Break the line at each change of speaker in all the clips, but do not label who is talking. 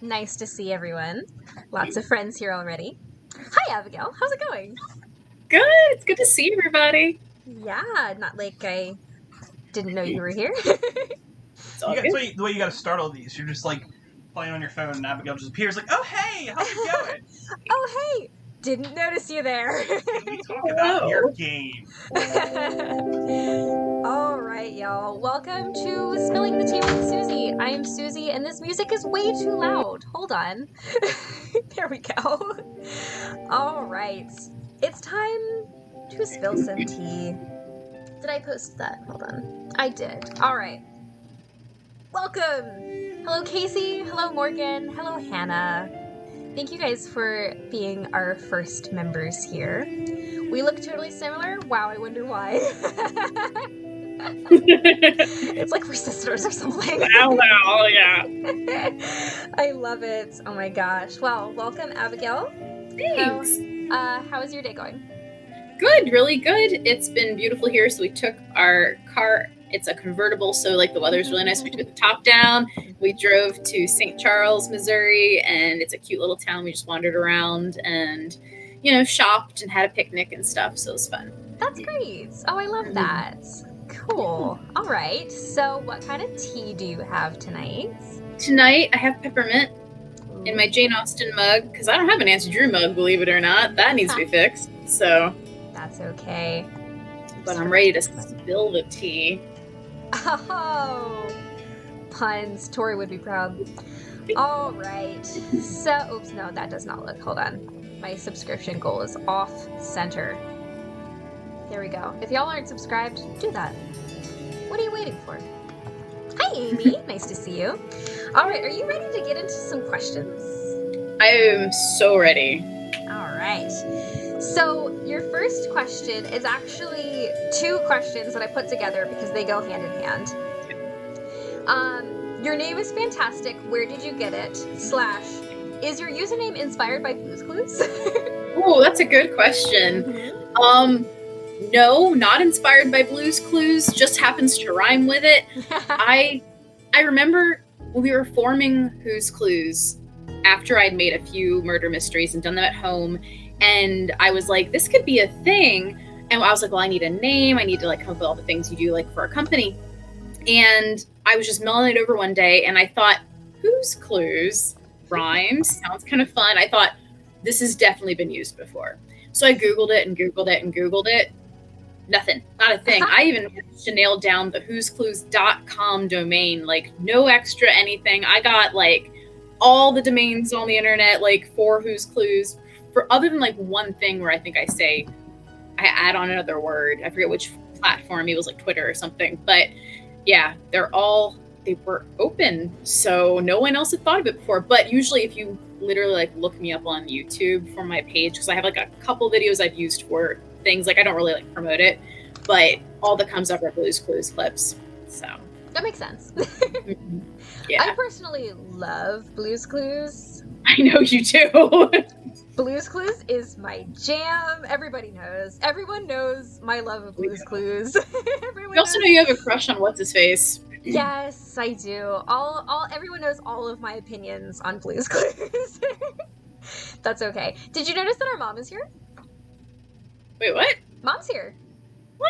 Nice to see everyone. Lots of friends here already. Hi, Abigail. How's it going?
Good. It's good to see everybody.
Yeah, not like I didn't know you were here.
It's all good.
The way you got to start all these. You're just like playing on your phone, and Abigail just appears like, "Oh hey, how's it going?
Oh, hey! Didn't notice you there.
Can we talk about your game?"
All right, y'all. Welcome to Spilling the Tea with Susie. I am Susie, and this music is way too loud. Hold on. There we go. All right. It's time to spill some tea. Did I post that? Hold on. I did. All right. Welcome. Hello, Casey. Hello, Morgan. Hello, Hannah. Thank you guys for being our first members here. We look totally similar. Wow, I wonder why. It's like we're sisters or something.
Wow, yeah.
I love it. Oh my gosh. Well, welcome, Abigail.
Thanks.
How is your day going?
Good, really good. It's been beautiful here. So we took our car. It's a convertible, so like the weather's really nice. We took the top down. We drove to St. Charles, Missouri, and it's a cute little town. We just wandered around and, shopped and had a picnic and stuff. So it was fun.
That's great. Oh, I love that. Cool. All right. So what kind of tea do you have tonight?
Tonight I have peppermint in my Jane Austen mug because I don't have a Nancy Drew mug, believe it or not. That needs to be fixed. So
that's okay.
But I'm ready to spill the tea.
Oh, puns. Tori would be proud. All right. So, oops, no, that does not look. Hold on. My subscription goal is off center. There we go. If y'all aren't subscribed, do that. What are you waiting for? Hi, Amy. Nice to see you. All right. Are you ready to get into some questions?
I am so ready.
All right. So your first question is actually two questions that I put together because they go hand in hand. Your name is fantastic. Where did you get it? / is your username inspired by Blue's Clues?
Oh, that's a good question.
Mm-hmm.
No, not inspired by Blue's Clues. Just happens to rhyme with it. I remember when we were forming Who's Clues after I'd made a few murder mysteries and done them at home. And I was like, this could be a thing. And I was like, well, I need a name. I need to come up with all the things you do for a company. And I was just mulling it over one day and I thought, Who's Clues rhymes? Sounds kind of fun. I thought, this has definitely been used before. So I Googled it and Googled it and Googled it. Nothing. Not a thing. I even managed to nail down the whosclues.com domain. No extra anything. I got all the domains on the internet for Who's Clues. For other than one thing where I think I add on another word. I forget which platform. It was Twitter or something. But yeah, they were open. So no one else had thought of it before. But usually if you literally look me up on YouTube for my page, because I have a couple videos I've used for things, I don't really promote it, but all that comes up are Blue's Clues clips. So
that makes sense.
Yeah.
I personally love Blue's Clues.
I know you do.
Blue's Clues is my jam. Everybody knows. Everyone knows my love of Blue's Clues.
You also know you have a crush on what's-his-face.
Yes, I do. Everyone knows all of my opinions on Blue's Clues. That's okay. Did you notice that our mom is here?
Wait, what?
Mom's here.
What?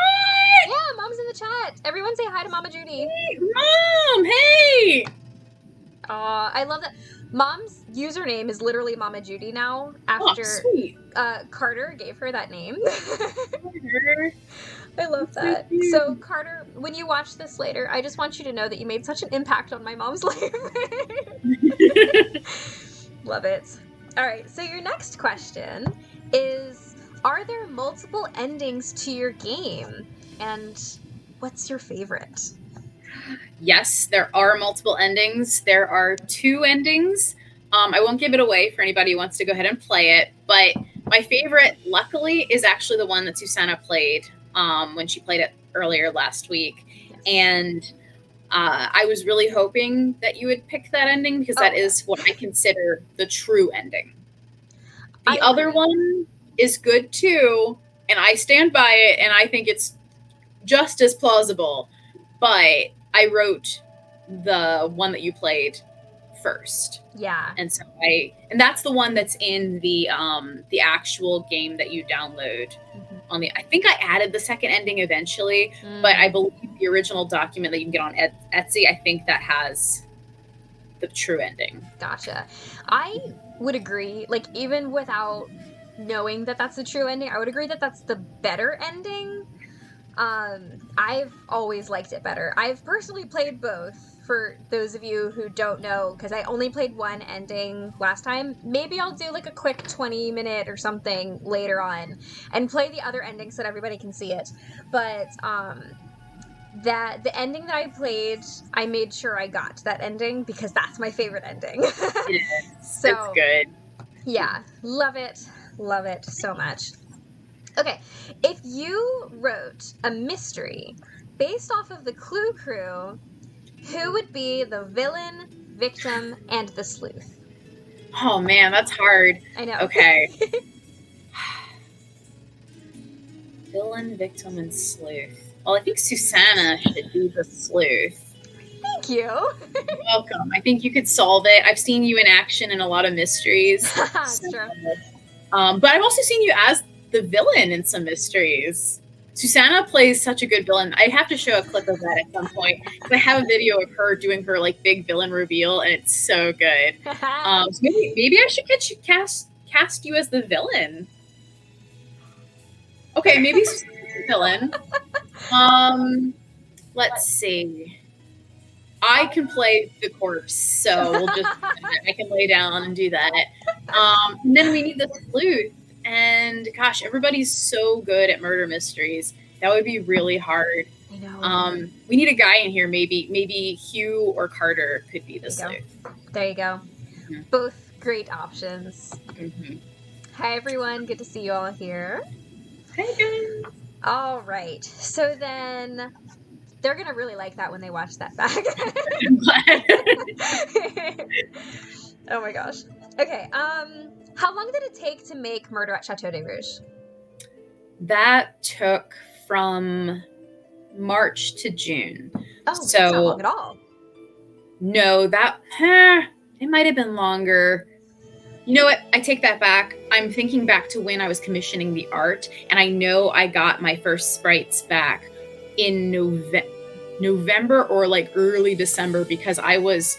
Yeah, Mom's in the chat. Everyone say hi to Mama Judy.
Hey, Mom, hey!
Aw, I love that. Mom's username is literally Mama Judy now after Carter gave her that name. I love that. So Carter, when you watch this later, I just want you to know that you made such an impact on my mom's life. Love it. All right, so your next question is, are there multiple endings to your game? And what's your favorite?
Yes, there are multiple endings. There are 2 endings. I won't give it away for anybody who wants to go ahead and play it, but my favorite, luckily, is actually the one that Susanna played when she played it earlier last week.
Yes.
And I was really hoping that you would pick that ending because that is what I consider the true ending. The other one is good too, and I stand by it, and I think it's just as plausible, but I wrote the one that you played first.
Yeah.
And so and that's the one that's in the actual game that you download on the, I think I added the second ending eventually, but I believe the original document that you can get on Etsy, I think that has the true ending.
Gotcha. I would agree, like, even without knowing that that's the true ending, I would agree that that's the better ending. I've always liked it better. I've personally played both, for those of you who don't know, because I only played one ending last time. Maybe I'll do like a quick 20-minute or something later on and play the other ending so that everybody can see it. But that the ending that I played, I made sure I got that ending because that's my favorite ending.
It is.
So,
it's good.
Yeah, love it so much. Okay, if you wrote a mystery based off of the Clue Crew, who would be the villain, victim, and the sleuth?
Oh man, that's hard.
I know.
Okay. Villain, victim, and sleuth. Well, I think Susanna should be the sleuth.
Thank you.
You're welcome. I think you could solve it. I've seen you in action in a lot of mysteries.
That's true.
But I've also seen you as the villain in some mysteries. Susanna plays such a good villain. I have to show a clip of that at some point. I have a video of her doing her like big villain reveal, and it's so good. So maybe I should get you cast you as the villain. Okay, maybe Susanna's the villain. Let's see. I can play the corpse, so we'll just I can lay down and do that. And then we need the sleuth. And gosh, everybody's so good at murder mysteries. That would be really hard.
I know.
We need a guy in here. Maybe Hugh or Carter could be the sleuth.
There you go.
Mm-hmm.
Both great options.
Mm-hmm.
Hi everyone, good to see you all here.
Hey guys.
All right. So then they're gonna really like that when they watch that back. Oh my gosh. Okay. How long did it take to make Murder at Chateau de Rouge?
That took from March to June.
Oh, so that's not long at all.
No, it might have been longer. You know what? I take that back. I'm thinking back to when I was commissioning the art, and I know I got my first sprites back in November or like early December because I was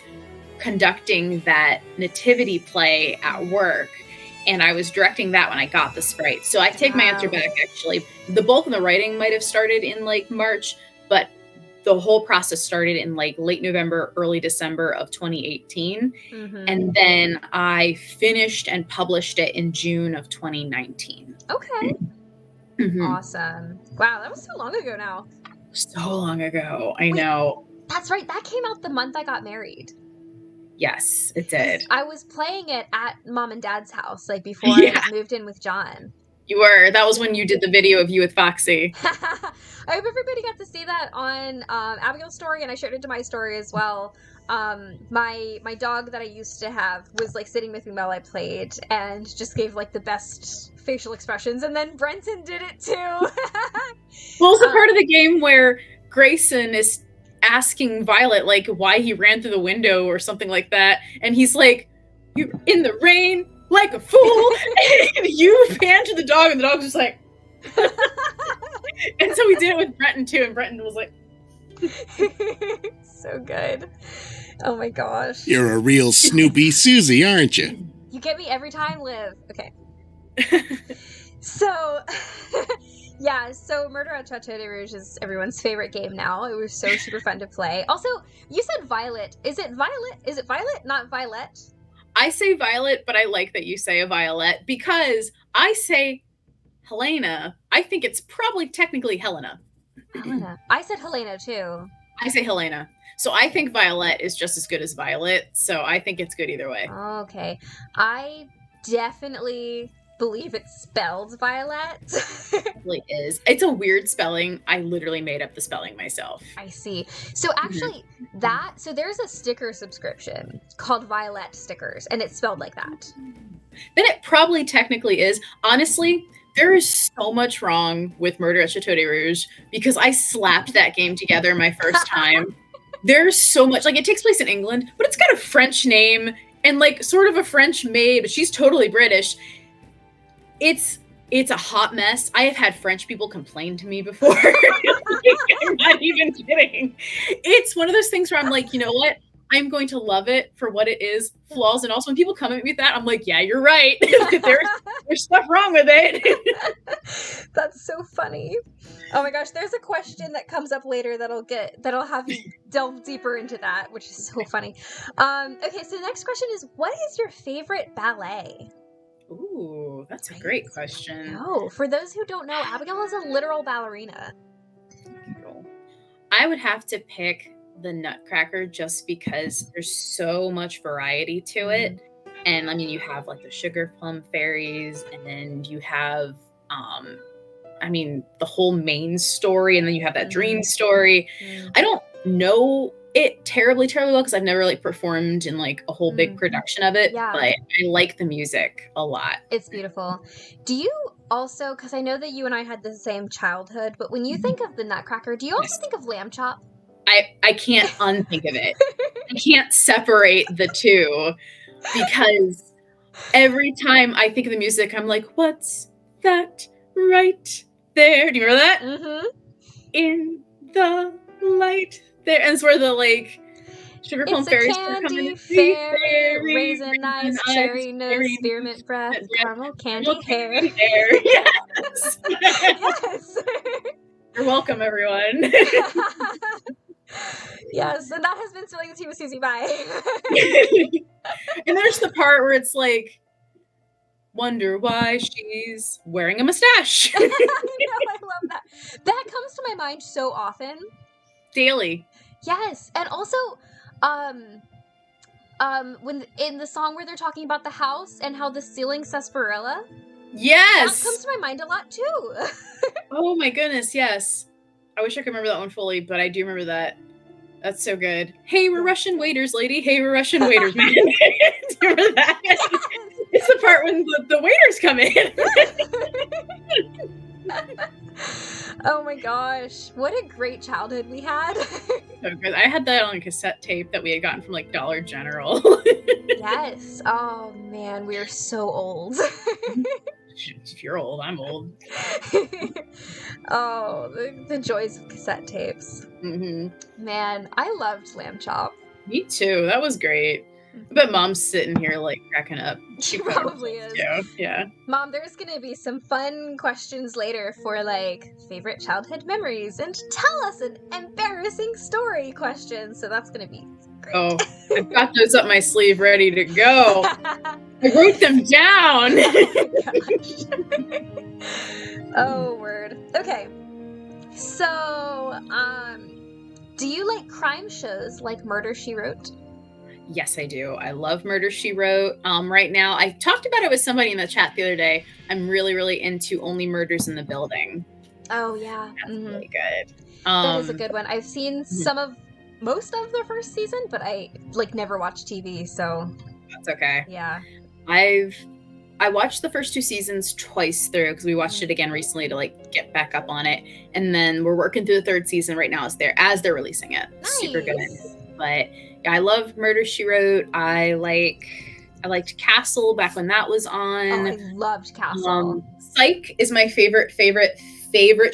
conducting that nativity play at work, and I was directing that when I got the sprites. So I take my answer back, actually. The bulk of the writing might have started in like March, but the whole process started in like late November, early December of 2018. Mm-hmm. And then I finished and published it in June of 2019.
Okay.
Mm-hmm.
Awesome. Wow, that was so long ago now.
So long ago. I know.
That's right. That came out the month I got married.
Yes, it did.
I was playing it at Mom and Dad's house, like before I moved in with John.
You were. That was when you did the video of you with Foxy.
I hope everybody got to see that on Abigail's story, and I shared it to my story as well. My dog that I used to have was like sitting with me while I played and just gave like the best facial expressions, and then Brenton did it too.
Well, it's the part of the game where Grayson is asking Violet like why he ran through the window or something like that, and he's like, "You're in the rain like a fool," and you pan to the dog, and the dog's just like. And so we did it with Brenton too, and Brenton was like,
so good. Oh my gosh.
You're a real Snoopy Susie, aren't you?
You get me every time, Liv. Okay. So, yeah, so Murder at Chateau de Rouge is everyone's favorite game now. It was so super fun to play. Also, you said Violet. Is it Violet? Is it Violet, not Violet?
I say Violet, but I like that you say a Violet because I say Helena. I think it's probably technically Helena.
Helena. I said Helena too.
I say Helena. So I think Violet is just as good as Violet. So I think it's good either way.
Okay. I definitely believe it's spelled Violet.
It really is. It's a weird spelling. I literally made up the spelling myself.
I see. So actually so there's a sticker subscription called Violet Stickers, and it's spelled like that.
Then it probably technically is. Honestly, there is so much wrong with Murder at Chateau de Rouge because I slapped that game together my first time. there's so much, like, it takes place in England, but it's got a French name and like sort of a French maid, but she's totally British. It's a hot mess. I have had French people complain to me before. I'm not even kidding. It's one of those things where I'm like, you know what? I'm going to love it for what it is, flaws, and also when people come at me with that, I'm like, yeah, you're right. there's stuff wrong with it.
That's so funny. Oh my gosh, there's a question that comes up later that'll have you delve deeper into that, which is so funny. Okay, so the next question is, what is your favorite ballet?
Ooh, that's a great question.
Oh, for those who don't know, Abigail is a literal ballerina.
I would have to pick the Nutcracker just because there's so much variety to it. And I mean, you have like the Sugar Plum Fairies, and then you have the whole main story, and then you have that dream story. I don't know it terribly well because I've never like performed in like a whole big production of it, but I like the music a lot.
It's beautiful. Do you also, because I know that you and I had the same childhood, but when you think of the Nutcracker, do you also think of Lamb Chop?
I can't unthink of it. I can't separate the two because every time I think of the music, I'm like, what's that right there? Do you remember that?
Mm-hmm.
In the light there. And it's where the like Sugar Plum Fairies are coming.
Fairy, raisin eyes, cherry nose, spearmint breath, caramel candy hair.
Yes.
Yes.
You're welcome, everyone.
Yes, and that has been Spilling the Tea with Susie. Bye.
And there's the part where it's like, wonder why she's wearing a mustache.
I know, I love that. That comes to my mind so often.
Daily.
Yes, and also, when in the song where they're talking about the house and how the ceiling sarsaparilla.
Yes.
That comes to my mind a lot too.
Oh my goodness, yes. I wish I could remember that one fully, but I do remember that. That's so good. Hey, we're Russian waiters, lady. Hey, we're Russian waiters, man. Do you remember that? Yes. It's the part when the waiters come in.
Oh my gosh. What a great childhood we had.
So good. I had that on a cassette tape that we had gotten from like Dollar General.
Yes. Oh man, we are so old.
If you're old, I'm old.
Oh, the joys of cassette tapes.
Mm-hmm.
Man, I loved Lamb Chop.
Me too. That was great. I bet Mom's sitting here like cracking up.
She probably is.
Yeah.
Mom, there's gonna be some fun questions later for like favorite childhood memories and tell us an embarrassing story question. So that's gonna be great.
Oh, I've got those up my sleeve ready to go. I wrote them down.
Oh my gosh. Oh, word. Okay. So, do you like crime shows like Murder, She Wrote?
Yes, I do. I love Murder, She Wrote. Right now, I talked about it with somebody in the chat the other day. I'm really, really into Only Murders in the Building.
Oh, yeah.
That's really good.
That is a good one. I've seen most of the first season, but I never watched TV, so
that's okay.
Yeah.
I watched the first 2 seasons twice through because we watched it again recently to like get back up on it, and then we're working through the 3rd season right now as they're releasing it.
Nice.
Super good. But yeah, I love Murder, She Wrote. I liked Castle back when that was on.
Oh, I loved Castle.
Psych is my favorite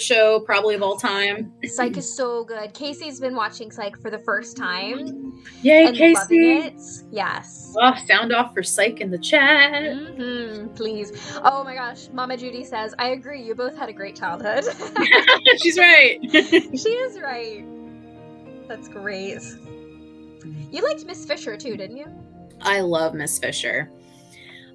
show probably of all time.
Psych is so good. Casey's been watching Psych for the first time.
Yay,
and
Casey!
Loving it. Yes.
Oh, sound off for Psych in the chat.
Mm-hmm, please. Oh my gosh, Mama Judy says, I agree, you both had a great childhood.
She's right.
She is right. That's great. You liked Miss Fisher too, didn't you?
I love Miss Fisher.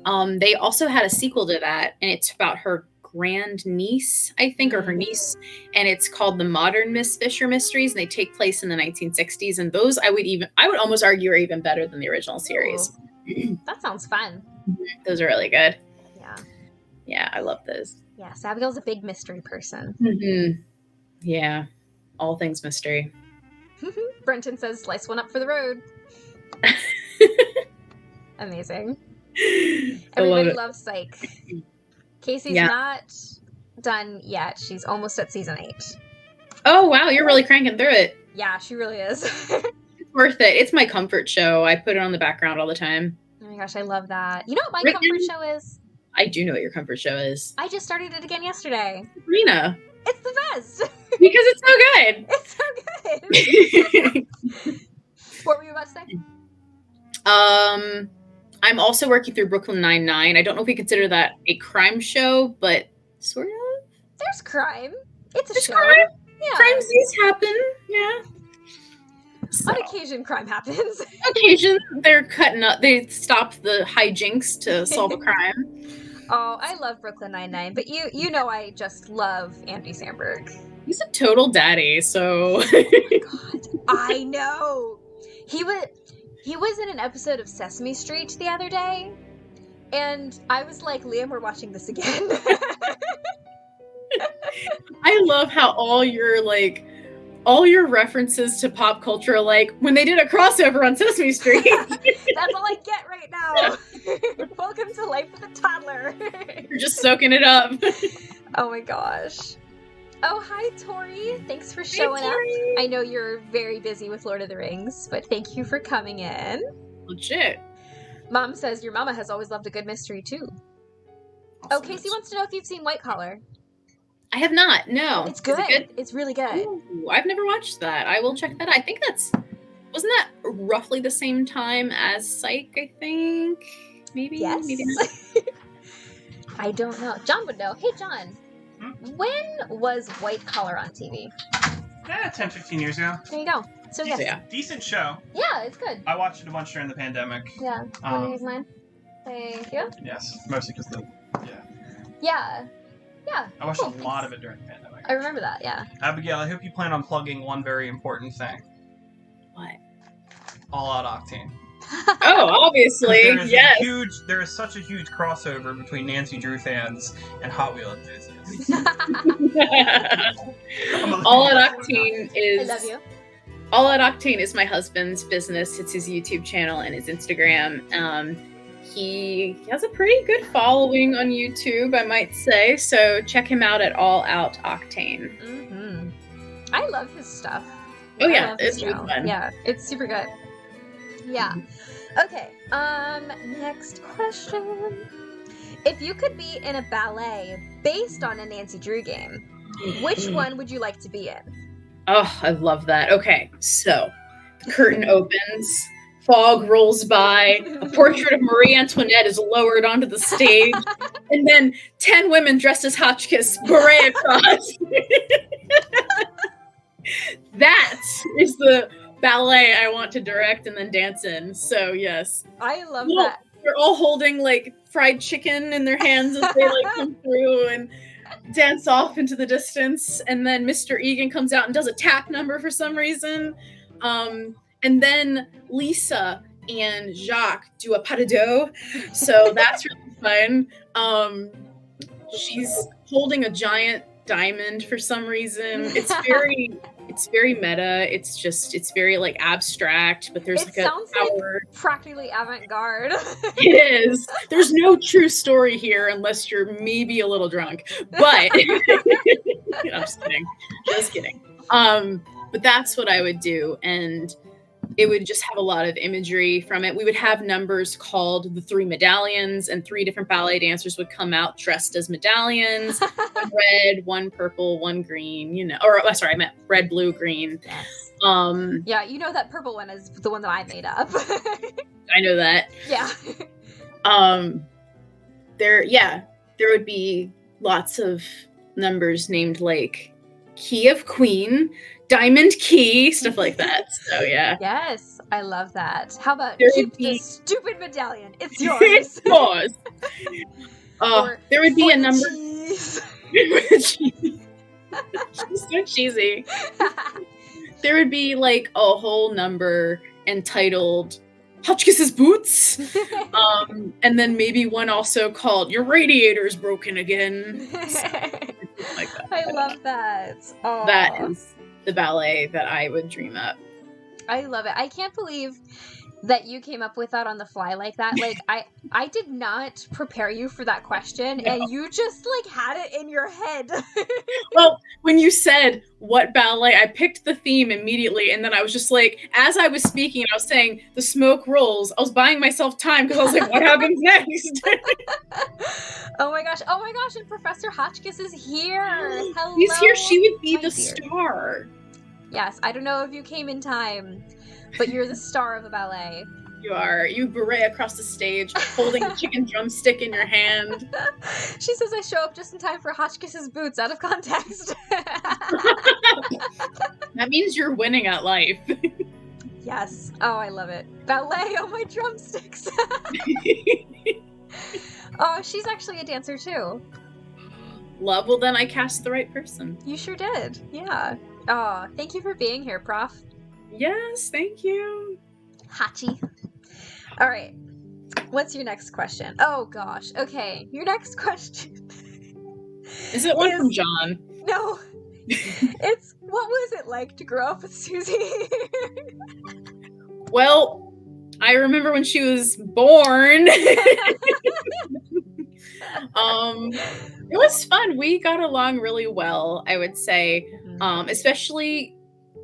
They also had a sequel to that, and it's about her grand niece, I think, or her niece, and it's called The Modern Miss Fisher Mysteries, and they take place in the 1960s, and those I would almost argue are even better than the original series.
That sounds fun.
Those are really good.
Yeah,
I love those.
Yes, Abigail's a big mystery person.
Mm-hmm. Yeah, all things mystery.
Brenton says, slice one up for the road. Amazing. Everybody loves Psych. Casey's not done yet. She's almost at season 8.
Oh, wow. You're really cranking through it.
Yeah, she really is.
worth it. It's my comfort show. I put it on the background all the time.
Oh my gosh, I love that. You know what my
Right
comfort
now-
show is?
I do know what your comfort show is.
I just started it again yesterday.
Sabrina.
It's the best.
Because it's so good.
It's so good. What were you about to say?
I'm also working through Brooklyn Nine-Nine. I don't know if we consider that a crime show, but sort of.
There's crime. It's a
There's
show.
crime.
Yeah.
Crimes happen. Yeah. So,
On occasion, crime happens.
occasion, they're cutting up. They stop the hijinks to solve a crime.
Oh, I love Brooklyn Nine-Nine, but you know I just love Andy Samberg.
He's a total daddy, so.
God, I know. He was in an episode of Sesame Street the other day, and I was like, Liam, we're watching this again.
I love how all your references to pop culture are like when they did a crossover on Sesame Street.
That's all I get right now. Welcome to Life with a Toddler.
You're just soaking it up.
Oh my gosh. Oh, hi, Tori. Thanks for showing up.
Tori.
I know you're very busy with Lord of the Rings, but thank you for coming in.
Legit.
Mom says your mama has always loved a good mystery, too. Oh, Casey wants to know if you've seen White Collar.
I have not. No.
It's good.
Is it good?
It's really good.
Ooh, I've never watched that. I will check that out. I think wasn't that roughly the same time as Psych, I think? Maybe?
Yes.
Maybe not.
I don't know. John would know. Hey, John.
Hmm?
When was White Collar on TV?
10, 15 years ago.
There you go. So, yes.
Yeah.
Decent show.
Yeah, it's good.
I watched it a bunch during the pandemic.
Yeah. Want to use mine? Thank you.
Yes, mostly because
Yeah. Yeah.
I watched
Cool,
a lot
thanks.
of it during the pandemic.
I remember that, yeah.
Abigail, I hope you plan on plugging one very important thing.
What?
All Out Octane.
Oh, obviously.
There is
Yes.
there is such a huge crossover between Nancy Drew fans and Hot Wheel enthusiasts.
All Out Octane is.
I love you.
All Out Octane is my husband's business. It's his YouTube channel and his Instagram. He has a pretty good following on YouTube, I might say. So check him out at All Out Octane.
Mm-hmm. I love his stuff.
Oh
I
yeah,
love his
it's really
channel.
fun.
Yeah, it's super good. Yeah. Okay. Next question. If you could be in a ballet based on a Nancy Drew game, which one would you like to be in?
Oh, I love that. Okay, so the curtain opens, fog rolls by, a portrait of Marie Antoinette is lowered onto the stage, and then 10 women dressed as Hotchkiss beret across. That is the ballet I want to direct and then dance in. So yes,
I love
Well,
that.
they're all holding like fried chicken in their hands as they like come through and dance off into the distance. And then Mr. Egan comes out and does a tap number for some reason. And then Lisa and Jacques do a pas de deux. So that's really fun. She's holding a giant diamond for some reason. It's very meta. It's very like abstract, but there's
It
like a
sounds like
power.
practically avant-garde.
It is. There's no true story here unless you're maybe a little drunk. But I'm just kidding. Just kidding. But that's what I would do, and it would just have a lot of imagery from it. We would have numbers called the 3 medallions, and 3 different ballet dancers would come out dressed as medallions. One red, one purple, one green, I meant red, blue, green.
Yes.
Um,
Yeah, you know that purple one is the one that I made up.
I know that.
Yeah.
There would be lots of numbers named like Key of Queen, Diamond Key, stuff like that. So yeah.
Yes, I love that. How about
There
keep
would be-
this stupid medallion? It's yours.
It's yours.
Or
There would be
for
a
the
number.
cheese.
She's so cheesy. There would be like a whole number entitled Hotchkiss's Boots. And then maybe one also called Your Radiator's Broken Again. Like that.
I love that. Aw.
That is the ballet that I would dream up.
I love it. I can't believe that you came up with that on the fly like that. Like, I did not prepare you for that question,
No.
and you just, like, had it in your head.
Well, when you said what ballet, I picked the theme immediately, and then I was just like, as I was speaking, I was saying, the smoke rolls, I was buying myself time, because I was like, what happens next?
Oh my gosh, and Professor Hotchkiss is here! Hello!
He's here, she would be
my
the
dear.
star.
Yes, I don't know if you came in time, but you're the star of a ballet.
You are. You beret across the stage, holding a chicken drumstick in your hand.
She says I show up just in time for Hotchkiss's boots, out of context.
That means you're winning at life.
Yes. Oh, I love it. Ballet on my drumsticks. Oh, she's actually a dancer too.
Love, well then I cast the right person.
You sure did. Yeah. Oh, thank you for being here, Prof.
Yes, thank you.
Hachi. All right. What's your next question? Oh gosh. Okay. Your next question.
Is it one from John?
No. It's what was it like to grow up with Susie?
Well, I remember when she was born. It was fun. We got along really well, I would say. Especially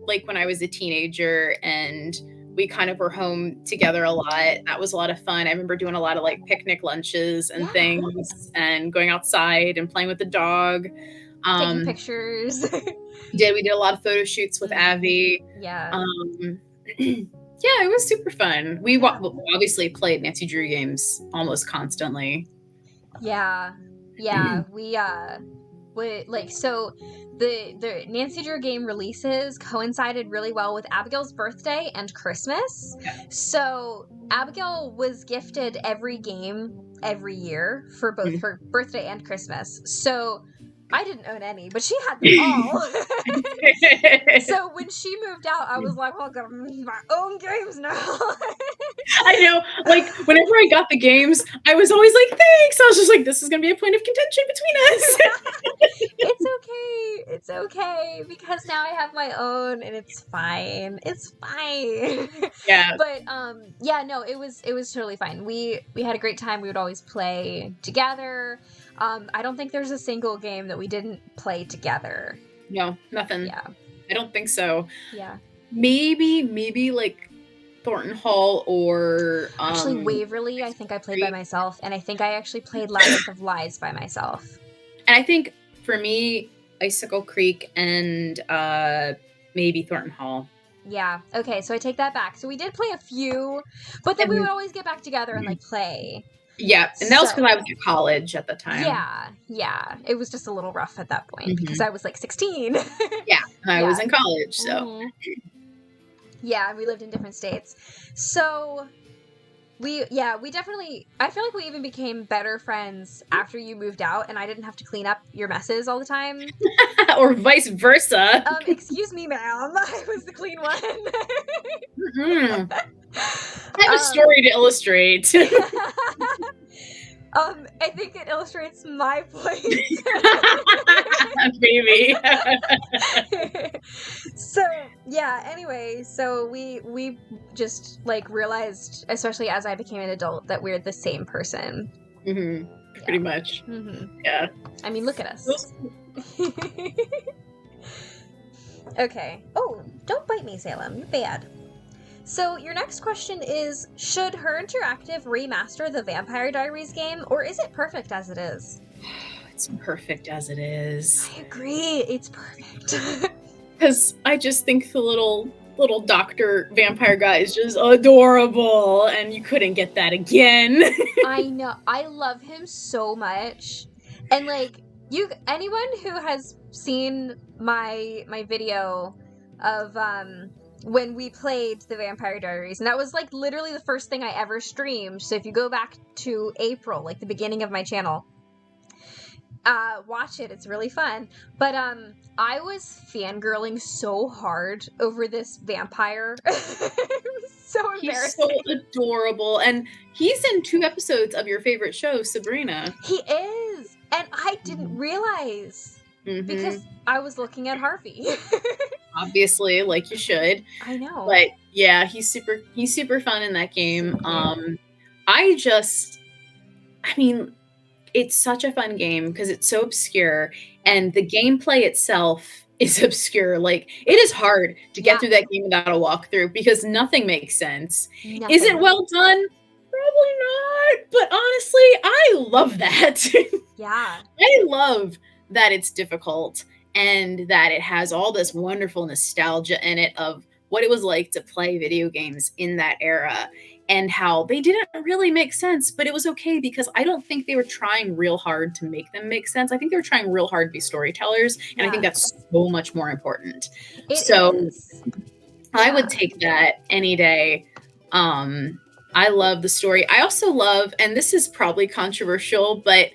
like when I was a teenager and we kind of were home together a lot. That was a lot of fun. I remember doing a lot of like picnic lunches and things and going outside and playing with the dog.
Taking pictures.
We did a lot of photo shoots with Abby.
Yeah.
Yeah, it was super fun. We obviously played Nancy Drew games almost constantly.
Yeah. We so the Nancy Drew game releases coincided really well with Abigail's birthday and Christmas. So Abigail was gifted every game every year for both her birthday and Christmas. So I didn't own any, but she had them all. So when she moved out, I was like, well, I'm gonna need my own games now.
I know, like, whenever I got the games, I was always like, thanks. I was just like, this is going to be a point of contention between us.
It's okay, because now I have my own, and it's fine. It's fine.
Yeah.
But, no, it was totally fine. We had a great time. We would always play together. I don't think there's a single game that we didn't play together.
No, nothing.
Yeah.
I don't think so.
Yeah.
Maybe like Thornton Hall or
actually Waverly, I think I played by myself, and I think I actually played Labyrinth of Lies by myself.
And I think for me, Icicle Creek and maybe Thornton Hall.
Yeah. Okay, so I take that back. So we did play a few, but then we would always get back together and like play.
Yeah, and that was because I was in college at the time.
Yeah. It was just a little rough at that point because I was like 16.
Yeah, and I was in college, so.
Yeah, we lived in different states. So we definitely, I feel like we even became better friends after you moved out and I didn't have to clean up your messes all the time.
Or vice versa.
Excuse me, ma'am. I was the clean one.
I have a story to illustrate.
I think it illustrates my point.
Maybe.
So, yeah, anyway, so we just, like, realized, especially as I became an adult, that we're the same person.
Pretty much. Yeah.
I mean, look at us. Okay. Oh, don't bite me, Salem. You're bad. So, your next question is, should Her Interactive remaster the Vampire Diaries game, or is it perfect as it is?
It's perfect as it is.
I agree. It's perfect.
Because I just think the little doctor vampire guy is just adorable, and you couldn't get that again.
I know. I love him so much. And, like, anyone who has seen my video of, when we played the Vampire Diaries, and that was like literally the first thing I ever streamed. So if you go back to April, like the beginning of my channel, watch it. It's really fun. But I was fangirling so hard over this vampire. It was so embarrassing.
He's so adorable, and he's in 2 episodes of your favorite show, Sabrina.
He is, and I didn't realize because I was looking at Harvey.
obviously, like you should.
I know.
But yeah, he's super fun in that game. I mean, it's such a fun game because it's so obscure, and the gameplay itself is obscure. Like, it is hard to get through that game without a walkthrough because nothing makes sense.
Nothing.
Is it well done? Probably not. But honestly, I love that.
Yeah.
I love that it's difficult and that it has all this wonderful nostalgia in it of what it was like to play video games in that era and how they didn't really make sense, but it was okay because I don't think they were trying real hard to make them make sense. I think they were trying real hard to be storytellers, and I think that's so much more important. I would take that any day. I love the story. I also love, and this is probably controversial, but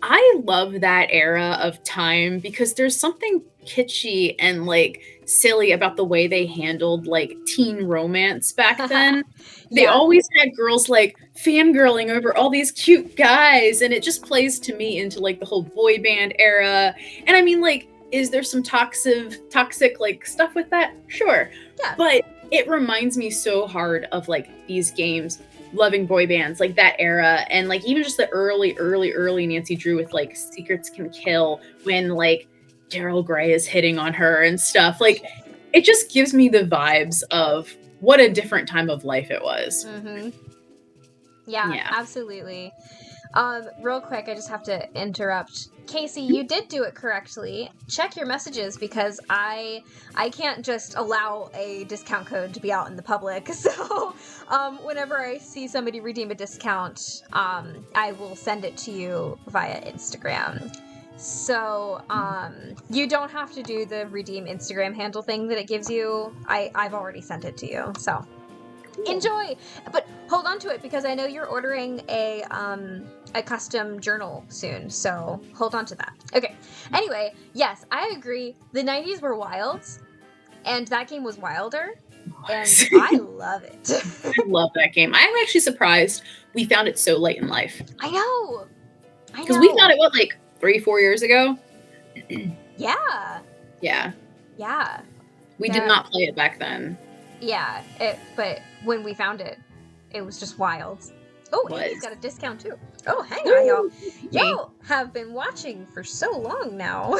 I love that era of time because there's something kitschy and like silly about the way they handled like teen romance back then. They always had girls like fangirling over all these cute guys, and it just plays to me into like the whole boy band era. And I mean, like, is there some toxic like stuff with that? Sure. Yeah. But it reminds me so hard of like these games, loving boy bands, like that era, and like even just the early Nancy Drew with like Secrets Can Kill when like Daryl Gray is hitting on her and stuff. Like, it just gives me the vibes of what a different time of life it was.
Mm-hmm. Yeah, absolutely. Real quick, I just have to interrupt. Casey, you did do it correctly. Check your messages because I can't just allow a discount code to be out in the public. So whenever I see somebody redeem a discount, I will send it to you via Instagram. So you don't have to do the redeem Instagram handle thing that it gives you. I've already sent it to you. So enjoy, but hold on to it because I know you're ordering a custom journal soon, so hold on to that. Okay, anyway, yes, I agree, the 90s were wild, and that game was wilder, and I love it.
I love that game. I'm actually surprised we found it so late in life.
I know,
because we found it like 3-4 years ago.
Yeah.
We did not play it back then.
Yeah, but when we found it, it was just wild. Oh, and he's got a discount too. Oh, hang on, y'all. Y'all have been watching for so long now.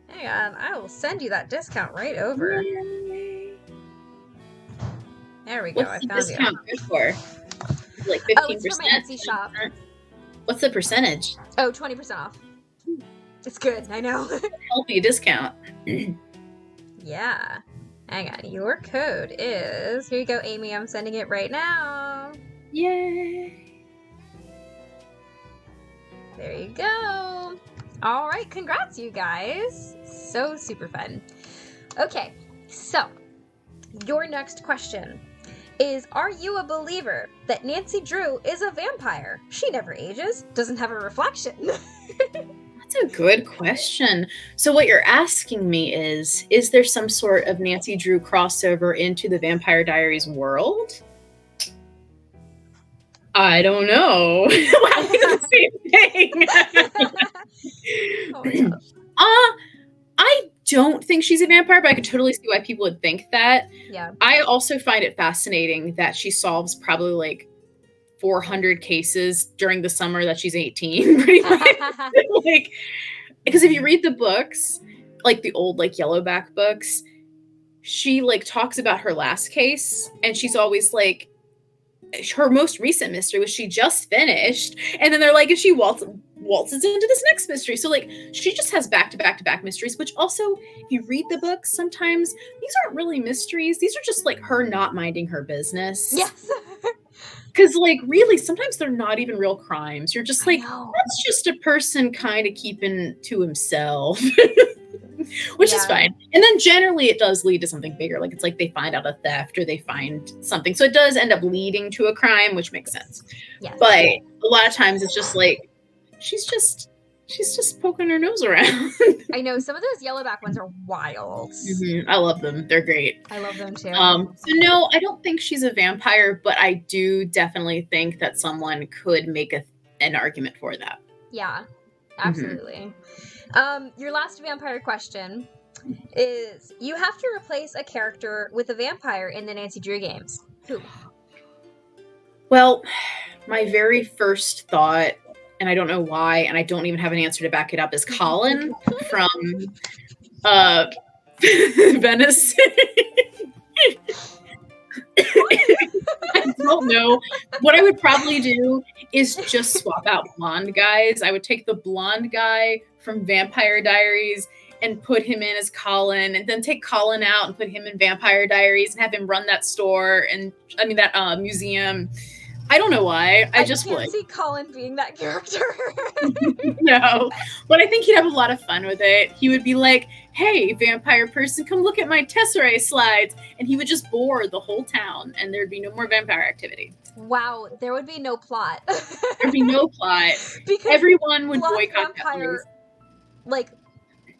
Hang on, I will send you that discount right over. There we go.
What's the discount good for? Like 15%?
Oh, it's for my Etsy shop.
What's the percentage?
Oh, 20% off. It's good, I know.
Healthy discount.
Yeah. Hang on, your code is... Here you go, Amy, I'm sending it right now.
Yay!
There you go. All right, congrats, you guys. So super fun. Okay, so your next question is, are you a believer that Nancy Drew is a vampire? She never ages, doesn't have a reflection.
That's a good question. So what you're asking me is there some sort of Nancy Drew crossover into the Vampire Diaries world? I don't know. The same thing. I don't think she's a vampire, but I could totally see why people would think that.
Yeah.
I also find it fascinating that she solves probably like 400 cases during the summer that she's 18, pretty much. Like, because if you read the books, like the old like Yellowback books, she like talks about her last case, and she's always like, her most recent mystery was she just finished, and then they're like, and she waltzes into this next mystery. So like, she just has back to back mysteries, which also, if you read the books, sometimes these aren't really mysteries. These are just like her not minding her business.
Yes.
Because, like, really, sometimes they're not even real crimes. You're just like, that's just a person kind of keeping to himself, which is fine. And then generally it does lead to something bigger. Like, it's like they find out a theft or they find something. So it does end up leading to a crime, which makes sense.
Yes.
But a lot of times it's just like, she's just poking her nose around.
I know, some of those Yellowback ones are wild.
Mm-hmm. I love them. They're great.
I love them too.
So no, I don't think she's a vampire, but I do definitely think that someone could make an argument for that.
Yeah, absolutely. Mm-hmm. Your last vampire question is you have to replace a character with a vampire in the Nancy Drew games. Who?
Well, my very first thought, and I don't know why, and I don't even have an answer to back it up, is Colin from Venice. I don't know. What I would probably do is just swap out blonde guys. I would take the blonde guy from Vampire Diaries and put him in as Colin, and then take Colin out and put him in Vampire Diaries and have him run that store and that museum. I don't know why. I just
can't
would.
see Colin being that character.
No, but I think he'd have a lot of fun with it. He would be like, "Hey, vampire person, come look at my Tesserae slides," and he would just bore the whole town, and there'd be no more vampire activity.
Wow, there would be no plot.
There'd be no plot.
Because
Everyone would
Blonde
boycott that
Vampire,
place.
like,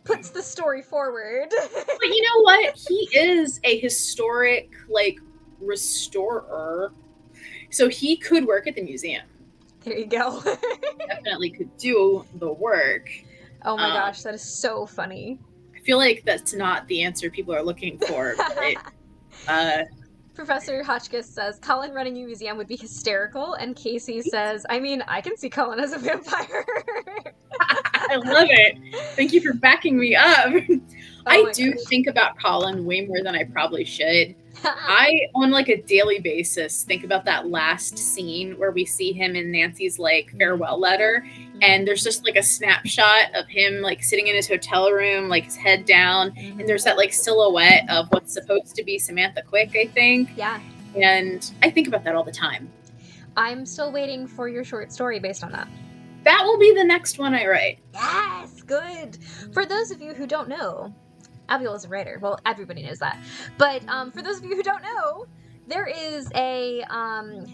puts the story forward.
But you know what? He is a historic, like, restorer. So he could work at the museum.
There you go.
Definitely could do the work.
Oh my gosh, that is so funny.
I feel like that's not the answer people are looking for. But,
Professor Hotchkiss says Colin running a museum would be hysterical, and Casey says, I mean, I can see Colin as a vampire.
I love it. Thank you for backing me up. I do
gosh.
think about Colin way more than I probably should. I, on like a daily basis, think about that last scene where we see him in Nancy's like farewell letter, and there's just like a snapshot of him like sitting in his hotel room, like his head down, and there's that like silhouette of what's supposed to be Samantha Quick, I think.
Yeah.
And I think about that all the time.
I'm still waiting for your short story based on that.
That will be the next one I write.
Yes, good. For those of you who don't know, Abigail is a writer. Well, everybody knows that. But for those of you who don't know, there is a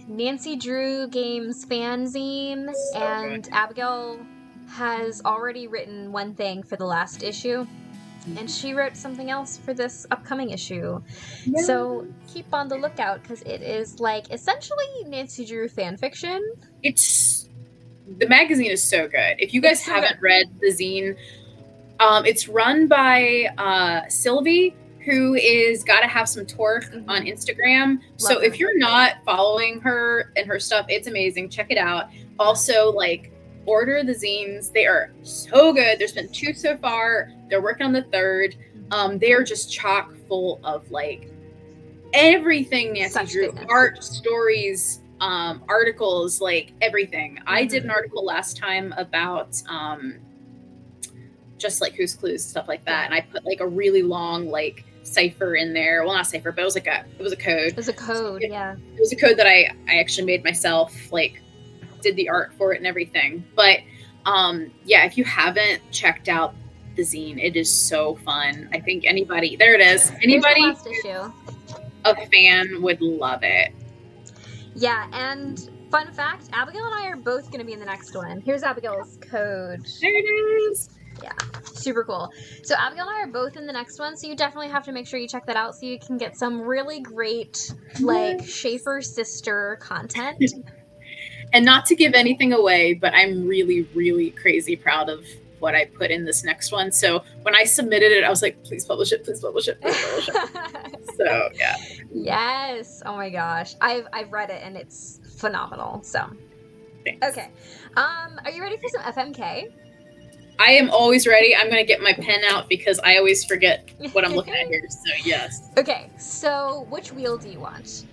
Nancy Drew Games fanzine, and Abigail has already written one thing for the last issue, and she wrote something else for this upcoming issue.
Yeah.
So keep on the lookout, because it is like essentially Nancy Drew fan fiction.
The magazine is so good. If you guys haven't read the zine, it's run by Sylvie, who is Gotta Have Some Torque on Instagram. So if you're not following her and her stuff, it's amazing. Check it out. Also, like, order the zines. They are so good. There's been 2 so far. They're working on the 3rd. They are just chock full of, like, everything Nancy
Such
Drew.
goodness.
Art, stories, articles, like, everything. I did an article last time about just like Who's Clues, stuff like that, and I put like a really long like cipher in there. Well, not cipher, but it was a code.
It was a code, yeah.
It was a code that I actually made myself, like did the art for it and everything. But yeah, if you haven't checked out the zine, it is so fun. I think anybody, there it is, anybody
Here's the last issue.
a fan would love it.
Yeah, and fun fact, Abigail and I are both going to be in the next one. Here's Abigail's code.
There it is.
Yeah, super cool. So Abigail and I are both in the next one, so you definitely have to make sure you check that out so you can get some really great, like, Schaefer sister content.
And not to give anything away, but I'm really, really crazy proud of what I put in this next one. So when I submitted it, I was like, please publish it, please publish it, please publish it. So, yeah.
Yes. Oh my gosh. I've read it and it's phenomenal. So,
Thanks.
okay. Are you ready for some FMK?
I am always ready. I'm going to get my pen out because I always forget what I'm looking at here. So, yes.
Okay. So, which wheel do you want?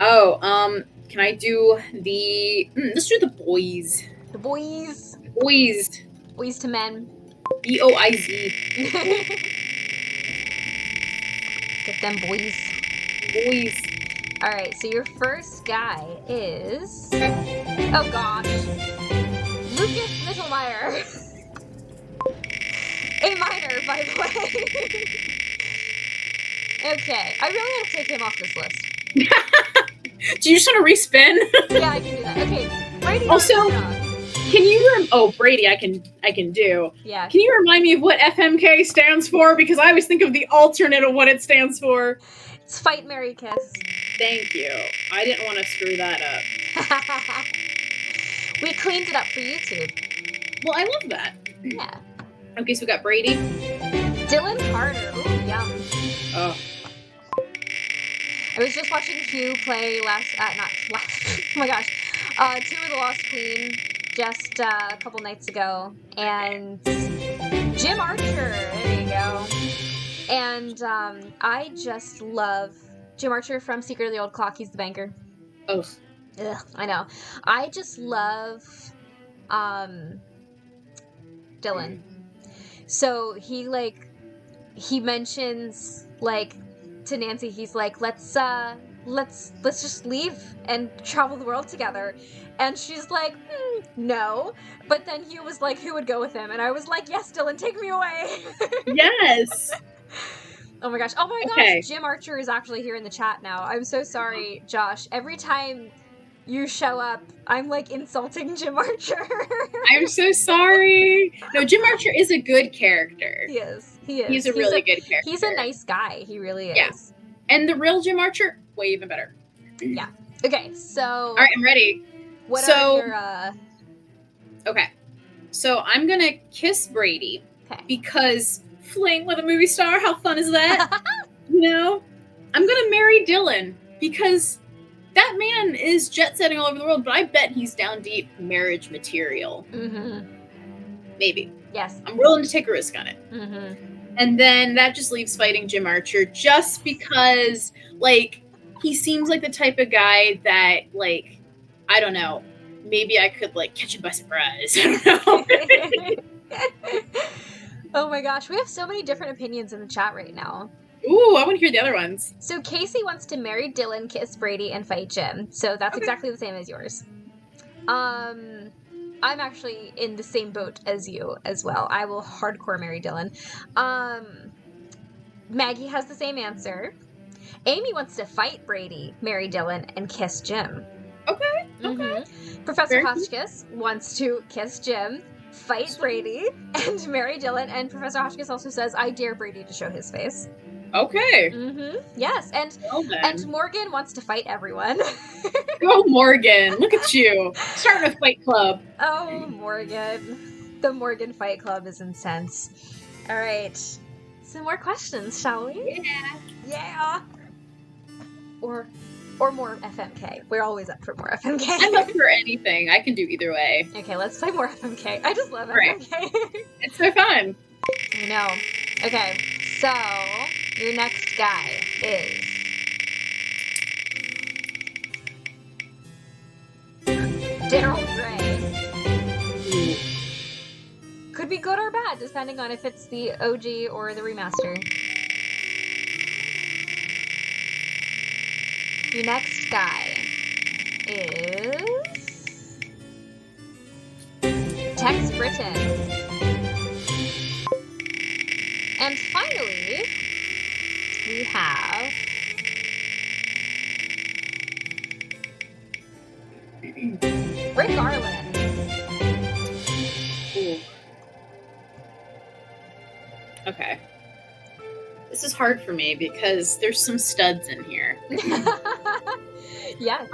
Oh, can I do the... let's do the boys.
The boys.
Boys.
Boys to men.
B-O-I-Z.
Get them boys.
Boys.
All right. So your first guy is... Oh gosh. Lucas Mittelmeyer. A minor, by the way. Okay. I really want to take him off this list.
Do you just want to respin?
Yeah, I can do that. Okay. Brady
Also,
Armstrong.
can you... oh, Brady, I can do.
Yeah.
Can you remind me of what FMK stands for? Because I always think of the alternate of what it stands for.
It's Fight, Marry, Kiss.
Thank you. I didn't want to screw that up.
We cleaned it up for YouTube.
Well, I love that.
Yeah.
Okay, so we got Brady.
Dylan down.
Oh.
I was just watching Hugh play oh my gosh, Two of the Lost Queen just a couple nights ago, and Jim Archer, there you go. And I just love Jim Archer from Secret of the Old Clock. He's the banker.
Ugh.
Ugh, I know. I just love Dylan. So he mentions to Nancy, he's like, let's just leave and travel the world together. And she's like, no. But then Hugh was like, who would go with him? And I was like, yes, Dylan, take me away.
Yes.
Oh my gosh. Oh my
Okay.
gosh. Jim Archer is actually here in the chat now. I'm so sorry, Josh. Every time you show up, I'm insulting Jim Archer.
I'm so sorry. No, Jim Archer is a good character.
He is.
He's a really good character.
He's a nice guy. He really is.
Yeah. And the real Jim Archer, way even better.
Yeah. Okay, so...
All right, I'm ready.
What are your...
Okay. So I'm going to kiss Brady.
Okay.
Because fling with a movie star, how fun is that? I'm going to marry Dylan. Because that man is jet-setting all over the world, but I bet he's down deep marriage material.
Mm-hmm.
Maybe.
Yes.
I'm willing to take a risk on it.
Mm-hmm.
And then that just leaves fighting Jim Archer just because, he seems like the type of guy that, I don't know, maybe I could, catch him by surprise. I don't know.
Oh my gosh, we have so many different opinions in the chat right now.
Ooh, I want to hear the other ones.
So Casey wants to marry Dylan, kiss Brady, and fight Jim. So that's exactly the same as yours. I'm actually in the same boat as you as well. I will hardcore marry Dylan. Maggie has the same answer. Amy wants to fight Brady, marry Dylan, and kiss Jim.
Okay.
Mm-hmm. Professor Hotchkiss wants to kiss Jim, fight Brady, and marry Dylan. And Professor Hotchkiss also says, I dare Brady to show his face.
Okay.
Mm-hmm. Yes, and Morgan wants to fight everyone.
Go Morgan! Look at you, starting a fight club.
Oh, Morgan! The Morgan Fight Club is intense. All right, some more questions, shall we? Yeah. Or more FMK. We're always up for more FMK.
I'm up for anything. I can do either way.
Okay, let's play more FMK. I just love FMK.
It's so fun.
I know. Okay, so your next guy is Daryl Gray. Could be good or bad, depending on if it's the OG or the remaster. Your next guy is Tex Britton. And finally, we have Rick Garland.
Ooh. Okay. This is hard for me because there's some studs in here.
Yeah.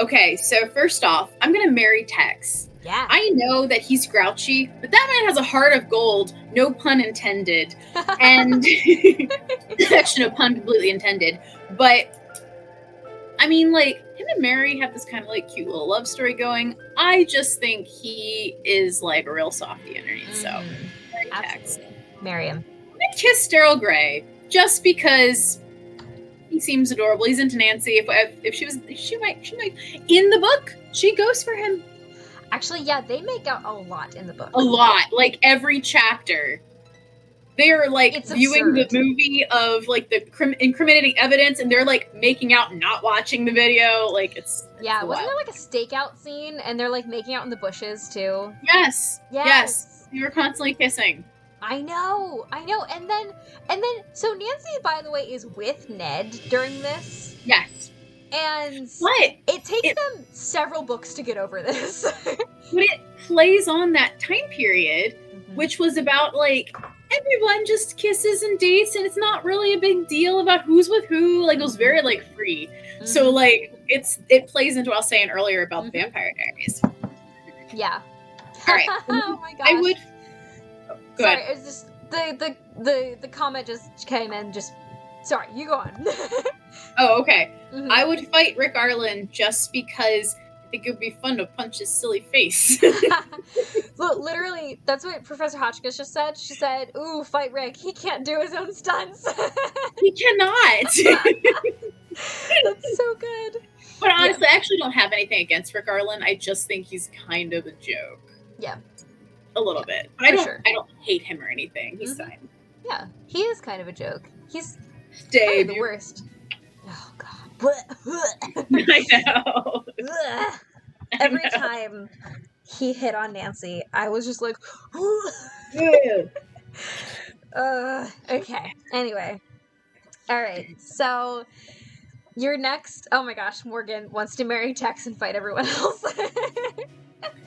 Okay, so first off, I'm going to marry Tex.
Yeah.
I know that he's grouchy, but that man has a heart of gold, no pun intended. And actually, no pun completely intended. But I mean, him and Mary have this kind of cute little love story going. I just think he is a real softie underneath. So, marry Tex.
Marry him.
I'm gonna kiss Daryl Gray just because he seems adorable. He's into Nancy. If she might in the book she goes for him.
Actually, yeah, they make out a lot in the book.
A lot, every chapter. They are viewing the movie of the incriminating evidence, and they're making out, not watching the video. It's
wasn't there a stakeout scene, and they're making out in the bushes too?
Yes. We were constantly kissing.
I know. And then, so Nancy, by the way, is with Ned during this.
Yes.
And
but
it takes them several books to get over this.
But it plays on that time period, which was about everyone just kisses and dates, and it's not really a big deal about who's with who. It was very free. Mm-hmm. So it plays into what I was saying earlier about the Vampire Diaries.
Yeah.
All right.
Oh my gosh.
I would.
Sorry, it's just the comment just came in. Just sorry, you go on.
Oh, okay.
Mhm.
I would fight Rick Arlen just because I think it would be fun to punch his silly face.
Look, literally, that's what Professor Hotchkiss just said. She said, "Ooh, fight Rick. He can't do his own stunts."
He cannot.
That's so good.
But honestly, I actually don't have anything against Rick Arlen. I just think he's kind of a joke.
Yeah.
A little bit. But I
sure.
don't hate him or anything. He's fine.
Yeah, he is kind of a joke. He's
Dave,
the worst. Oh God.
I know.
Every time he hit on Nancy, I was just like, okay. Anyway. All right. So your next, oh my gosh, Morgan wants to marry Tex and fight everyone else.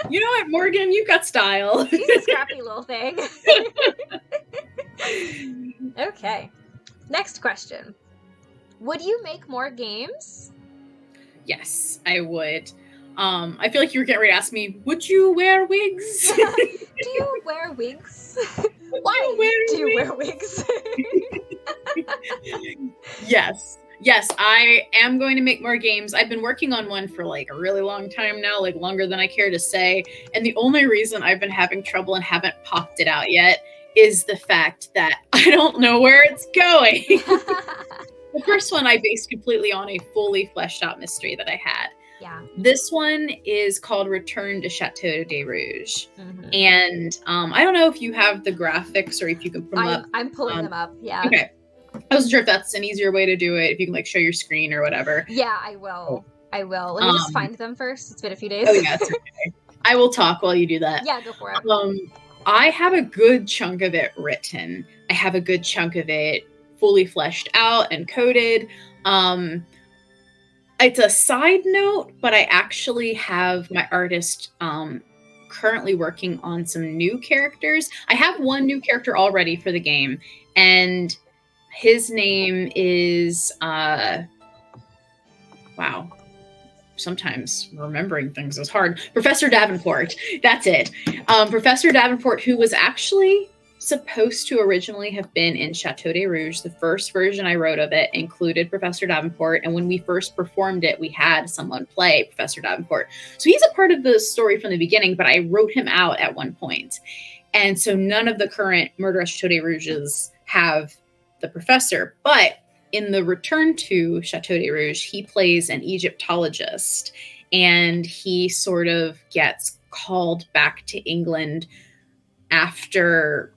You know what, Morgan? You've got style.
She's a scrappy little thing. Okay. Next question. Would you make more games?
Yes, I would. I feel like you were getting ready to ask me, would you wear wigs?
Do you wear wigs? Why do you wear wigs?
Yes. Yes, I am going to make more games. I've been working on one for like a really long time now, like longer than I care to say. And the only reason I've been having trouble and haven't popped it out yet is the fact that I don't know where it's going. The first one I based completely on a fully fleshed out mystery that I had.
Yeah.
This one is called Return to Chateau de Rouge.
Mm-hmm.
And I don't know if you have the graphics or if you can pull them up.
I'm pulling them up, yeah.
Okay. I wasn't sure if that's an easier way to do it, if you can like show your screen or whatever.
Yeah, I will. I will. Let me just find them first. It's been a few days.
Oh, yeah, it's okay. I will talk while you do that.
Yeah, go for it.
I have a good chunk of it written. I have a good chunk of it fully fleshed out and coded. It's a side note, but I actually have my artist currently working on some new characters. I have one new character already for the game, and his name is wow. Sometimes remembering things is hard. Professor Davenport. That's it. Professor Davenport, who was actually supposed to originally have been in Chateau de Rouge. The first version I wrote of it included Professor Davenport. And when we first performed it, we had someone play Professor Davenport. So he's a part of the story from the beginning, but I wrote him out at one point. And so none of the current Murder at Chateau de Rouges have the professor. But in the Return to Chateau de Rouge, he plays an Egyptologist, and he sort of gets called back to England after,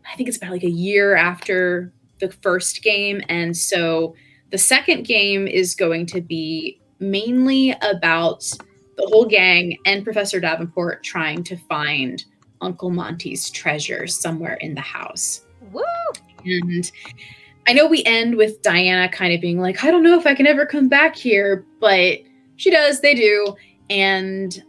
I think it's about like a year after the first game. And so the second game is going to be mainly about the whole gang and Professor Davenport trying to find Uncle Monty's treasure somewhere in the house.
Woo!
And I know we end with Diana kind of being like, I don't know if I can ever come back here, but she does, they do. And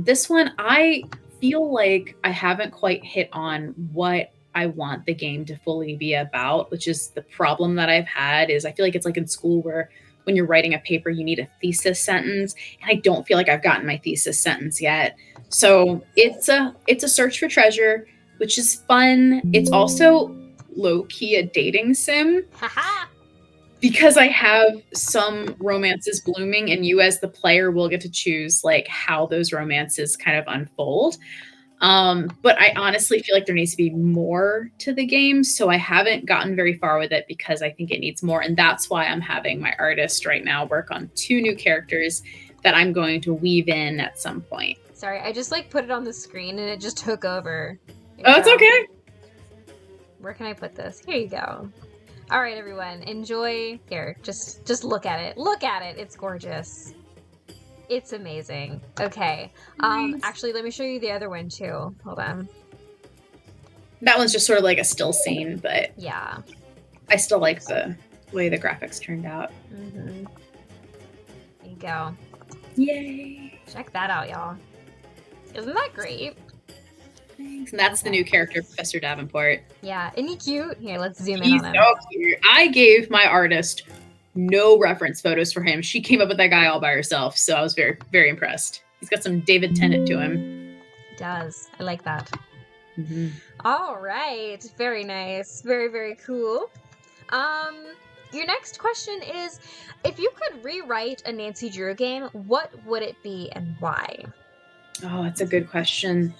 this one, I feel like I haven't quite hit on what I want the game to fully be about, which is the problem that I've had is I feel like it's like in school where when you're writing a paper, you need a thesis sentence. And I don't feel like I've gotten my thesis sentence yet. So it's a search for treasure, which is fun. It's also low-key a dating sim because I have some romances blooming, and you as the player will get to choose like how those romances kind of unfold. But I honestly feel like there needs to be more to the game, so I haven't gotten very far with it because I think it needs more, and that's why I'm having my artist right now work on 2 new characters that I'm going to weave in at some point.
Sorry, I just like put it on the screen and it just took over.
Oh, it's okay.
Where can I put this? Here you go. All right, everyone, enjoy. Here, just look at it. Look at it. It's gorgeous. It's amazing. Okay.
Nice.
Actually, let me show you the other one too. Hold on.
That one's just sort of like a still scene, but
Yeah.
I still like the way the graphics turned out.
Mm-hmm. There you go.
Yay.
Check that out, y'all. Isn't that great?
Thanks. And that's the new character, Professor Davenport.
Yeah. Isn't he cute? Here, let's zoom in
He's
on him.
so cute. I gave my artist no reference photos for him. She came up with that guy all by herself, so I was very, very impressed. He's got some David Tennant to him.
He does. I like that. All right. Very nice. Very, very cool. Your next question is, if you could rewrite a Nancy Drew game, what would it be and why?
Oh, that's a good question.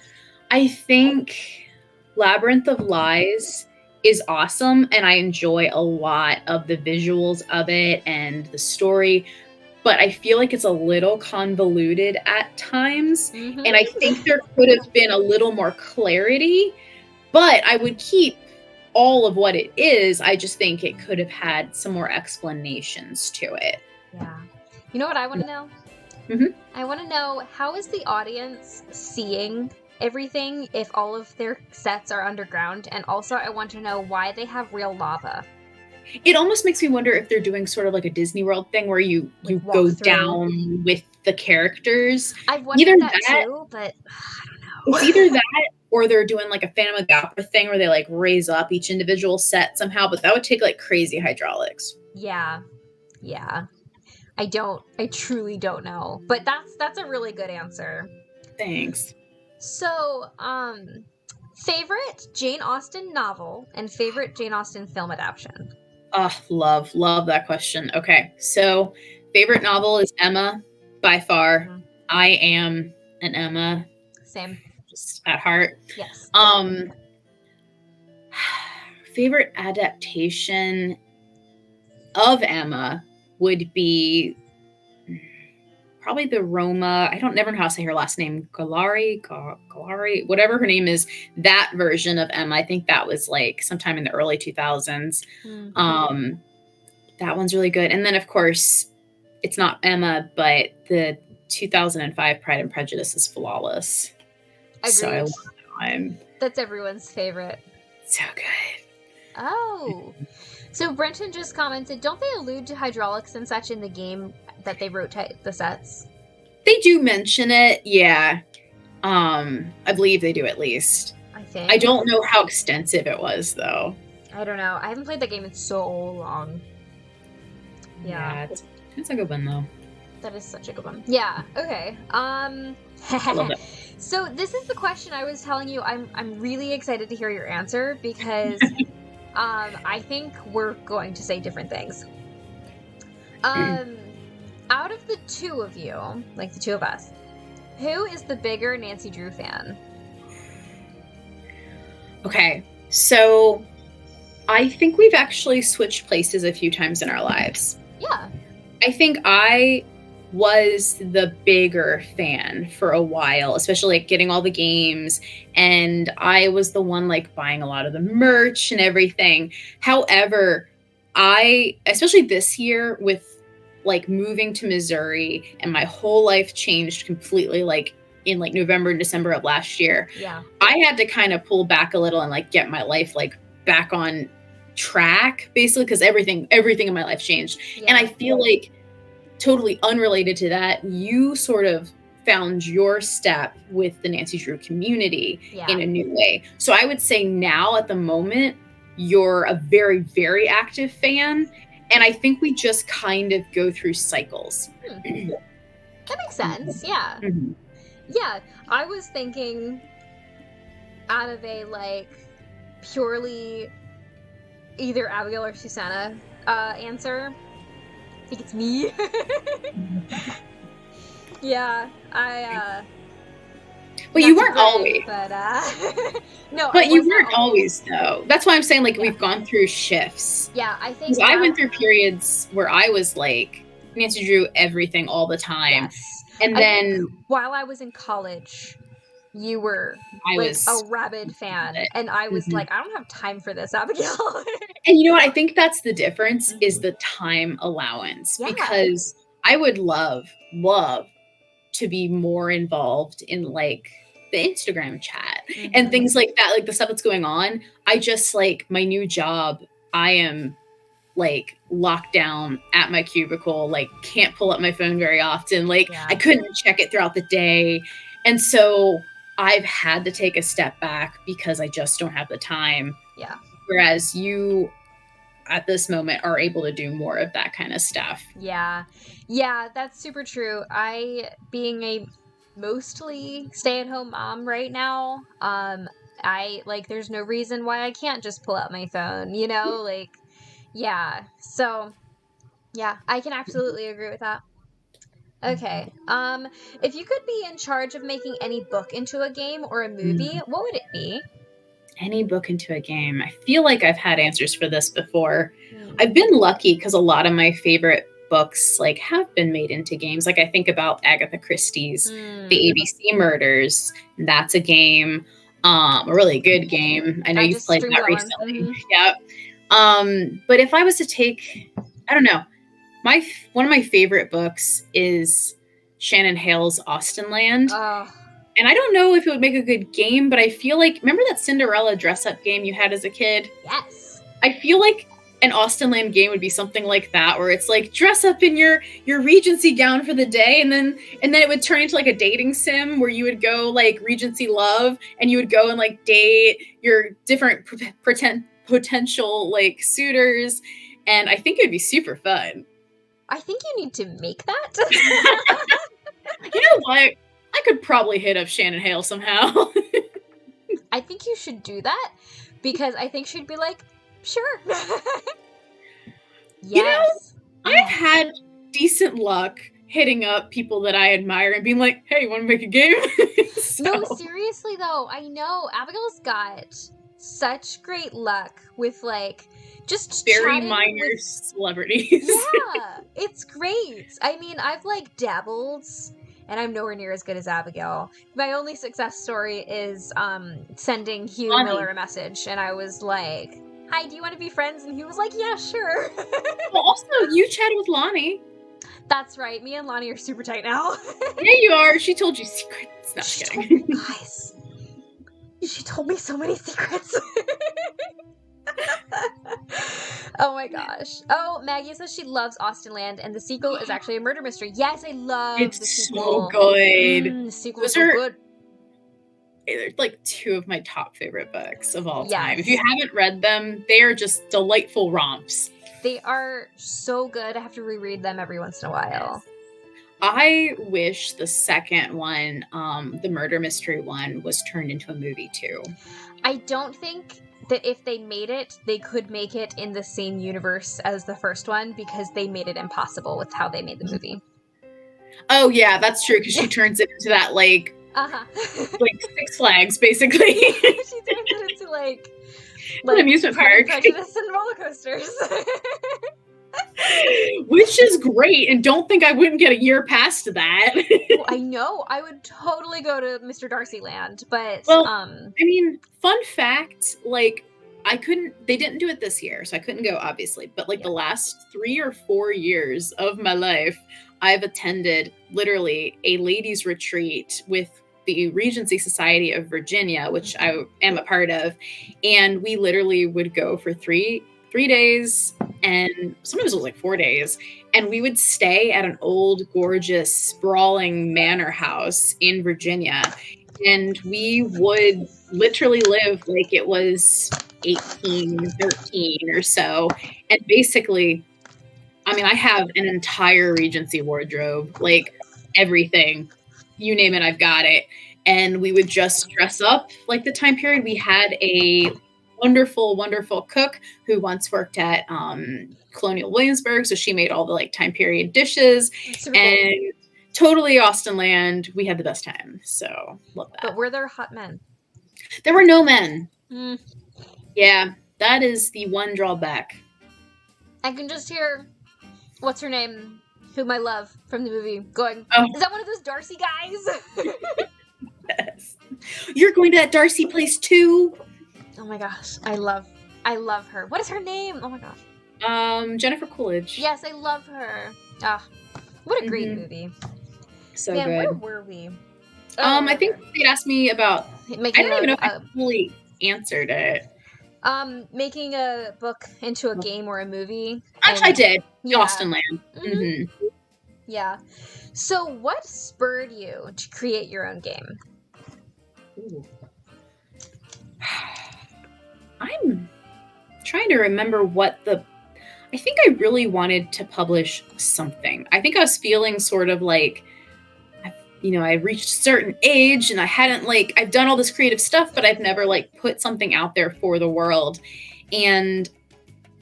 I think Labyrinth of Lies is awesome, and I enjoy a lot of the visuals of it and the story, but I feel like it's a little convoluted at times,
Mhm.
and I think there could have been a little more clarity, but I would keep all of what it is. I just think it could have had some more explanations to it.
Yeah. You know what I want to know?
Mhm.
I want to know, how is the audience seeing everything if all of their sets are underground? And also, I want to know why they have real lava.
It almost makes me wonder if they're doing sort of like a Disney World thing where you
Like
go
walk through.
down with the characters.
I've wondered
Either
that
that-
too, but I don't know.
It's either that or they're doing like a Phantom of the Opera thing where they like raise up each individual set somehow, but that would take like crazy hydraulics.
Yeah. I truly don't know. But that's a really good answer.
Thanks.
So, favorite Jane Austen novel and favorite Jane Austen film adaptation?
Oh, love that question. Okay, so favorite novel is Emma by far.
Mhm.
I am an Emma
Same.
just at heart.
Yes.
Favorite adaptation of Emma would be probably the Roma. I don't never know how to say her last name. Galari, whatever her name is. That version of Emma. I think that was like sometime in the early 2000s. That one's really good. And then of course, it's not Emma, but the 2005 Pride and Prejudice is flawless.
Agreed.
So I love that one.
That's everyone's favorite.
So good.
Oh. So Brenton just commented, don't they allude to hydraulics and such in the game that they rotate the sets?
They do mention it, yeah. I believe they do at least.
I think.
I don't know how extensive it was though.
I don't know. I haven't played that game in so long. Yeah.
It's a good one though.
That is such a good one. Yeah. Okay.
I love it.
So this is the question I was telling you. I'm really excited to hear your answer because I think we're going to say different things. Out of the two of you, like the two of us, who is the bigger Nancy Drew fan?
Okay, so I think we've actually switched places a few times in our lives.
Yeah.
I think I was the bigger fan for a while, especially like getting all the games, and I was the one like buying a lot of the merch and everything. However, especially this year with like moving to Missouri and my whole life changed completely like in like November and December of last year.
Yeah.
I had to kind of pull back a little and like get my life like back on track basically because everything in my life changed.
Yeah.
And I feel like totally unrelated to that, you sort of found your step with the Nancy Drew community in a new way. So I would say now at the moment, you're a very, very active fan. And I think we just kind of go through cycles.
That makes sense. Yeah.
Mm-hmm.
Yeah. I was thinking out of a like purely either Abigail or Susanna answer. I think it's me. Yeah,
But you weren't always.
But no,
But you weren't always though. That's why I'm saying like we've gone through shifts.
Yeah, I think.
Because I went through periods where I was like Nancy Drew everything all the time, and then
while I was in college, you were a rabid fan, and I was like, I don't have time for this, Abigail.
And you know what? I think that's the difference is the time allowance because I would love to be more involved in like the Instagram chat and things like that, like the stuff that's going on. I just like my new job, I am like locked down at my cubicle, like can't pull up my phone very often. Like I couldn't check it throughout the day. And so I've had to take a step back because I just don't have the time.
Yeah.
Whereas you at this moment are able to do more of that kind of stuff.
Yeah, that's super true. I, being a mostly stay-at-home mom right now, there's no reason why I can't just pull out my phone, you know? Like, yeah. So, yeah, I can absolutely agree with that. Okay. If you could be in charge of making any book into a game or a movie, what would it be?
Any book into a game. I feel like I've had answers for this before. I've been lucky because a lot of my favorite books like have been made into games. Like I think about Agatha Christie's The ABC Murders. That's a game, a really good game. I know you've played that recently. Yeah. But if I was to take, I don't know, one of my favorite books is Shannon Hale's Austenland. And I don't know if it would make a good game, but I feel like, remember that Cinderella dress-up game you had as a kid?
Yes.
I feel like an Austenland game would be something like that, where it's like dress up in your Regency gown for the day, and then it would turn into like a dating sim where you would go like Regency love, and you would go and like date your different potential like suitors, and I think it would be super fun.
I think you need to make that.
You know what? I could probably hit up Shannon Hale somehow.
I think you should do that because I think she'd be like, sure. Yes.
You know, I've had decent luck hitting up people that I admire and being like, hey, you want to make a game? So.
No, seriously though, I know Abigail's got such great luck with like just
very minor celebrities.
Yeah, it's great. I mean, I've like dabbled, and I'm nowhere near as good as Abigail. My only success story is sending Hugh Miller a message, and I was like, hi, do you want to be friends? And he was like, yeah, sure.
Well, also, you chatted with Lonnie.
That's right. Me and Lonnie are super tight now.
Yeah, you are. She told you secrets. No,
she
kidding.
told me, guys, she told me so many secrets. Oh my gosh. Oh, Maggie says she loves Austenland, and the sequel is actually a murder mystery. Yes, I love the sequel.
It's so good.
The sequel is so good.
They're like two of my top favorite books of all time. If you haven't read them, they are just delightful romps.
They are so good. I have to reread them every once in a while.
I wish the second one, the murder mystery one, was turned into a movie too.
I don't think that if they made it, they could make it in the same universe as the first one because they made it impossible with how they made the movie.
Oh yeah, that's true, because she turns it into that like like Six Flags basically.
She turns it into like
an amusement park.
Prejudice and roller coasters.
Which is great, and don't think I wouldn't get a year past that.
Well, I know. I would totally go to Mr. Darcy Land, but
I mean, fun fact, like they didn't do it this year, so I couldn't go obviously, but like the last 3 or 4 years of my life, I've attended literally a ladies' retreat with the Regency Society of Virginia, which I am a part of, and we literally would go for three days, and sometimes it was like 4 days, and we would stay at an old, gorgeous, sprawling manor house in Virginia, and we would literally live like it was 1813 or so, and basically, I mean, I have an entire Regency wardrobe, like everything, you name it, I've got it, and we would just dress up like the time period. We had a wonderful, wonderful cook who once worked at Colonial Williamsburg, so she made all the like time period dishes, and totally Austenland. We had the best time, so love that.
But were there hot men?
There were no men. Yeah, that is the one drawback.
I can just hear what's her name, whom I love from the movie, going, is that one of those Darcy guys?
Yes. You're going to that Darcy place too?
Oh my gosh, I love her. What is her name? Oh my gosh.
Jennifer Coolidge.
Yes, I love her. Ah, what a great movie.
So
Man,
good.
where were we?
I think they'd asked me about. I don't even know if I fully answered it.
Making a book into a game or a movie.
Actually, I did.
Yeah.
Austenland.
Yeah. So, what spurred you to create your own game?
Ooh. I'm trying to remember I think I really wanted to publish something. I think I was feeling sort of like I reached a certain age and I hadn't I've done all this creative stuff, but I've never put something out there for the world. And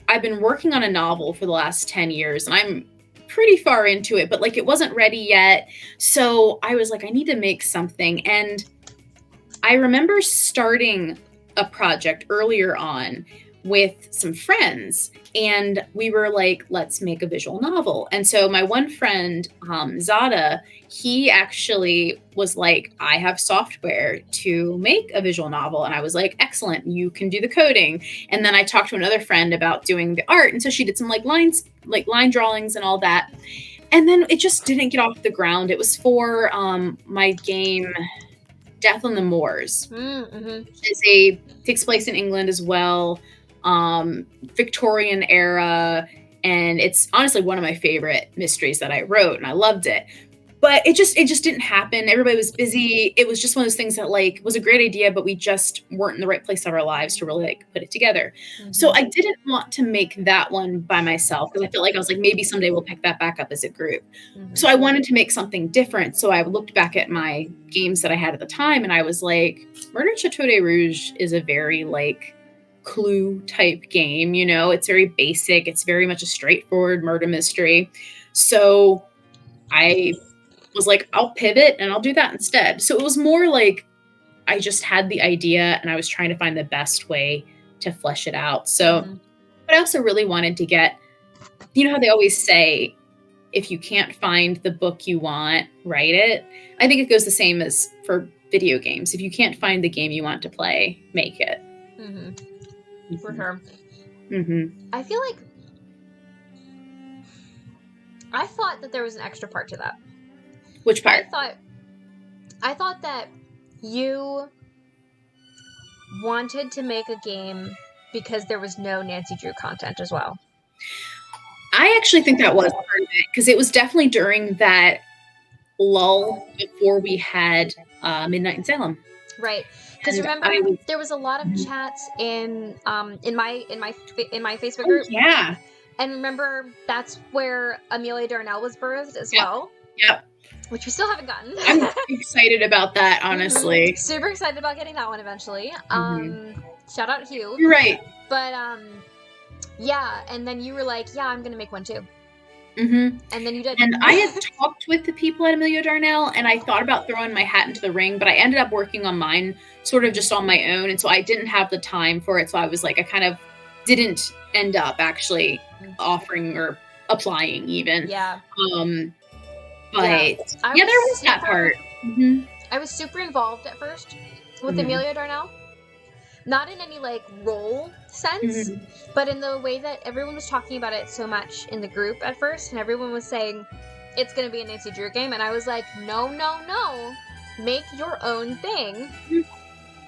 I've been working on a novel for the last 10 years and I'm pretty far into it, but it wasn't ready yet. So I was like, I need to make something. And I remember starting a project earlier on with some friends, and we were like, let's make a visual novel. And so my one friend, Zada, he actually was like, I have software to make a visual novel. And I was like, excellent, you can do the coding. And then I talked to another friend about doing the art. And so she did some lines, line drawings and all that. And then it just didn't get off the ground. It was for my game, Death on the Moors. Mm-hmm. Takes place in England as well. Victorian era, and it's honestly one of my favorite mysteries that I wrote, and I loved it. But it just didn't happen. Everybody was busy. It was just one of those things that was a great idea, but we just weren't in the right place of our lives to really put it together. Mm-hmm. So I didn't want to make that one by myself because I felt I was maybe someday we'll pick that back up as a group. Mm-hmm. So I wanted to make something different. So I looked back at my games that I had at the time, and I was like, Murder in Chateau de Rouge is a very Clue type game. It's very basic. It's very much a straightforward murder mystery. So I was like, I'll pivot and I'll do that instead. So it was more I just had the idea and I was trying to find the best way to flesh it out. So, but I also really wanted to get, how they always say, if you can't find the book you want, write it. I think it goes the same as for video games. If you can't find the game you want to play, make it.
Mm-hmm. For sure.
Mm-hmm.
I feel like I thought that there was an extra part to that.
Which part?
I thought that you wanted to make a game because there was no Nancy Drew content as well.
I actually think that was part of it, because it was definitely during that lull before we had Midnight in Salem.
Right. Because remember, there was a lot of chats in my Facebook group.
Yeah.
And remember, that's where Amelia Darnell was birthed as well.
Yep.
Which we still haven't gotten.
I'm excited about that, honestly.
Super excited about getting that one eventually. Shout out Hugh.
You're right.
But yeah, and then you were like, yeah, I'm gonna make one too.
Mm-hmm.
And then you did.
And I had talked with the people at Amelia Darnell, and I thought about throwing my hat into the ring, but I ended up working on mine sort of just on my own, and so I didn't have the time for it. So I was like, I kind of didn't end up actually offering or applying even.
Yeah.
But there was that part. Mm-hmm.
I was super involved at first with Amelia Darnell. Not in any role sense, but in the way that everyone was talking about it so much in the group at first, and everyone was saying it's going to be a Nancy Drew game, and I was like, no, make your own thing.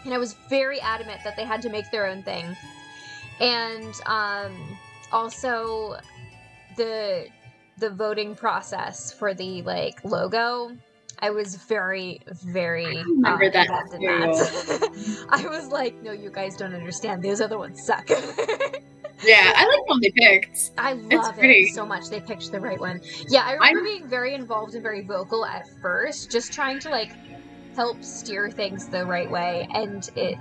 And I was very adamant that they had to make their own thing. And also the voting process for the logo, I was very, very
remember that.
I was like, no, you guys don't understand. Those other ones suck.
Yeah, I like the one they picked.
I love it so much. They picked the right one. Yeah, I remember being very involved and very vocal at first, just trying to help steer things the right way, and it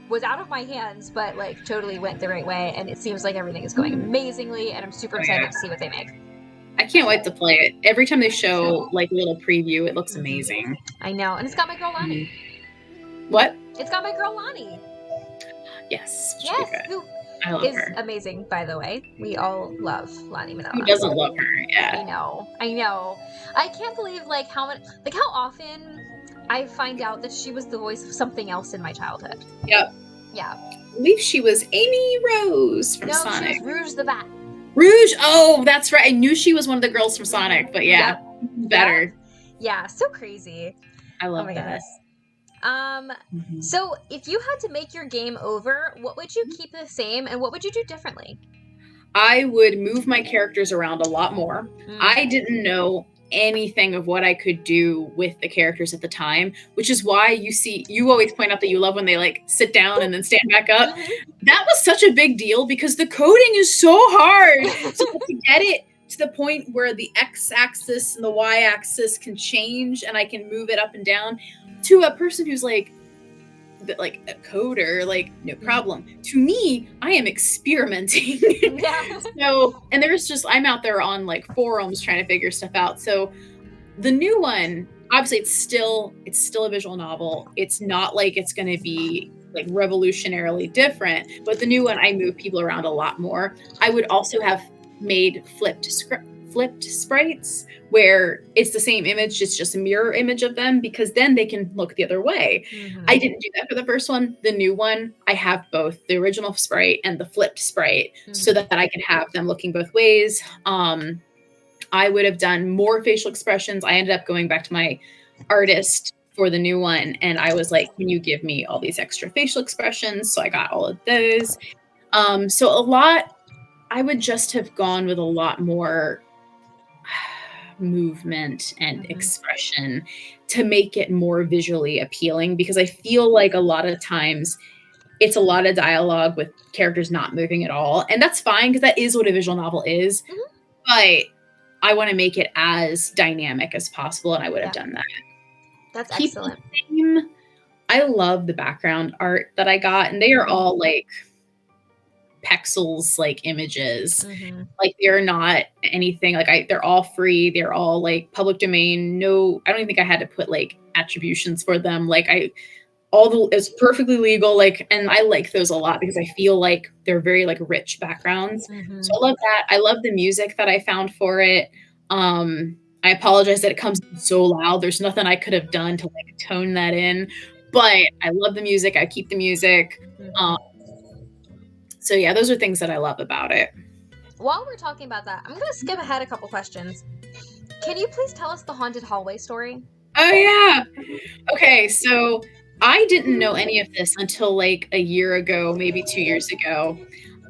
was out of my hands, but totally went the right way, and it seems like everything is going amazingly, and I'm super excited to see what they make.
I can't wait to play it. Every time they show a little preview, it looks amazing.
I know, and it's got my girl Lonnie.
What?
It's got my girl Lonnie.
Yes.
Who is amazing, by the way. We all love Lonnie Manila.
Who doesn't love her? Yeah.
I know. I can't believe how often I find out that she was the voice of something else in my childhood.
Yep.
Yeah.
I believe she was Amy Rose from Sonic.
No, she was Rouge the Bat.
Rouge! Oh, that's right. I knew she was one of the girls from Sonic, but yeah, better.
Yeah, so crazy.
I love
my
that.
Goodness. So if you had to make your game over, what would you keep the same and what would you do differently?
I would move my characters around a lot more. I didn't know anything of what I could do with the characters at the time, which is why you always point out that you love when they sit down and then stand back up. That was such a big deal because the coding is so hard. So to get it to the point where the x-axis and the y-axis can change and I can move it up and down, to a person who's like a coder, like, no problem. To me, I am experimenting.
Yeah.
So, and I'm out there on like forums trying to figure stuff out. So the new one, obviously it's still a visual novel. It's not like it's going to be like revolutionarily different, but the new one, I move people around a lot more. I would also have made flipped sprites where it's the same image, it's just a mirror image of them, because then they can look the other way.
Mhm.
I didn't do that for the first one. The new one, I have both the original sprite and the flipped sprite, so that I can have them looking both ways. I would have done more facial expressions. I ended up going back to my artist for the new one, and I was like, can you give me all these extra facial expressions? So I got all of those. So a lot, I would just have gone with a lot more movement and expression to make it more visually appealing, because I feel like a lot of times it's a lot of dialogue with characters not moving at all. And that's fine, because that is what a visual novel is. But I want to make it as dynamic as possible, and I would have done that.
That's
Keep
excellent.
the same. I love the background art that I got, and they are all like pixels, like images. Like, they're not anything like they're all free. They're all like public domain. No, I don't even think I had to put like attributions for them. Like it's perfectly legal. Like, and I like those a lot because I feel like they're very like rich backgrounds. So I love that. I love the music that I found for it. I apologize that it comes so loud. There's nothing I could have done to like tone that in, but I love the music. I keep the music. So yeah, those are things that I love about it.
While we're talking about that, I'm gonna skip ahead a couple questions. Can you please tell us the haunted hallway story?
Oh yeah. Okay, so I didn't know any of this until like a year ago, maybe 2 years ago.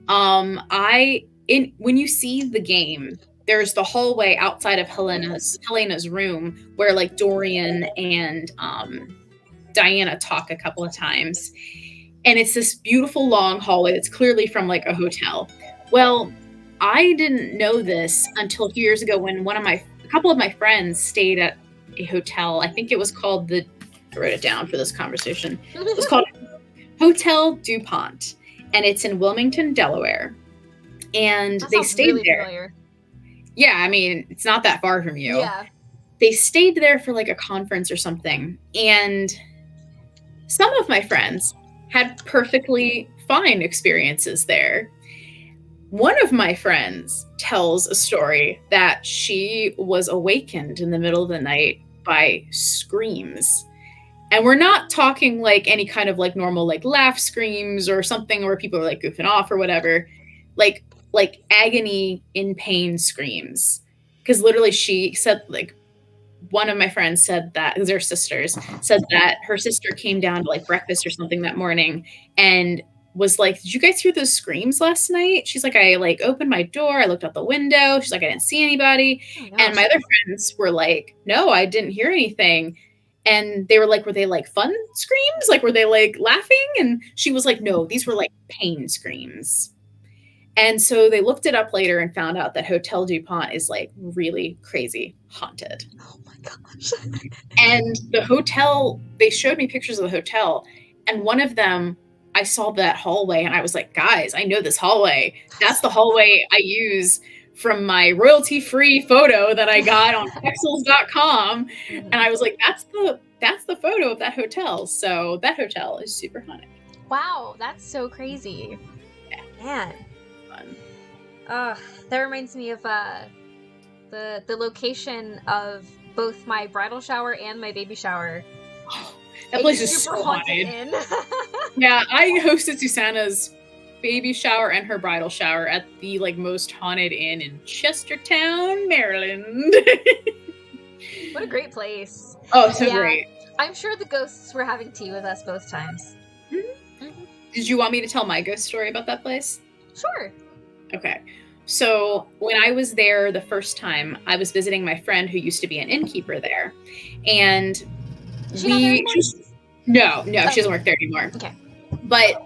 When you see the game, there's the hallway outside of Helena's room where like Dorian and Diana talk a couple of times. And it's this beautiful long hallway that's clearly from like a hotel. Well, I didn't know this until a few years ago when a couple of my friends stayed at a hotel. I think it was called I wrote it down for this conversation. It was called Hotel DuPont, and it's in Wilmington, Delaware. And they stayed
really
there.
Familiar.
Yeah, I mean, it's not that far from you.
Yeah.
They stayed there for like a conference or something. And some of my friends had perfectly fine experiences there. One of my friends tells a story that she was awakened in the middle of the night by screams. And we're not talking like any kind of like normal like laugh screams or something where people are like goofing off or whatever. Like agony in pain screams. Because literally she said, like, one of my friends said that, because they're sisters, said that her sister came down to like breakfast or something that morning and was like, did you guys hear those screams last night? She's like, I like opened my door, I looked out the window. She's like, I didn't see anybody. And my other friends were like, no, I didn't hear anything. And they were like, were they like fun screams? Like, were they like laughing? And she was like, no, these were like pain screams. And so they looked it up later and found out that Hotel DuPont is like really crazy haunted.
Oh my gosh.
And the hotel, they showed me pictures of the hotel, and one of them, I saw that hallway and I was like, guys, I know this hallway. That's the hallway I use from my royalty-free photo that I got on pexels.com. And I was like, that's the photo of that hotel. So that hotel is super haunted.
Wow, that's so crazy.
Yeah.
Man.
Fun.
That reminds me of the location of both my bridal shower and my baby shower.
That place is so haunted. Yeah, I hosted Susanna's baby shower and her bridal shower at the like most haunted inn in Chestertown, Maryland.
What a great place.
Oh, so great.
I'm sure the ghosts were having tea with us both times.
Did you want me to tell my ghost story about that place?
Sure.
Okay. So when I was there the first time, I was visiting my friend who used to be an innkeeper there. And
No,
she doesn't work there anymore.
Okay.
But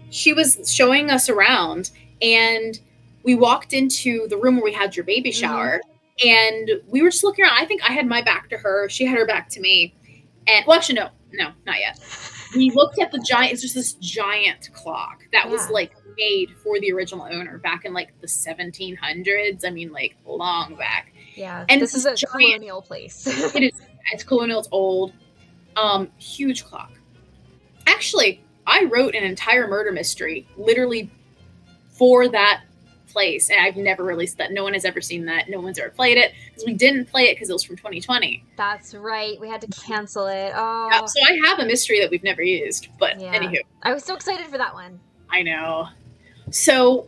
she was showing us around, and we walked into the room where we had your baby shower, and we were just looking around. I think I had my back to her. She had her back to me. And, well, actually, no, not yet. We looked at the giant, it's just this giant clock that was, like, made for the original owner back in, like, the 1700s. I mean, like, long back.
Yeah,
And
this is a
giant,
colonial place.
It is. It's colonial. It's old. Huge clock. Actually, I wrote an entire murder mystery literally for that place, and I've never released that. No one has ever seen that. No one's ever played it because we didn't play it because it was from 2020.
That's right. We had to cancel it. Oh,
Yeah, so I have a mystery that we've never used. But anywho,
I was so excited for that one.
I know. So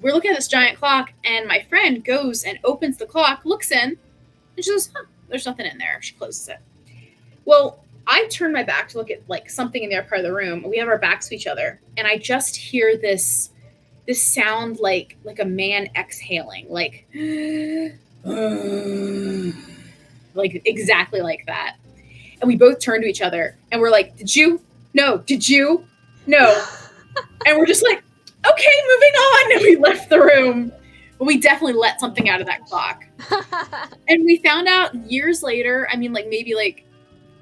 we're looking at this giant clock, and my friend goes and opens the clock, looks in, and she goes, "Huh, there's nothing in there." She closes it. Well, I turn my back to look at like something in the other part of the room. We have our backs to each other, and I just hear this sound like a man exhaling, like like exactly like that. And we both turn to each other, and we're like, "Did you? No. Did you? No." And we're just like, "Okay, moving on." And we left the room. But we definitely let something out of that clock. And we found out years later, I mean, like maybe like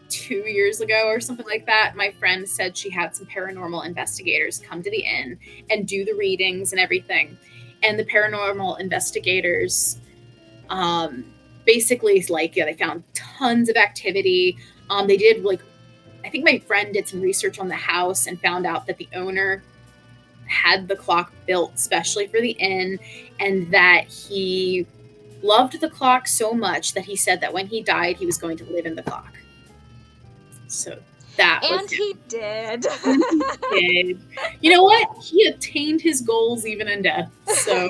2 years ago or something like that, my friend said she had some paranormal investigators come to the inn and do the readings and everything. And the paranormal investigators basically like, they found tons of activity. They did like, I think my friend did some research on the house and found out that the owner had the clock built specially for the inn, and that he loved the clock so much that he said that when he died, he was going to live in the clock. So that was
and he did.
he did. You know what? He attained his goals even in death. So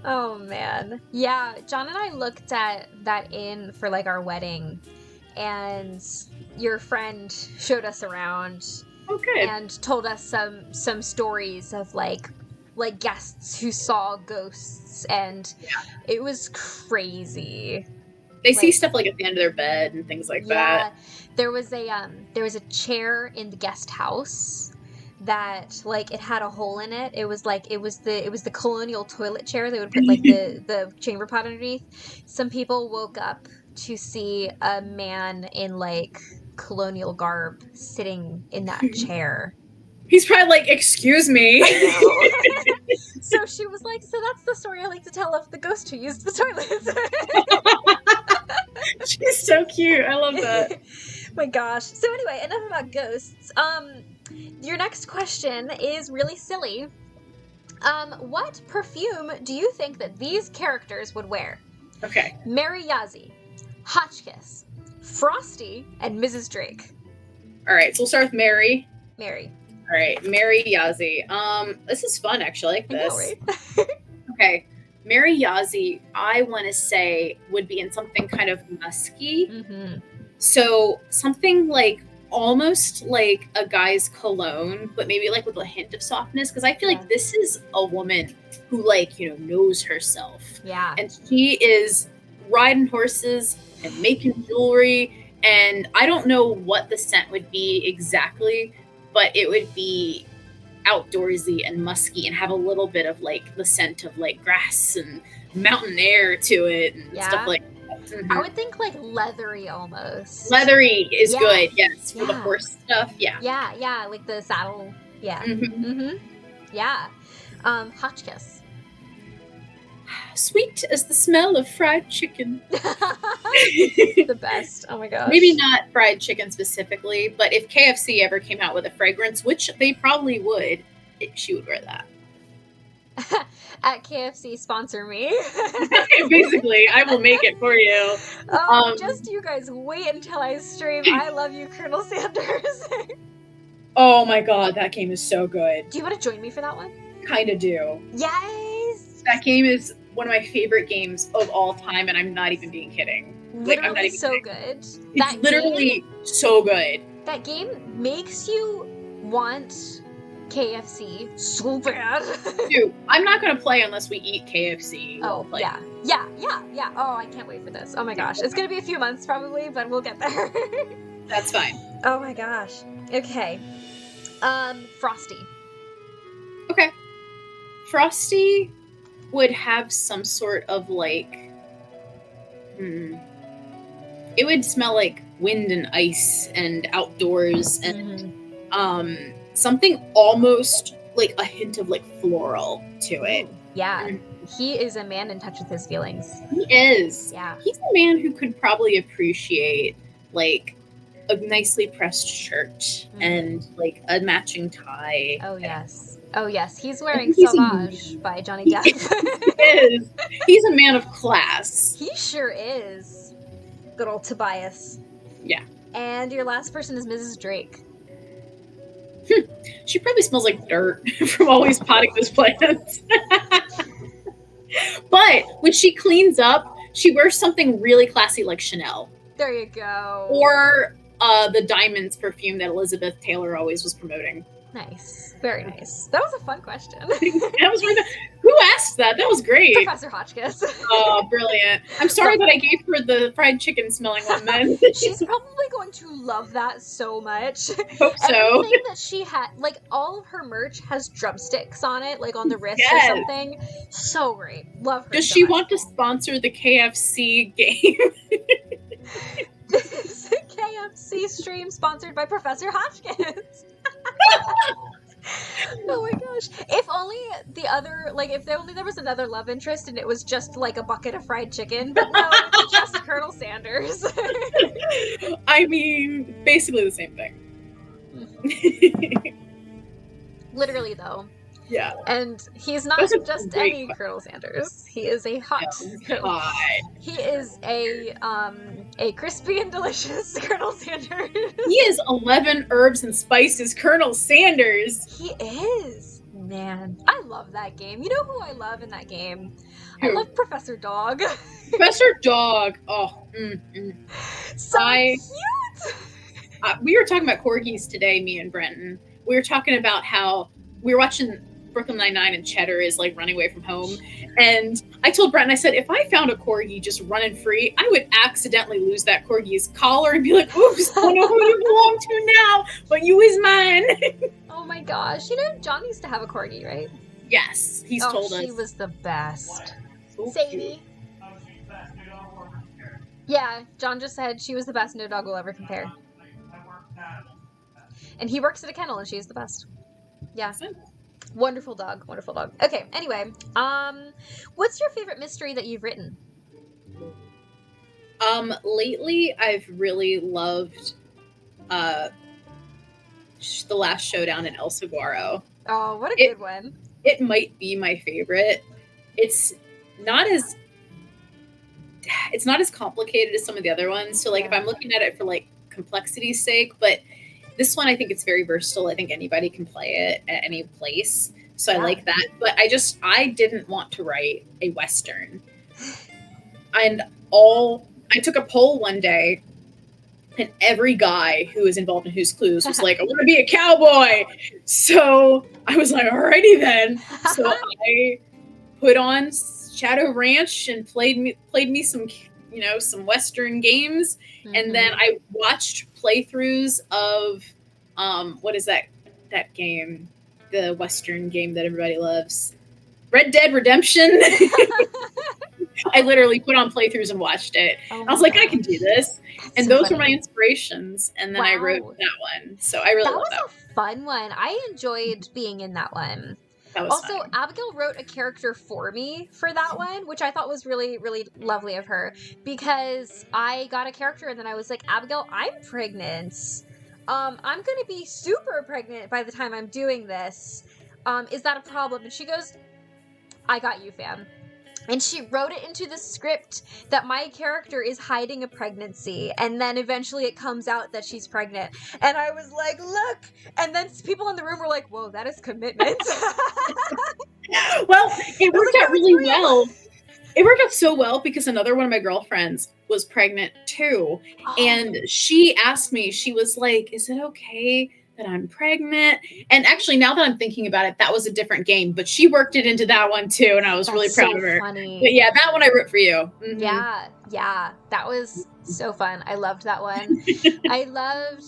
Oh man. Yeah, John and I looked at that inn for like our wedding, and your friend showed us around.
oh, good.
And told us some stories of like guests who saw ghosts, and it was crazy.
They see stuff like at the end of their bed and things like that.
There was a chair in the guest house that like it had a hole in it. It was the colonial toilet chair. They would put like the chamber pot underneath. Some people woke up to see a man in like colonial garb sitting in that chair.
He's probably like, "Excuse me."
So she was like, "So that's the story I like to tell of the ghost who used the toilets."
She's so cute. I love that.
My gosh. So anyway, enough about ghosts. Your next question is really silly. What perfume do you think that these characters would wear?
Okay.
Mary Yazzie, Hotchkiss, Frosty, and Mrs. Drake.
All right. So we'll start with Mary.
Mary.
All right. Mary Yazzie. This is fun, actually. I like this.
I know, right?
Okay. Mary Yazzie, I want to say, would be in something kind of musky.
Mm-hmm.
So something like almost like a guy's cologne, but maybe like with a hint of softness. Because I feel like this is a woman who like, knows herself.
Yeah.
And she is riding horses and making jewelry. And I don't know what the scent would be exactly, but it would be outdoorsy and musky and have a little bit of like the scent of like grass and mountain air to it and stuff like that. Mm-hmm.
I would think like leathery almost.
Leathery is good, yes, for the horse stuff.
Yeah, like the saddle. Yeah. Mm-hmm. Yeah. Hotchkiss.
Sweet as the smell of fried chicken.
The best. Oh my gosh.
Maybe not fried chicken specifically, but if KFC ever came out with a fragrance, which they probably would, she would wear that.
At KFC, sponsor me.
Basically, I will make it for you.
Just you guys wait until I stream I Love You, Colonel Sanders.
Oh my god, that game is so good.
Do you want to join me for that one?
Kinda do.
Yes!
That game is one of my favorite games of all time, and I'm not even being kidding.
Literally
I'm not even
so
kidding.
good.
It's literally so good.
That game makes you want KFC so bad.
Dude, I'm not gonna play unless we eat KFC.
Yeah. Oh, I can't wait for this. Oh my gosh. It's gonna be a few months probably, but we'll get there.
That's fine.
Oh my gosh. Okay. Frosty.
Okay. Frosty, would have some sort of like, it would smell like wind and ice and outdoors and something almost like a hint of like floral to it.
Ooh, yeah. He is a man in touch with his feelings.
He is.
Yeah.
He's a man who could probably appreciate like a nicely pressed shirt and like a matching tie.
Oh yes. Oh yes. He's wearing
He's
Sauvage by Johnny Depp.
He is. He's a man of class.
He sure is. Good old Tobias.
Yeah.
And your last person is Mrs. Drake.
She probably smells like dirt from always potting those plants. But when she cleans up, she wears something really classy like Chanel.
There you go.
Or the Diamonds perfume that Elizabeth Taylor always was promoting.
Nice. Very nice. That was a fun question.
That was really Who asked that? That was great.
Professor Hotchkiss.
Oh, brilliant. I'm sorry that I gave her the fried chicken smelling one then.
She's probably going to love that so much.
Hope so.
Everything that she had, like all of her merch has drumsticks on it, like on the wrist or something. So great. Love her.
Does
so
she
much.
want to sponsor the KFC game?
This is a KFC stream sponsored by Professor Hotchkiss. Oh my gosh. If only there was another love interest and it was just like a bucket of fried chicken, but no, just Colonel Sanders.
I mean, basically the same thing.
Literally though.
Yeah.
And he's not just any Colonel Sanders. He is a hot Colonel. He is a crispy and delicious Colonel Sanders.
He is 11 herbs and spices Colonel Sanders.
He is. Man, I love that game. You know who I love in that game?
Who?
I love Professor Dog.
Professor Dog. Oh,
So cute.
We were talking about corgis today, me and Brenton. We were talking about how we were watching Brooklyn Nine-Nine and Cheddar is like running away from home. And I told Brenton, I said, if I found a corgi just running free, I would accidentally lose that corgi's collar and be like, oops, I don't know who you belong to now, but you is mine.
Oh my gosh. You know, John used to have a corgi, right?
Yes, he's told us.
She was the best.
So
Sadie. Yeah, John just said she was the best. No dog will ever compare. And he works at a kennel and she's the best. Yeah. Wonderful dog. Wonderful dog. Okay, anyway. What's your favorite mystery that you've written?
Lately I've really loved The Last Showdown in El Saguaro.
Oh, what a good one.
It might be my favorite. It's not as complicated as some of the other ones. So like if I'm looking at it for like complexity's sake, but this one, I think it's very versatile. I think anybody can play it at any place. So I like that. But I didn't want to write a Western. And I took a poll one day and every guy who was involved in Who's Clues was like, I want to be a cowboy. So I was like, alrighty then. So I put on Shadow Ranch and played me some, some Western games. Mm-hmm. And then I watched playthroughs of, what is that game? The Western game that everybody loves. Red Dead Redemption. I literally put on playthroughs and watched it. I was like, I can do this. That's and those were my inspirations. And then I wrote that one. So I really loved that. That
was a fun one. I enjoyed being in that one.
That was
also,
fun.
Abigail wrote a character for me for that one, which I thought was really, really lovely of her. Because I got a character and then I was like, Abigail, I'm pregnant. I'm going to be super pregnant by the time I'm doing this. Is that a problem? And she goes, I got you, fam. And she wrote it into the script that my character is hiding a pregnancy. And then eventually it comes out that she's pregnant. And I was like, look. And then people in the room were like, whoa, that is commitment.
Well, it worked out really well. It worked out so well because another one of my girlfriends was pregnant too. Oh. And she asked me, she was like, is it okay that I'm pregnant? And actually, now that I'm thinking about it, that was a different game, but she worked it into that one too, and I was really proud of her.
Funny.
But yeah, that one I wrote for you.
Mm-hmm. Yeah, that was so fun. I loved that one. I loved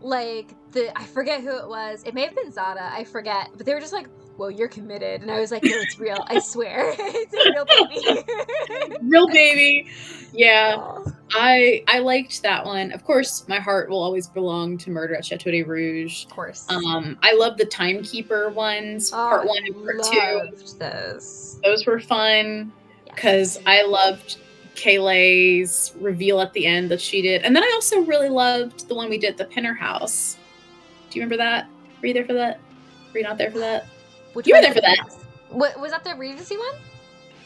I forget who it was. It may have been Zada. I forget, but they were just like, whoa, you're committed. And I was like, no, it's real. I swear. It's a real baby.
Real baby. Yeah.
Aw.
I liked that one. Of course, my heart will always belong to Murder at Chateau de Rouge.
Of course.
I love the Timekeeper ones, part 1 and part 2.
Loved those.
Those were fun
Yes.
because I loved Kayleigh's reveal at the end that she did. And then I also really loved the one we did at the Pinner House. Do you remember that? Were you there for that? Were you not there for that?
Which
You were
one
there for that.
What was that, the Regency one?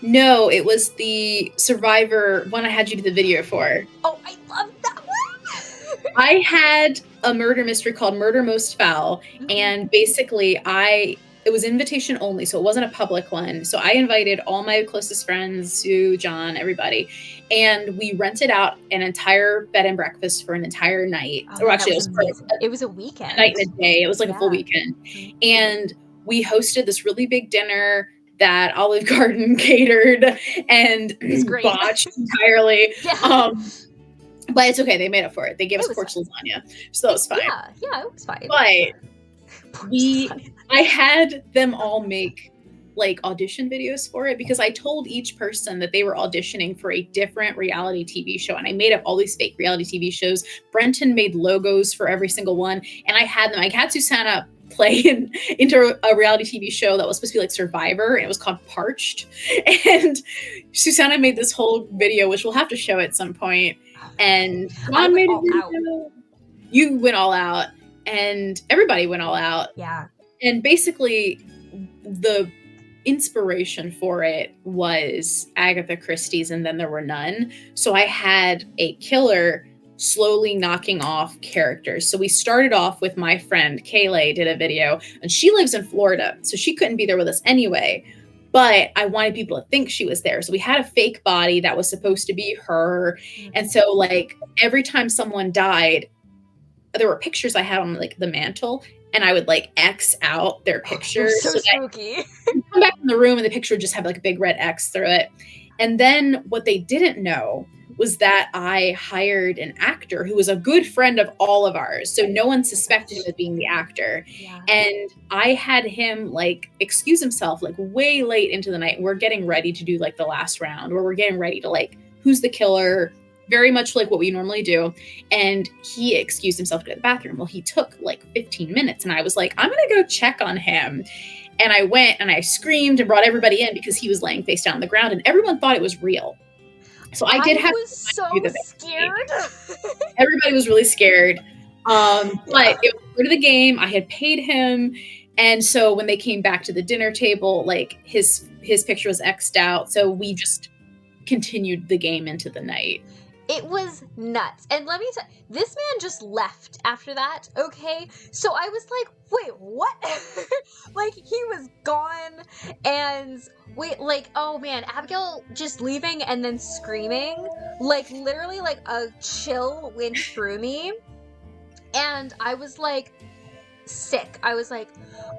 No, it was the Survivor one I had you do the video for.
Oh, I love that one.
I had a murder mystery called Murder Most Foul, and basically it was invitation only, so it wasn't a public one. So I invited all my closest friends, Sue, John, everybody, and we rented out an entire bed and breakfast for an entire night.
Oh,
or actually,
it was a weekend.
a night and a day. It was like a full
Yeah.
weekend. And we hosted this really big dinner that Olive Garden catered and
great.
botched entirely.
Yeah.
But it's okay. They made up for it. They gave
It
us
was
porch lasagna. So that was fine.
Yeah, it was fine.
But I had them all make like audition videos for it because I told each person that they were auditioning for a different reality TV show. And I made up all these fake reality TV shows. Brenton made logos for every single one. And I had Susanna play into a reality TV show that was supposed to be like Survivor, and it was called Parched. And Susanna made this whole video, which we'll have to show at some point. And Juan made a video. You went all out, and everybody went all out.
Yeah.
And basically, the inspiration for it was Agatha Christie's And Then There Were None. So I had a killer slowly knocking off characters. So we started off with my friend Kayleigh did a video, and she lives in Florida, so she couldn't be there with us anyway. But I wanted people to think she was there. So we had a fake body that was supposed to be her. And so like every time someone died, there were pictures I had on like the mantle, and I would like X out their picture.
So spooky.
Come back in the room and the picture would just have like a big red X through it. And then what they didn't know was that I hired an actor who was a good friend of all of ours. So no one suspected him of being the actor.
Yeah.
And I had him like excuse himself like way late into the night. We're getting ready to do like the last round where we're getting ready to like, who's the killer? Very much like what we normally do. And he excused himself to go to the bathroom. Well, he took like 15 minutes and I was like, I'm going to go check on him. And I went and I screamed and brought everybody in because he was laying face down on the ground and everyone thought it was real. So I was
so scared.
Everybody was really scared. But it was part of the game. I had paid him. And so when they came back to the dinner table, like his picture was X'd out. So we just continued the game into the night.
It was nuts. And let me tell you, this man just left after that, okay? So I was like, wait, what? Like, he was gone, and wait, like, oh man, Abigail just leaving and then screaming, like, literally, like, a chill went through me, and I was, like, sick. I was like,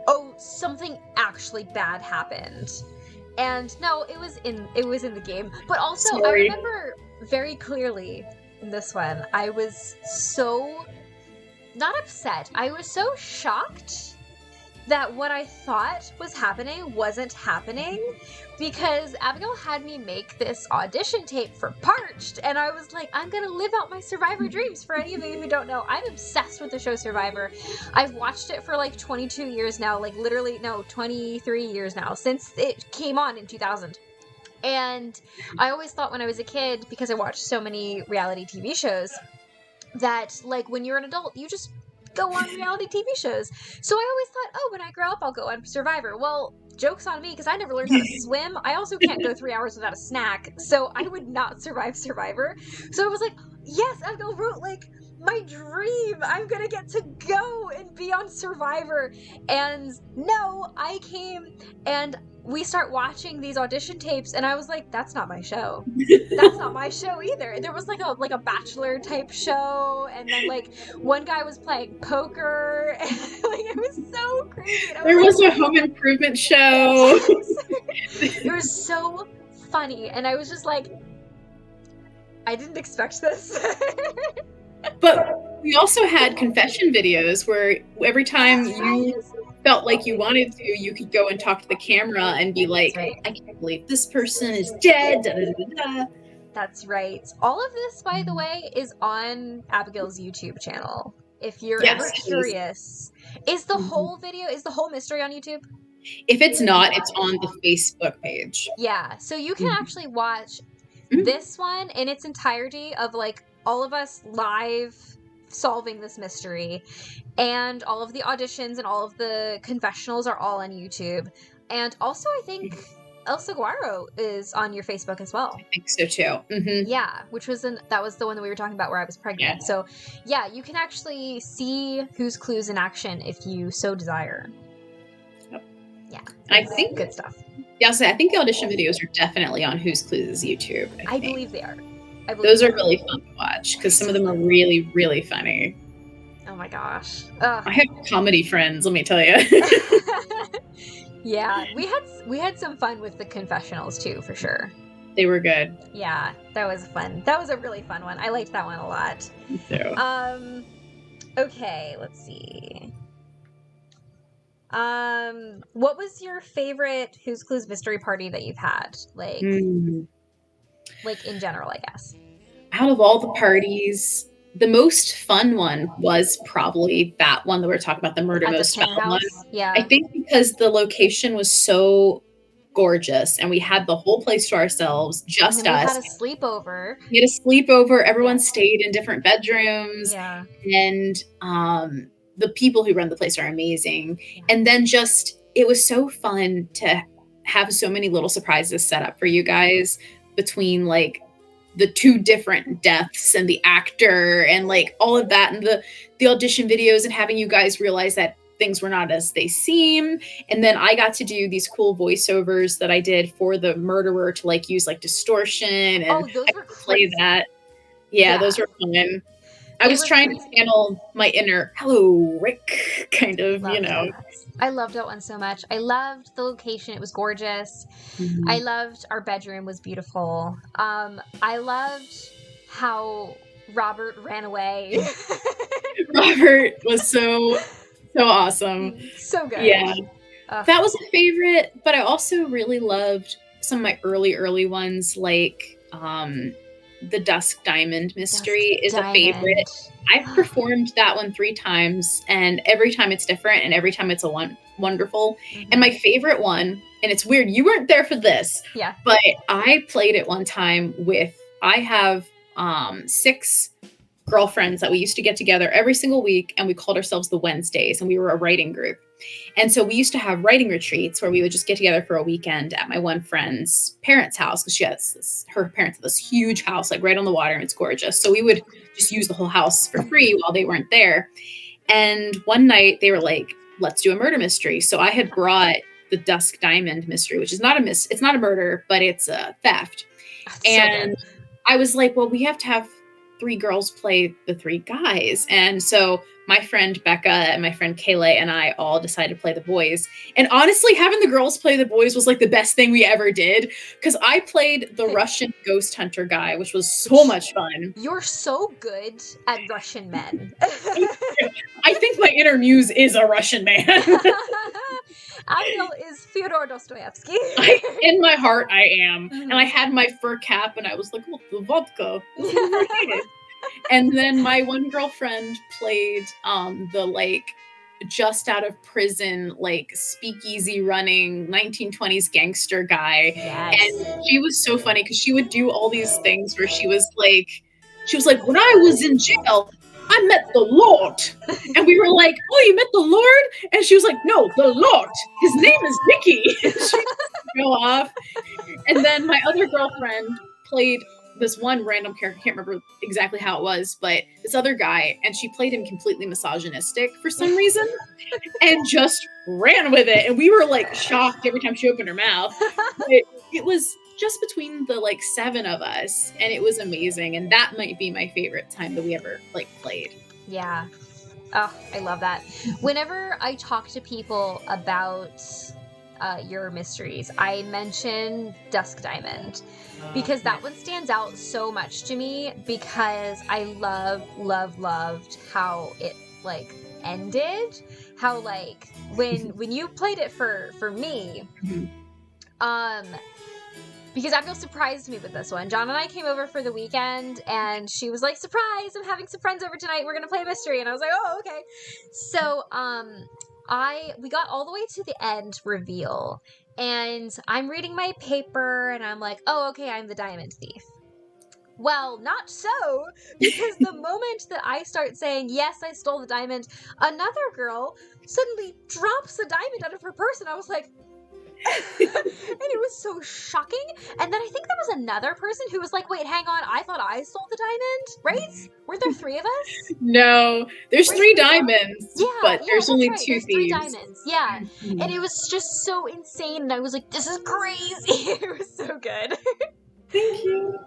oh, something actually bad happened. And no, it was in the game. But also, I remember very clearly in this one, I was so not upset. I was so shocked that what I thought was happening wasn't happening, because Abigail had me make this audition tape for Parched, and I was like, I'm gonna live out my Survivor dreams. For any of you who don't know, I'm obsessed with the show Survivor. I've watched it for like 22 years now, like literally, no, 23 years now, since it came on in 2000. And I always thought when I was a kid, because I watched so many reality TV shows, that like when you're an adult, you just go on reality TV shows. So I always thought, oh, when I grow up, I'll go on Survivor. Well, joke's on me, because I never learned how to swim. I also can't go 3 hours without a snack, so I would not survive Survivor. So I was like, yes, Abigail wrote like my dream. I'm gonna get to go and be on Survivor. And no, I came and we start watching these audition tapes, and I was like, that's not my show. That's not my show either. There was like a Bachelor type show, and then like one guy was playing poker, and like it was so crazy.
There was a home improvement show.
It was so funny, and I was just like, I didn't expect this.
But we also had confession videos where every time you felt like you wanted to, you could go and talk to the camera and be like,
right.
I can't believe this person is dead. Da, da, da, da.
That's right. All of this, by the way, is on Abigail's YouTube channel. If you're
Yes,
ever
it is.
curious, is the
Mhm.
whole video, is the whole mystery on YouTube?
If it's not, it's on the Facebook page.
Yeah, so you can
Mhm.
actually watch
Mhm.
this one in its entirety of like all of us live solving this mystery, and all of the auditions and all of the confessionals are all on YouTube. And also, I think El Saguaro is on your Facebook as well.
I think so too. Mm-hmm.
Yeah, which was that was the one that we were talking about where I was pregnant.
Yeah.
So yeah, you can actually see Who's Clues in action if you so desire.
Yep.
Yeah,
I
it's
think
good stuff.
Yeah, so I think the audition videos are definitely on Who's Clues' YouTube.
I believe they are.
Those are really fun to watch because some of them are really, really funny.
Oh my gosh.
I have comedy friends, let me tell you.
Yeah, we had some fun with the confessionals too, for sure.
They were good.
Yeah, that was fun. That was a really fun one. I liked that one a lot.
Me too.
Okay, let's see. What was your favorite Who's Clues mystery party that you've had? Like in general, I guess.
Out of all the parties, the most fun one was probably that one that we were talking about, the Murder
At the
Most Found one.
Yeah.
I think because the location was so gorgeous and we had the whole place to ourselves, just
and then
us.
We had a sleepover.
We had a sleepover. Everyone stayed in different bedrooms.
Yeah.
And the people who run the place are amazing. Yeah. And then it was so fun to have so many little surprises set up for you guys between like the two different deaths and the actor and like all of that and the audition videos and having you guys realize that things were not as they seem. And then I got to do these cool voiceovers that I did for the murderer to like use like distortion and
those were
play that. Yeah, those were fun. I was trying to channel my inner "Hello, Rick" kind of,
I loved that one so much. I loved the location. It was gorgeous. Mm-hmm. I loved our bedroom was beautiful. I loved how Robert ran away.
Robert was so awesome.
So good.
Yeah. That was a favorite, but I also really loved some of my early ones, like the Dusk Diamond mystery is a favorite. I've performed that one 3 times, and every time it's different, and every time it's wonderful. Mm-hmm. And my favorite one, and it's weird, you weren't there for this, but I played it one time I have 6 girlfriends that we used to get together every single week, and we called ourselves the Wednesdays, and we were a writing group. And so we used to have writing retreats where we would just get together for a weekend at my one friend's parents' house, because her parents have this huge house like right on the water, and it's gorgeous. So we would just use the whole house for free while they weren't there. And one night they were like, let's do a murder mystery. So I had brought the Dusk Diamond mystery, which is it's not a murder, but it's a theft. And so I was like, well, we have to have 3 girls play the 3 guys. And so my friend Becca and my friend Kayla and I all decided to play the boys. And honestly, having the girls play the boys was like the best thing we ever did, because I played the Russian ghost hunter guy, which was so much fun.
You're so good at Russian men.
I think my inner muse is a Russian man.
Abigail is Fyodor Dostoevsky.
In my heart, I am. Mm-hmm. And I had my fur cap, and I was like, oh, the vodka. And then my one girlfriend played the like just out of prison, like speakeasy running 1920s gangster guy. Yes. And she was so funny because she would do all these things where she was like, when I was in jail, I met the Lord. And we were like, oh, you met the Lord? And she was like, no, the Lord. His name is Nicky. She would go off. And then my other girlfriend played this one random character, I can't remember exactly how it was, but this other guy, and she played him completely misogynistic for some reason, and just ran with it. And we were like shocked every time she opened her mouth. But it was just between the like 7 of us, and it was amazing. And that might be my favorite time that we ever like played.
Yeah. Oh, I love that. Whenever I talk to people about your mysteries, I mention Dusk Diamond because that one stands out so much to me, because I loved how it like ended, how like when you played it for me, because Abigail surprised me with this one. John and I came over for the weekend, and she was like, "Surprise! I'm having some friends over tonight. We're gonna play a mystery." And I was like, "Oh, okay." So, we got all the way to the end reveal, and I'm reading my paper, and I'm like, "Oh, okay, I'm the diamond thief." Well, not so, because the moment that I start saying, "Yes, I stole the diamond," another girl suddenly drops the diamond out of her purse, and I was like, and it was so shocking. And then I think there was another person who was like, "Wait, hang on, I thought I stole the diamond," right? Were there 3 of us?
No, there's 3 diamonds, but there's only
right.
2
There's
thieves.
3 diamonds, yeah. And it was just so insane, and I was like, "This is crazy." It was so good.
Thank you.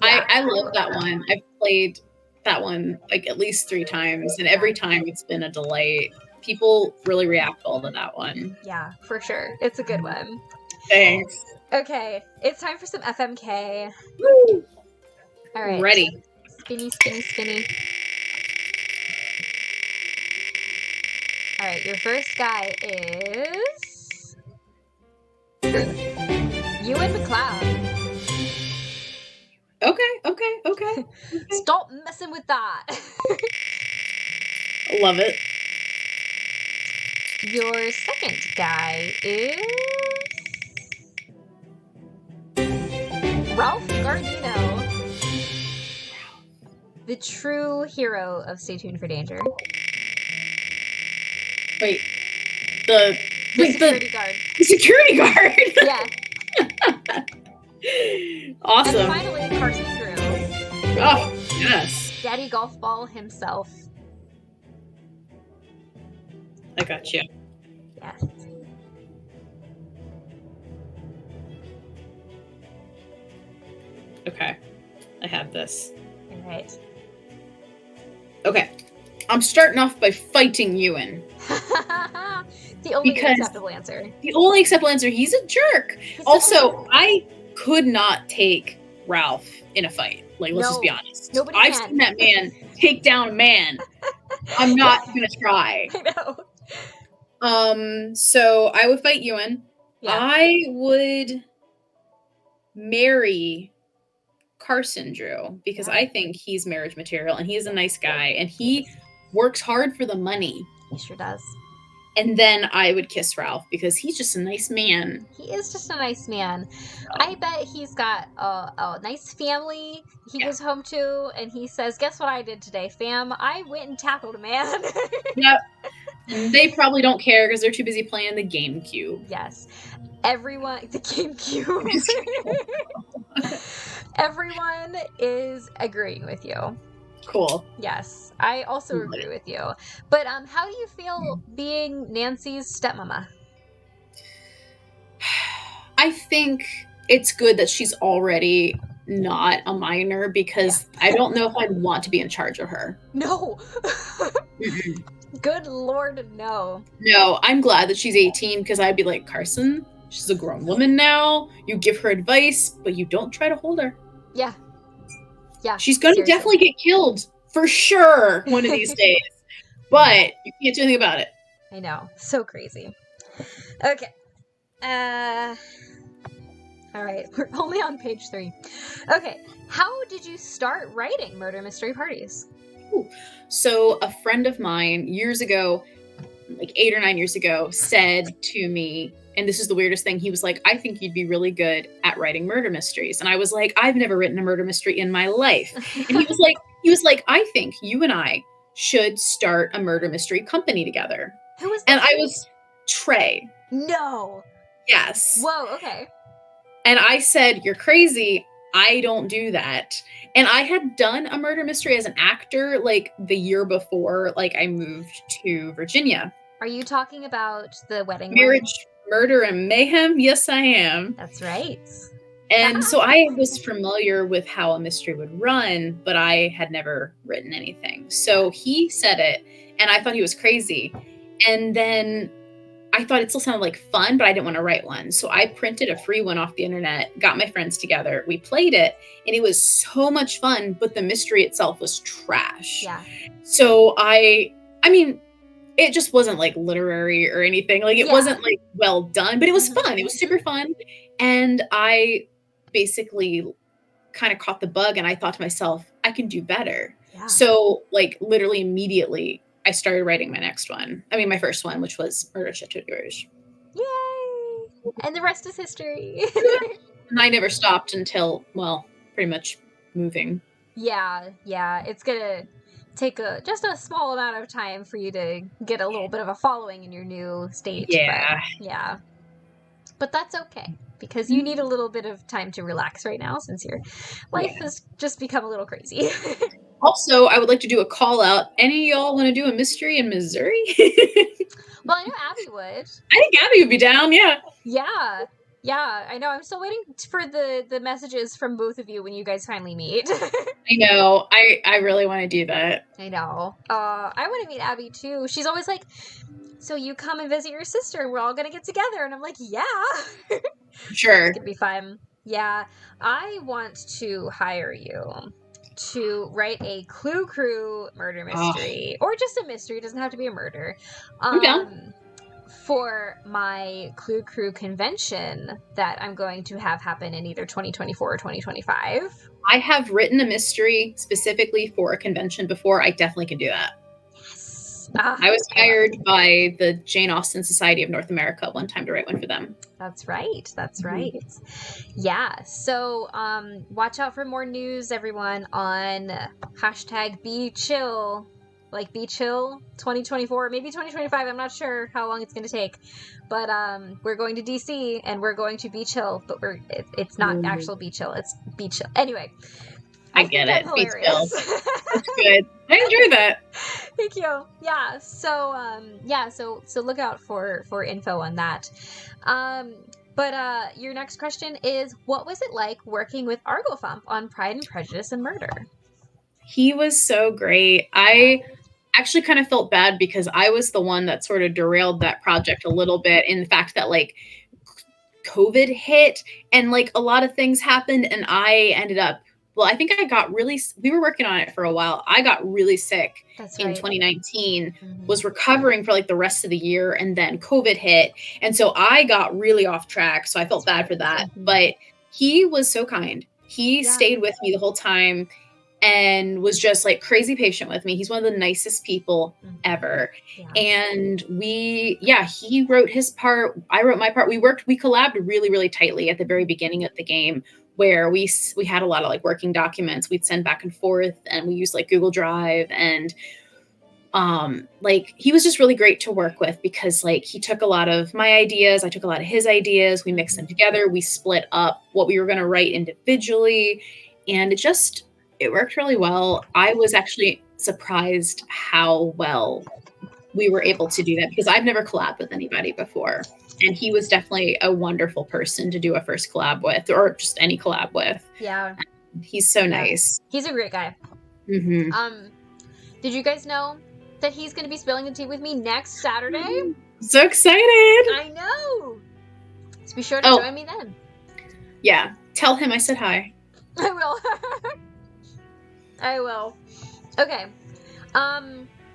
Yeah.
I love that one. I've played that one like at least 3 times, and every time it's been a delight. People really react well to that one.
Yeah, for sure. It's a good one.
Thanks.
Okay, it's time for some FMK.
Woo!
All right.
Ready.
Spinny, spinny, spinny. All right, your first guy is Ewan McLeod.
Okay.
Stop messing with that.
Love it.
Your second guy is Ralph Gardino, the true hero of Stay Tuned for Danger.
Wait.
The security guard.
The security guard.
Yeah.
Awesome.
And finally, Carson Drew.
Oh, yes.
Daddy Golf Ball himself.
I got you.
Yes.
Okay. I have this.
All right.
Okay. I'm starting off by fighting Ewan.
The only
Because-
acceptable answer.
The only acceptable answer, he's a jerk. Also, I could not take Ralph in a fight. Like, let's just be honest.
Nobody
I've
can.
seen that man take down a man. I'm not gonna try.
I know.
So I would fight Ewan.
Yeah.
I would marry Carson Drew because I think he's marriage material and he's a nice guy and he works hard for the money.
He sure does.
And then I would kiss Ralph because he's just a nice man.
He is just a nice man. I bet he's got a nice family he goes home to, and he says, "Guess what I did today, fam? I went and tackled a man."
Yep. They probably don't care because they're too busy playing the GameCube.
Yes. Everyone, the GameCube. Everyone is agreeing with you.
Cool.
Yes, I also agree with you. But how do you feel being Nancy's stepmama?
I think it's good that she's already not a minor because I don't know if I'd want to be in charge of her.
No. Good Lord, no.
No, I'm glad that she's 18 because I'd be like, Carson, she's a grown woman now. You give her advice, but you don't try to hold her.
Yeah. Yeah.
She's going to definitely get killed for sure one of these days. But you can't do anything about it.
I know. So crazy. Okay. All right. We're only on page 3. Okay. How did you start writing murder mystery parties?
Ooh. So a friend of mine years ago, like 8 or 9 years ago, said to me, and this is the weirdest thing, he was like, "I think you'd be really good at writing murder mysteries." And I was like, "I've never written a murder mystery in my life." And he was like, "I think you and I should start a murder mystery company together."
Who was
And
this?
I was Trey.
No.
Yes.
Whoa, okay.
And I said, "You're crazy. I don't do that." And I had done a murder mystery as an actor like the year before, like I moved to Virginia.
Are you talking about the wedding
Marriage, Murder, and Mayhem? Yes, I am.
one? That's right.
And so I was familiar with how a mystery would run, but I had never written anything. So he said it, and I thought he was crazy. And then I thought it still sounded like fun, but I didn't want to write one. So I printed a free one off the internet, got my friends together, we played it, and it was so much fun, but the mystery itself was trash.
Yeah.
So I mean, it just wasn't like literary or anything. Like it wasn't like well done, but it was fun. It was super fun. And I basically kind of caught the bug and I thought to myself, I can do better.
Yeah.
So like literally immediately I started writing my next one. I mean, my first one, which was Murder Chateau de Rouge.
Yay! And the rest is history.
And I never stopped until, well, pretty much moving.
Yeah. It's gonna take just a small amount of time for you to get a little bit of a following in your new state.
Yeah.
But that's okay, because you need a little bit of time to relax right now since your life has just become a little crazy.
Also, I would like to do a call out. Any of y'all want to do a mystery in Missouri?
Well, I know Abby would.
I think Abby would be down, yeah.
Yeah, I know. I'm still waiting for the messages from both of you when you guys finally meet.
I know. I really want to do that.
I know. I want to meet Abby too. She's always like, so you come and visit your sister and we're all going to get together. And I'm like, yeah.
Sure.
It's going to be fun. Yeah. I want to hire you to write a Clue Crew murder mystery, or just a mystery. It doesn't have to be a murder. For my Clue Crew convention that I'm going to have happen in either 2024 or 2025.
I have written a mystery specifically for a convention before. I definitely can do that.
Yes.
I was hired by the Jane Austen Society of North America one time to write one for them.
That's right. Yeah. So watch out for more news, everyone, on hashtag Be Chill. Like Be Chill 2024, maybe 2025. I'm not sure how long it's going to take, but we're going to DC and we're going to Be Chill, but it's not actual Be Chill. It's Be Chill. Anyway,
I get it.
Be Chill.
That's good. I enjoy that.
Thank you. Yeah. So so look out for info on that. But your next question is, what was it like working with Argo Thump on Pride and Prejudice and Murder?
He was so great. I actually kind of felt bad because I was the one that sort of derailed that project a little bit, in the fact that like COVID hit and like a lot of things happened, and I ended up, well, I think I got really, we were working on it for a while. I got really sick in 2019, was recovering for like the rest of the year, and then COVID hit. And so I got really off track. So I felt bad for that. But he was so kind. He stayed with me the whole time and was just like crazy patient with me. He's one of the nicest people ever. And he wrote his part. I wrote my part. We collabed really, really tightly at the very beginning of the game, where we had a lot of like working documents we'd send back and forth, and we used like Google Drive, and like he was just really great to work with, because like he took a lot of my ideas, I took a lot of his ideas, we mixed them together, we split up what we were going to write individually, and it worked really well. I was actually surprised how well we were able to do that, because I've never collabed with anybody before. And he was definitely a wonderful person to do a first collab with, or just any collab with.
Yeah.
He's so nice.
He's a great guy.
Mm-hmm.
Did you guys know that he's going to be spilling the tea with me next Saturday?
So excited.
I know. So be sure to join me then.
Yeah. Tell him I said hi.
I will. I will. Okay.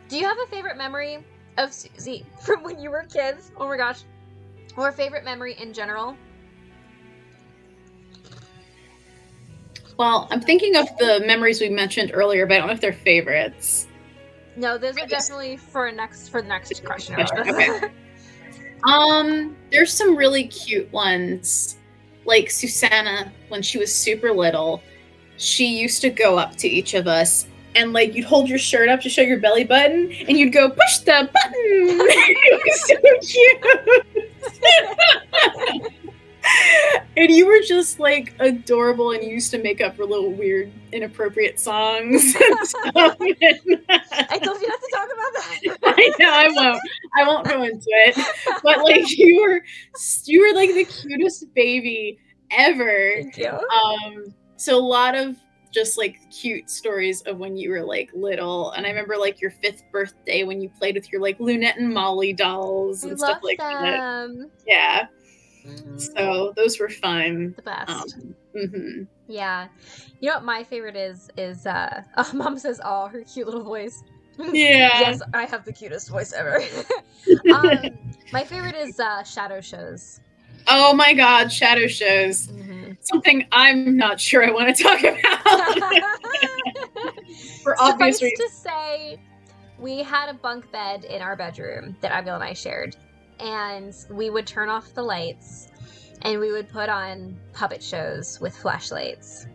Do you have a favorite memory of Susie from when you were kids? Oh my gosh. Or a favorite memory in general?
Well, I'm thinking of the memories we mentioned earlier, but I don't know if they're favorites.
No, those are definitely for the next question.
Okay. There's some really cute ones. Like Susanna, when she was super little, she used to go up to each of us and like you'd hold your shirt up to show your belly button, and you'd go push the button. It was so cute. And you were just like adorable, and you used to make up for little weird, inappropriate songs and stuff.
I told you not to talk about that.
I know, I won't go into it. But like you were like the cutest baby ever.
Thank you.
So a lot of just like cute stories of when you were like little, and I remember like your 5th birthday when you played with your like Lunette and Molly dolls and stuff like that. Yeah. So those were fun.
The best.
Mm-hmm.
Yeah. You know what my favorite is Mom says, "Oh, her cute little voice."
Yeah.
Yes, I have the cutest voice ever. My favorite is shadow shows.
Oh my god, shadow shows.
Mm-hmm.
Something I'm not sure I want to talk about. For obvious
Suffice
reasons.
to say, we had a bunk bed in our bedroom that Abigail and I shared, and we would turn off the lights, and we would put on puppet shows with flashlights.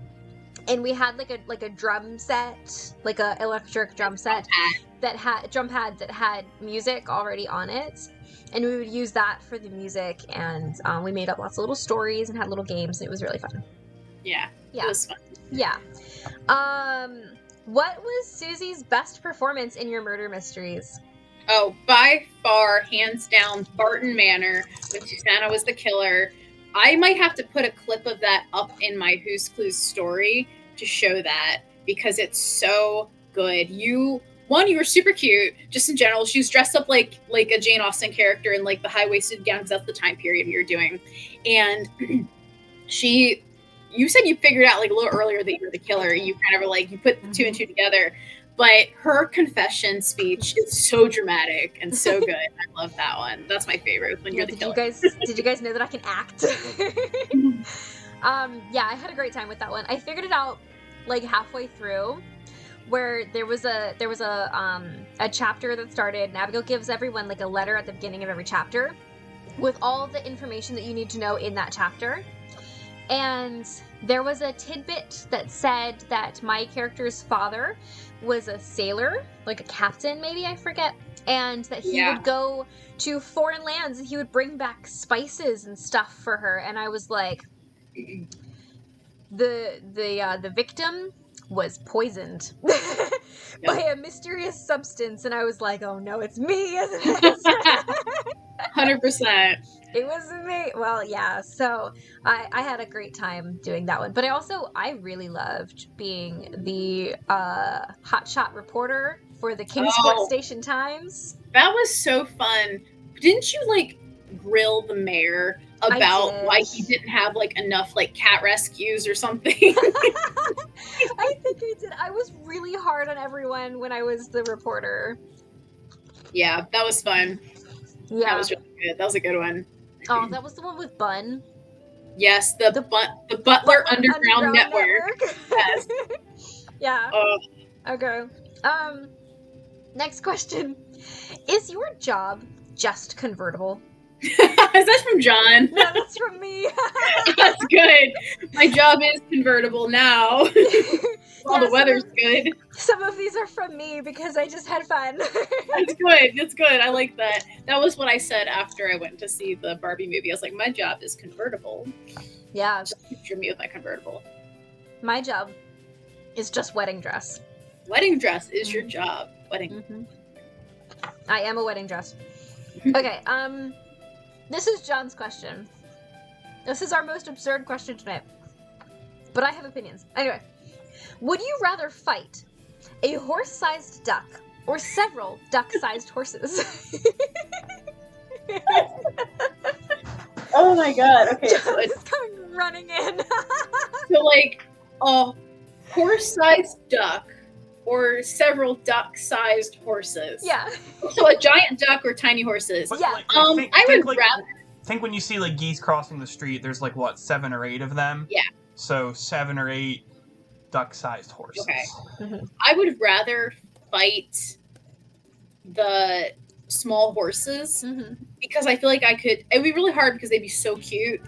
And we had like a drum set, like a electric drum set that had drum pad that had music already on it, and we would use that for the music. And we made up lots of little stories and had little games, and it was really fun.
Yeah,
Yeah.
it was fun.
Yeah. What was Susie's best performance in your murder mysteries?
Oh, by far, hands down, Barton Manor when Susanna was the killer. I might have to put a clip of that up in my Who's Clues story to show that, because it's so good. You were super cute, just in general. She was dressed up like a Jane Austen character in like the high-waisted gown, because that's the time period we were doing. And you said you figured out like a little earlier that you were the killer. You kind of were like, you put the two and two together. But her confession speech is so dramatic and so good. I love that one. That's my favorite, when you're the killer.
Did you guys know that I can act? Yeah, I had a great time with that one. I figured it out like halfway through, where there was a chapter that started, and Abigail gives everyone like a letter at the beginning of every chapter with all the information that you need to know in that chapter. And there was a tidbit that said that my character's father was a sailor, like a captain maybe, I forget, and that he would go to foreign lands and he would bring back spices and stuff for her. And I was like, the victim was poisoned by a mysterious substance, and I was like, oh no, it's me, isn't it?
100%.
It was me. Well, yeah. So I had a great time doing that one. But I really loved being the hotshot reporter for the Kingsport Station Times.
That was so fun. Didn't you like grill the mayor about why he didn't have like enough like cat rescues or something?
I think I did. I was really hard on everyone when I was the reporter.
Yeah, that was fun.
Yeah,
that was really good. That was a good one.
Oh, that was the one with Bun.
Yes, the Butler Underground Network. Yes.
Yeah. Okay. Next question. Is your job just convertible?
Is that from John?
No, that's from me.
That's good. My job is convertible now. Well, the weather's good.
Some of these are from me because I just had fun.
That's good. That's good. I like that. That was what I said after I went to see the Barbie movie. I was like, my job is convertible.
Yeah.
Just picture me with my convertible.
My job is just wedding dress.
Wedding dress is your job. Wedding.
Mm-hmm. I am a wedding dress. Okay, this is John's question. This is our most absurd question tonight. But I have opinions. Anyway, would you rather fight a horse-sized duck or several duck-sized horses?
Oh my god, okay.
John is coming running in.
So like a horse-sized duck or several duck-sized horses.
Yeah.
So a giant duck or tiny horses.
But,
Yeah.
like,
I would rather.
Think when you see like geese crossing the street, there's like what, 7 or 8 of them.
Yeah.
So 7 or 8 duck-sized horses.
Okay.
Mm-hmm.
I would rather fight the small horses because I feel like I could. It'd be really hard because they'd be so cute.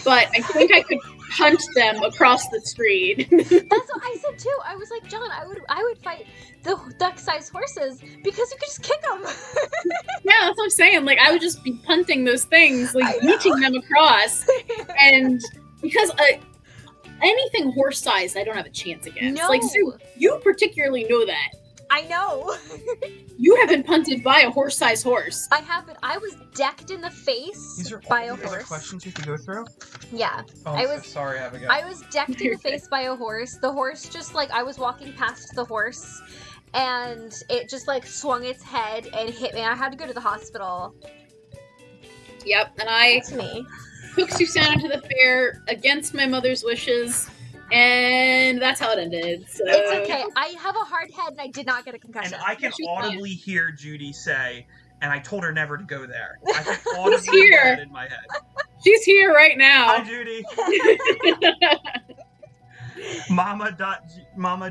But I think I could hunt them across the street.
That's what I said too. I was like, John, I would fight the duck-sized horses because you could just kick them.
Yeah, that's what I'm saying. Like, I would just be punting those things, like reaching them across. And because anything horse-sized, I don't have a chance against.
No.
Like, Sue, you particularly know that.
I know.
You have been punted by a horse-sized horse.
I have been. I was decked in the face
These are
by a
all the other
horse.
questions you have to go through?
Yeah.
Oh,
I was
sorry, Abigail.
I was decked in the face by a horse. The horse just like, I was walking past the horse and it just like swung its head and hit me. I had to go to the hospital.
Yep, and I
That's me.
took Susanna to the fair against my mother's wishes, And that's how it ended. So.
It's okay. I have a hard head and I did not get a concussion.
And I can audibly hear Judy say, and I told her never to go there. I can
She's
audibly hear
here.
that in my head.
She's here right now.
Hi, Judy. Mama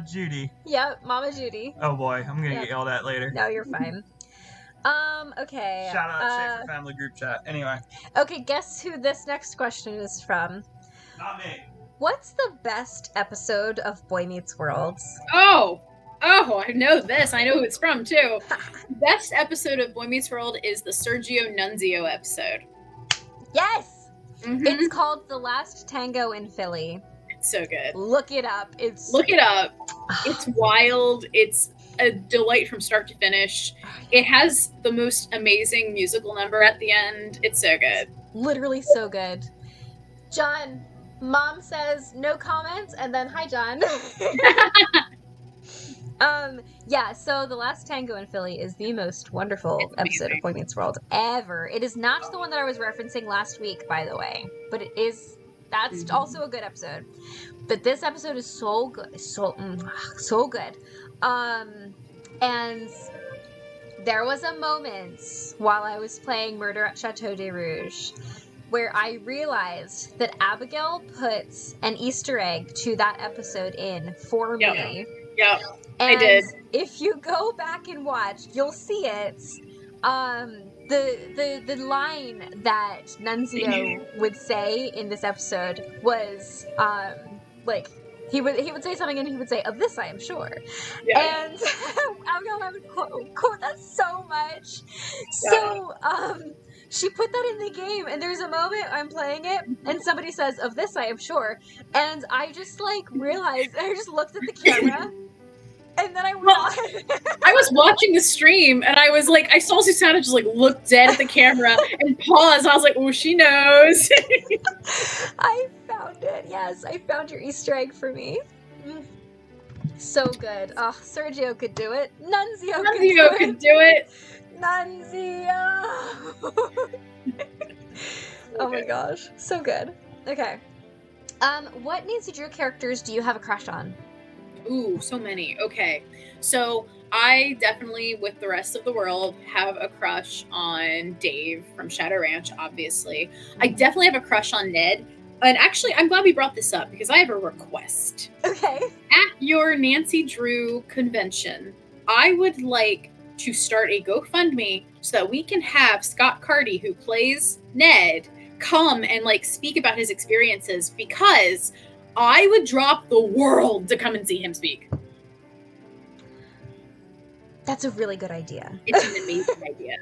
Judy.
Yep, Mama Judy.
Oh boy, I'm gonna get yelled at later.
No, you're fine. Okay.
Shout out Safer Family group chat. Anyway.
Okay, guess who this next question is from?
Not me.
What's the best episode of Boy Meets World?
Oh, I know this. I know who it's from, too. The best episode of Boy Meets World is the Sergio Nunzio episode.
Yes!
Mm-hmm.
It's called The Last Tango in Philly.
It's so good.
Look it up.
Look it up. It's wild. It's a delight from start to finish. It has the most amazing musical number at the end. It's so good.
Literally so good. John, Mom says no comments, and then hi, John. Yeah, so The Last Tango in Philly is the most wonderful episode of Boy Meets World ever. It is not the one that I was referencing last week, by the way, but it is. That's also a good episode. But this episode is so good. So good. And there was a moment while I was playing Murder at Chateau de Rouge where I realized that Abigail put an Easter egg to that episode in for me.
Yeah,
and
I did.
If you go back and watch, you'll see it. The line that Nunzio would say in this episode was like he would say something and he would say, "Of this I am sure." Yeah. And I would quote that so much. Yeah. So she put that in the game, and there's a moment I'm playing it, and somebody says, "Of this I am sure," and I just like realized, I just looked at the camera. And then I
was watching the stream, and I was like, I saw Susanna just like look dead at the camera and pause. I was like, oh, she knows.
I found it. Yes, I found your Easter egg for me. So good. Oh, Sergio could do it. Nunzio could do it. Nunzio. Oh my gosh, so good. Okay. What Nancy Drew characters do you have a crush on?
Ooh, so many. Okay. So I definitely, with the rest of the world, have a crush on Dave from Shadow Ranch, obviously. I definitely have a crush on Ned. And actually, I'm glad we brought this up because I have a request.
Okay.
At your Nancy Drew convention, I would like to start a GoFundMe so that we can have Scott Carty, who plays Ned, come and like speak about his experiences, because I would drop the world to come and see him speak.
That's a really good idea.
It's an amazing idea.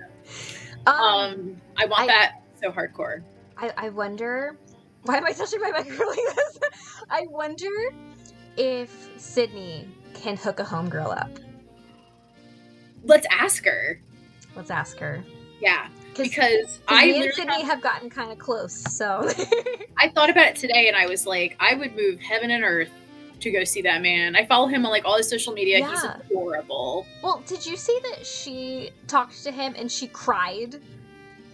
I want that so hardcore.
I wonder, why am I touching my microphone like this? I wonder if Sydney can hook a homegirl up.
Let's ask her.
Let's ask her.
Yeah. Because
me and Sydney have gotten kind of close, so.
I thought about it today, and I was like, I would move heaven and earth to go see that man. I follow him on like all his social media. Yeah. He's adorable.
Well, did you see that she talked to him and she cried?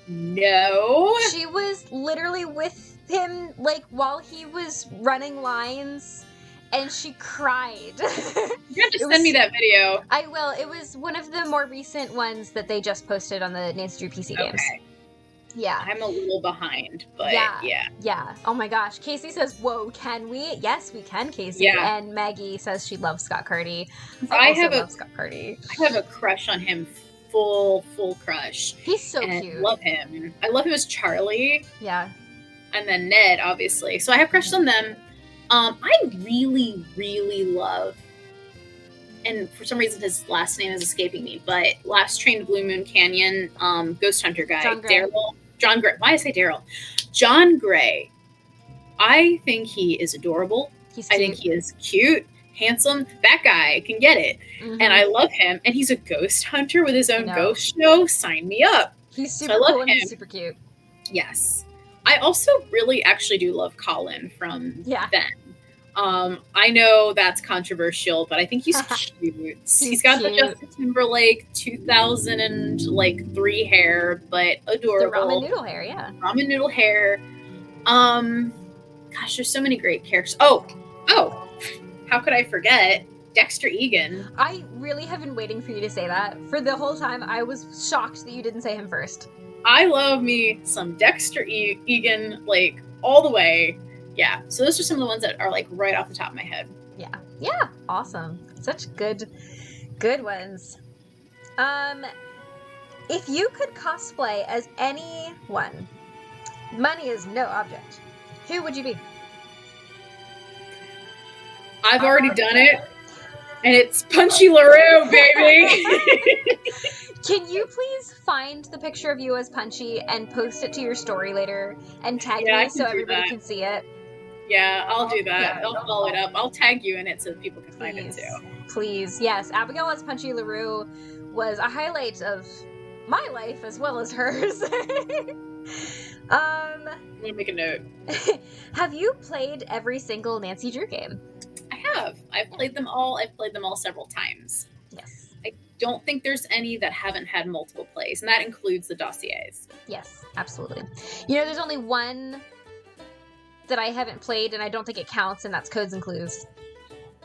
No.
She was literally with him like while he was running lines. And she cried.
You have to send me that video.
I will. It was one of the more recent ones that they just posted on the Nancy Drew PC games. Yeah.
I'm a little behind, but yeah.
Oh my gosh. Casey says, whoa, can we? Yes, we can, Casey.
Yeah.
And Maggie says she loves Scott Carty.
I
love Scott Carty.
I have a crush on him. Full crush.
He's so cute.
I love him. I love him as Charlie.
Yeah.
And then Ned, obviously. So I have crushes on them. I really, really love, and for some reason his last name is escaping me, but Last Train to Blue Moon Canyon, Ghost Hunter guy, John Gray. Why did I say Daryl? John Gray. I think he is adorable.
He's cute.
I think he is cute, handsome. That guy can get it. Mm-hmm. And I love him. And he's a ghost hunter with his own ghost show. Sign me up.
He's super cool and he's super cute.
Yes. I also really actually do love Colin from Ben. I know that's controversial, but I think he's cute. He's got the Justin Timberlake 2003 hair, but adorable.
The ramen noodle hair, yeah.
Ramen noodle hair. Gosh, there's so many great characters. Oh, Oh, how could I forget Dexter Egan?
I really have been waiting for you to say that. For the whole time, I was shocked that you didn't say him first.
I love me some Dexter Egan, like, all the way. Yeah, so those are some of the ones that are, like, right off the top of my head.
Yeah, awesome. Such good ones. If you could cosplay as anyone, money is no object, who would you be?
I've already done it, and it's Punchy LaRue, baby!
Can you please find the picture of you as Punchy and post it to your story later and tag me so everybody can see it?
Yeah, I'll do that. I'll follow it up. I'll tag you in it so people can find it too.
Please, yes. Abigail as Punchy LaRue was a highlight of my life as well as hers.
I'm gonna make a note.
Have you played every single Nancy Drew game?
I have. I've played them all. I've played them all several times.
Yes.
I don't think there's any that haven't had multiple plays, and that includes the dossiers.
Yes, absolutely. You know, there's only one that I haven't played, and I don't think it counts, and that's Codes and Clues.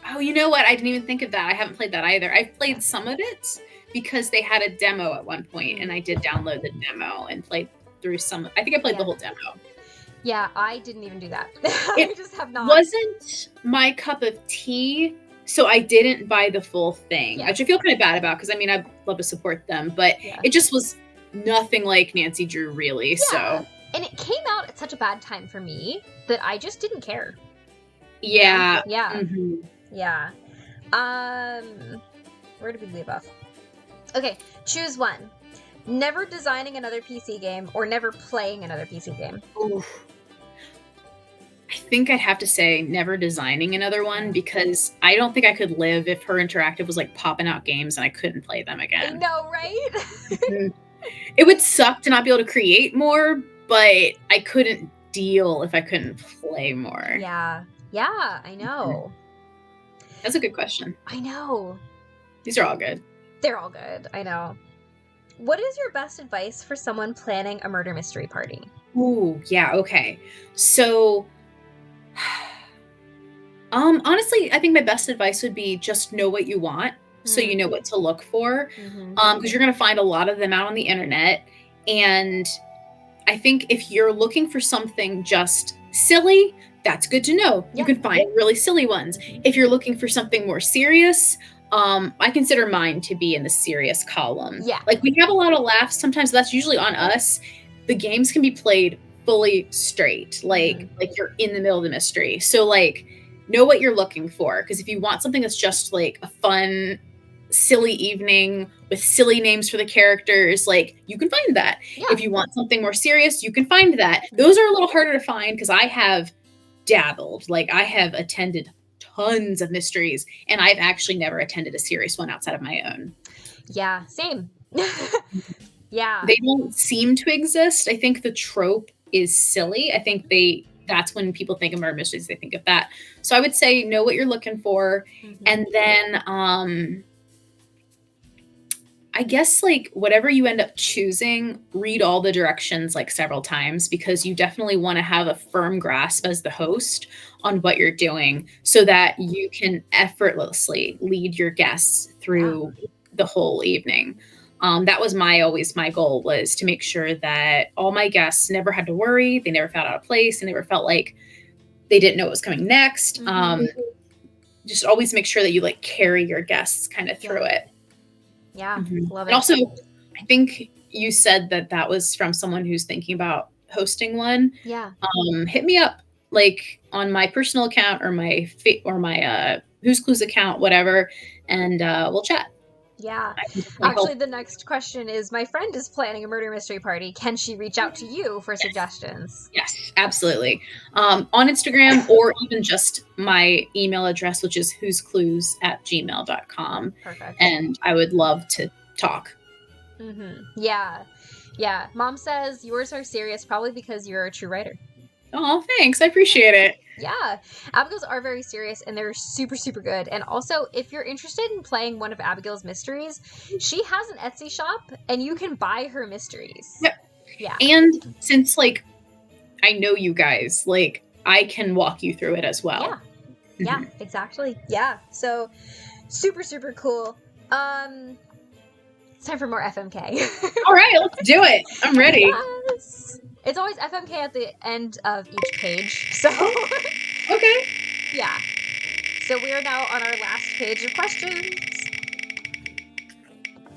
Oh, you know what? I didn't even think of that. I haven't played that either. I've played some of it because they had a demo at one point, and I did download the demo and played through some. I think I played the whole demo.
Yeah, I didn't even do that. I just have not.
Wasn't my cup of tea, so I didn't buy the full thing, which I feel kind of bad about because, I mean, I'd love to support them, but it just was nothing like Nancy Drew, really, so.
And it came out at such a bad time for me that I just didn't care.
Yeah.
Yeah.
Mm-hmm.
Yeah. Where did we leave off? Okay, choose one. Never designing another PC game or never playing another PC game.
Oof. I think I'd have to say never designing another one because I don't think I could live if Her Interactive was like popping out games and I couldn't play them again.
I know, right?
It would suck to not be able to create more, but I couldn't deal if I couldn't play more.
Yeah, I know.
That's a good question.
I know.
These are all good.
They're all good, I know. What is your best advice for someone planning a murder mystery party?
Ooh, yeah, okay. So, honestly, I think my best advice would be just know what you want so you know what to look for. Because you're going to find a lot of them out on the internet. And I think if you're looking for something just silly, that's good to know. You can find really silly ones. If you're looking for something more serious, I consider mine to be in the serious column. Yeah. Like, we have a lot of laughs. Sometimes that's usually on us. The games can be played fully straight. Like you're in the middle of the mystery. So, like, know what you're looking for. Because if you want something that's just, like, a fun, silly evening with silly names for the characters, like, you can find that. Yeah. If you want something more serious, you can find that. Those are a little harder to find because I have dabbled. Like, I have attended tons of mysteries, and I've actually never attended a serious one outside of my own.
Yeah, same. Yeah.
They don't seem to exist. I think the trope is silly. I think that's when people think of murder mysteries, they think of that. So I would say know what you're looking for. And then I guess, like, whatever you end up choosing, read all the directions like several times because you definitely want to have a firm grasp as the host on what you're doing so that you can effortlessly lead your guests through the whole evening. That was my goal, was to make sure that all my guests never had to worry. They never felt out of place and never felt like they didn't know what was coming next. Just always make sure that you, like, carry your guests kind of through it.
Yeah, love it.
And also, I think you said that was from someone who's thinking about hosting one. Yeah. Hit me up, like, on my personal account or my Who's Clues account, whatever, and we'll chat.
Yeah. Actually, the next question is, my friend is planning a murder mystery party. Can she reach out to you for suggestions?
Yes, absolutely. On Instagram or even just my email address, which is whosclues@gmail.com. Perfect. And I would love to talk.
Yeah. Yeah. Mom says yours are serious, probably because you're a true writer.
Oh, thanks. I appreciate it.
Yeah. Abigail's are very serious, and they're super, super good. And also, if you're interested in playing one of Abigail's mysteries, she has an Etsy shop, and you can buy her mysteries.
Yep.
Yeah.
And since, like, I know you guys, like, I can walk you through it as well.
Yeah, exactly. Yeah. So super, super cool. It's time for more FMK.
All right, let's do it. I'm ready.
Yes. It's always FMK at the end of each page. So
Okay.
yeah. So we are now on our last page of questions.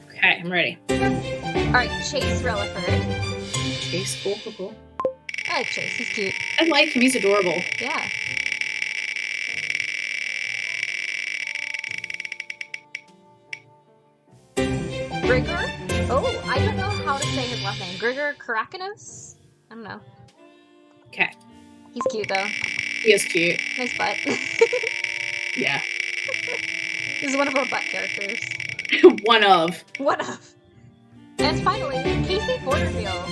Okay, I'm ready.
All right, Chase Relaford.
Chase, cool.
I like Chase. He's cute.
I like him. He's adorable.
Yeah. Grigor? Oh, I don't know how to say his last name. Grigor Karakinos? I don't know.
Okay.
He's cute though.
He is cute.
Nice butt.
Yeah.
This is one of our butt characters.
One of.
One of. And finally, Casey Porterfield.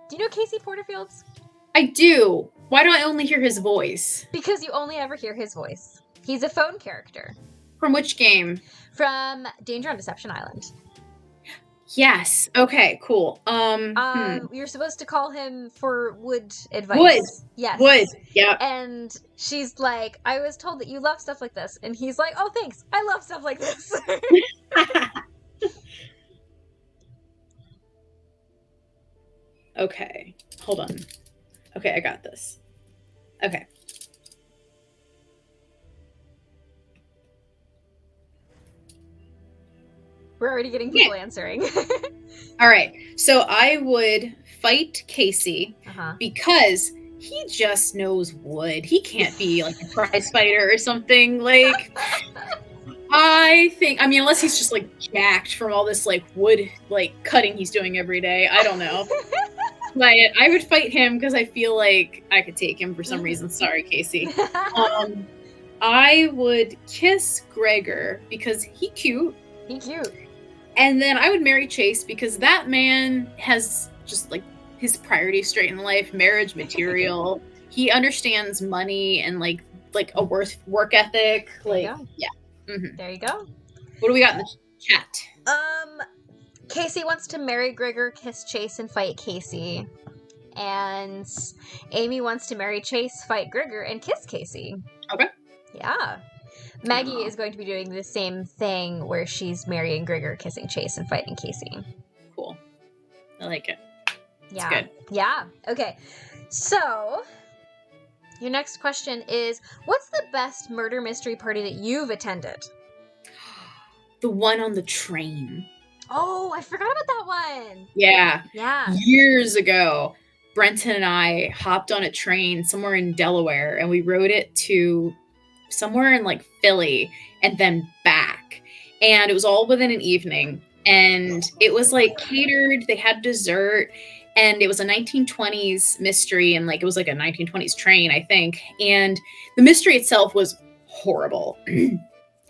Do you know Casey Porterfield's?
I do. Why do I only hear his voice?
Because you only ever hear his voice. He's a phone character.
From which game?
From Danger on Deception Island.
Yes. Okay, cool.
You're supposed to call him for wood advice.
Wood.
Yes.
Wood. Yep.
And she's like, I was told that you love stuff like this. And he's like, oh, thanks. I love stuff like this.
Okay. Hold on. Okay, I got this. Okay.
We're already getting people answering.
All right. So I would fight Casey
Uh-huh.
because he just knows wood. He can't be like a prize fighter or something. Like, I mean, unless he's just like jacked from all this like wood like cutting he's doing every day. I don't know. But I would fight him because I feel like I could take him for some reason. Sorry, Casey. I would kiss Gregor because he cute.
He cute.
And then I would marry Chase because that man has just like his priorities straight in life, marriage material. He understands money and like a work ethic. Like, yeah. Mm-hmm.
There you go.
What do we got in the chat?
Casey wants to marry Gregor, kiss Chase, and fight Casey. And Amy wants to marry Chase, fight Gregor, and kiss Casey.
Okay.
Yeah. Maggie is going to be doing the same thing where she's marrying Gregor, kissing Chase, and fighting Casey.
Cool. I like it.
Yeah.
It's good.
Yeah. Okay. So, your next question is, what's the best murder mystery party that you've attended?
The one on the train.
Oh, I forgot about that one.
Yeah.
Yeah.
Years ago, Brenton and I hopped on a train somewhere in Delaware and we rode it to somewhere in like Philly and then back. And it was all within an evening. And it was like catered. They had dessert. And it was a 1920s mystery. And like it was like a 1920s train, I think. And the mystery itself was horrible.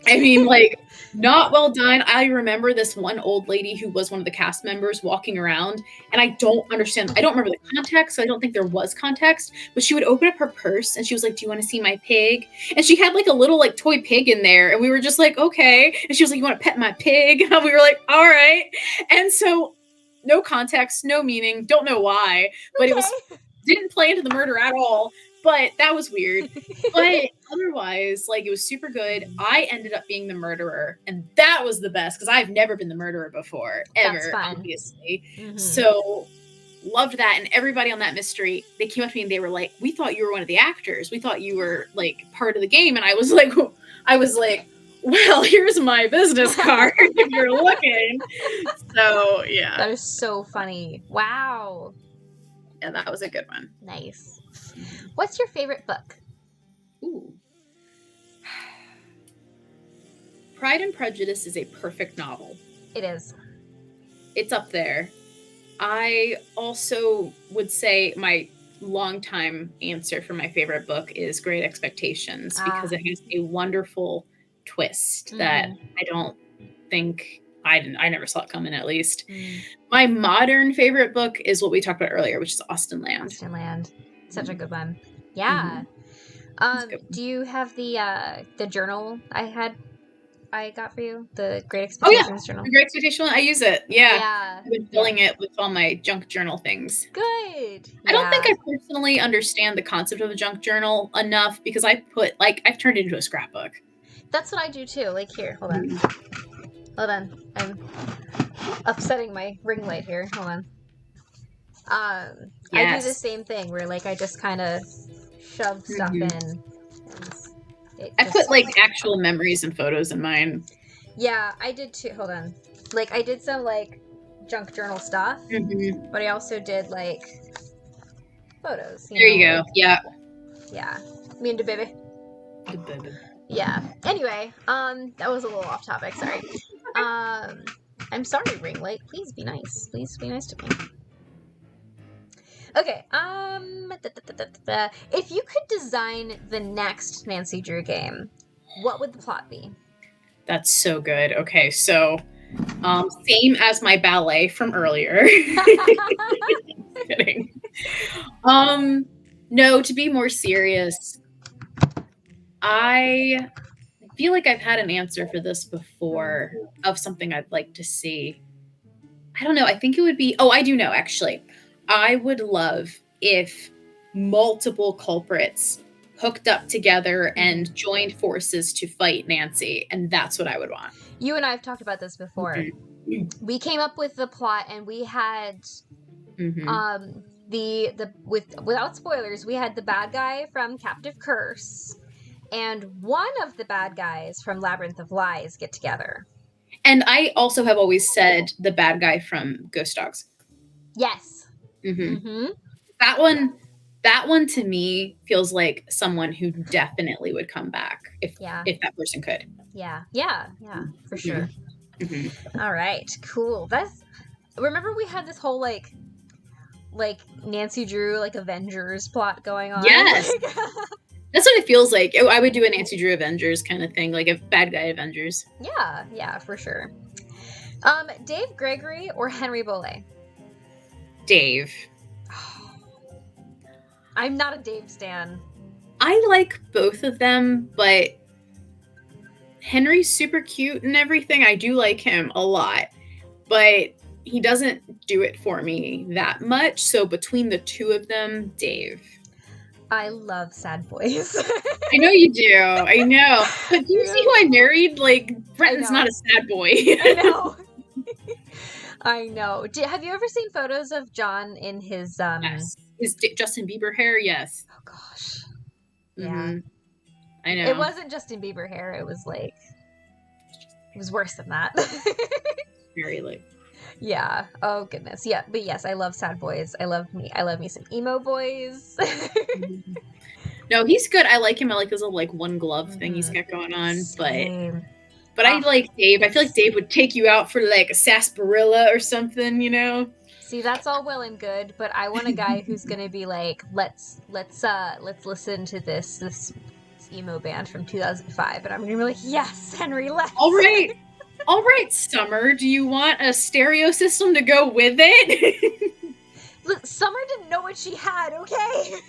I mean, like, not well done. I remember this one old lady who was one of the cast members walking around, and I don't understand. I don't remember the context, so I don't think there was context, but she would open up her purse, and she was like, do you want to see my pig? And she had, like, a little, like, toy pig in there, and we were just like, okay. And she was like, you want to pet my pig? And we were like, all right. And so, no context, no meaning, don't know why, but it was didn't play into the murder at all. But that was weird. But otherwise, like, it was super good. I ended up being the murderer, and that was the best because I've never been the murderer before, ever,
That's fun.
Obviously.
Mm-hmm.
So loved that. And everybody on that mystery, they came up to me and they were like, "We thought you were one of the actors. We thought you were like part of the game." And I was like, "Well, here's my business card if you're looking." So yeah,
that is so funny. Wow.
Yeah, that was a good one.
Nice. What's your favorite book?
Ooh. Pride and Prejudice is a perfect novel.
It is.
It's up there. I also would say my longtime answer for my favorite book is Great Expectations because it has a wonderful twist that I don't think I never saw it coming, at least. My modern favorite book is what we talked about earlier, which is Austen Land.
Austen Land. Such a good one. Yeah. Do you have the journal I had I got for you? The Great
Oh, yeah.
Expectations journal.
The Great Expectation one, I use it. Yeah.
Yeah.
I've been filling it with all my junk journal things.
Good.
I don't think I personally understand the concept of a junk journal enough because I've turned it into a scrapbook.
That's what I do too. Like, here, hold on. Hold on. I'm upsetting my ring light here. Hold on. I do the same thing where, like, I just kind of shove stuff in. And
I put, like, actual memories and photos in mine.
Yeah, I did too. Hold on. Like, I did some, like, junk journal stuff, but I also did, like, photos.
There you go.
Like,
yeah.
Yeah. Me and the baby.
The baby.
Yeah. Anyway, that was a little off topic. Sorry. I'm sorry, ring light. Please be nice. Please be nice to me. Okay. If you could design the next Nancy Drew game, what would the plot be?
That's so good. Okay, so same as my ballet from earlier. Kidding. No, to be more serious, I feel like I've had an answer for this before of something I'd like to see. I don't know. I think it would be, I do know, actually. I would love if multiple culprits hooked up together and joined forces to fight Nancy, and that's what I would want.
You and I have talked about this before. We came up with the plot, and we had without spoilers, we had the bad guy from Captive Curse and one of the bad guys from Labyrinth of Lies get together.
And I also have always said the bad guy from Ghost Dogs.
Yes.
That one to me feels like someone who definitely would come back if that person could.
Yeah, for sure. All right, cool. Remember we had this whole like Nancy Drew like Avengers plot going on.
Yes. That's what it feels like. I would do a Nancy Drew Avengers kind of thing, like a bad guy Avengers.
Yeah, for sure. Dave Gregory or Henry Bolle?
Dave.
I'm not a Dave stan.
I like both of them, but Henry's super cute and everything. I do like him a lot, but he doesn't do it for me that much. So between the two of them, Dave.
I love sad boys.
I know you do. I know. But do you see who I married? Like, Brenton's not a sad boy.
I know. I know. Have you ever seen photos of John in his
Yes. His Justin Bieber hair? Yes.
Oh gosh. Yeah.
I know.
It wasn't Justin Bieber hair. It was like it was worse than that.
Very like.
Yeah. Oh goodness. Yeah. But yes, I love sad boys. I love me some emo boys.
No, he's good. I like him. I like his little like one glove thing he's got going on.
Same.
But I like Dave. I feel like Dave would take you out for like a sarsaparilla or something, you know?
See, that's all well and good, but I want a guy who's gonna be like, let's listen to this emo band from 2005, and I'm gonna be like, yes, Henry, let's.
All right, Summer. Do you want a stereo system to go with it?
Look, Summer didn't know what she had, okay?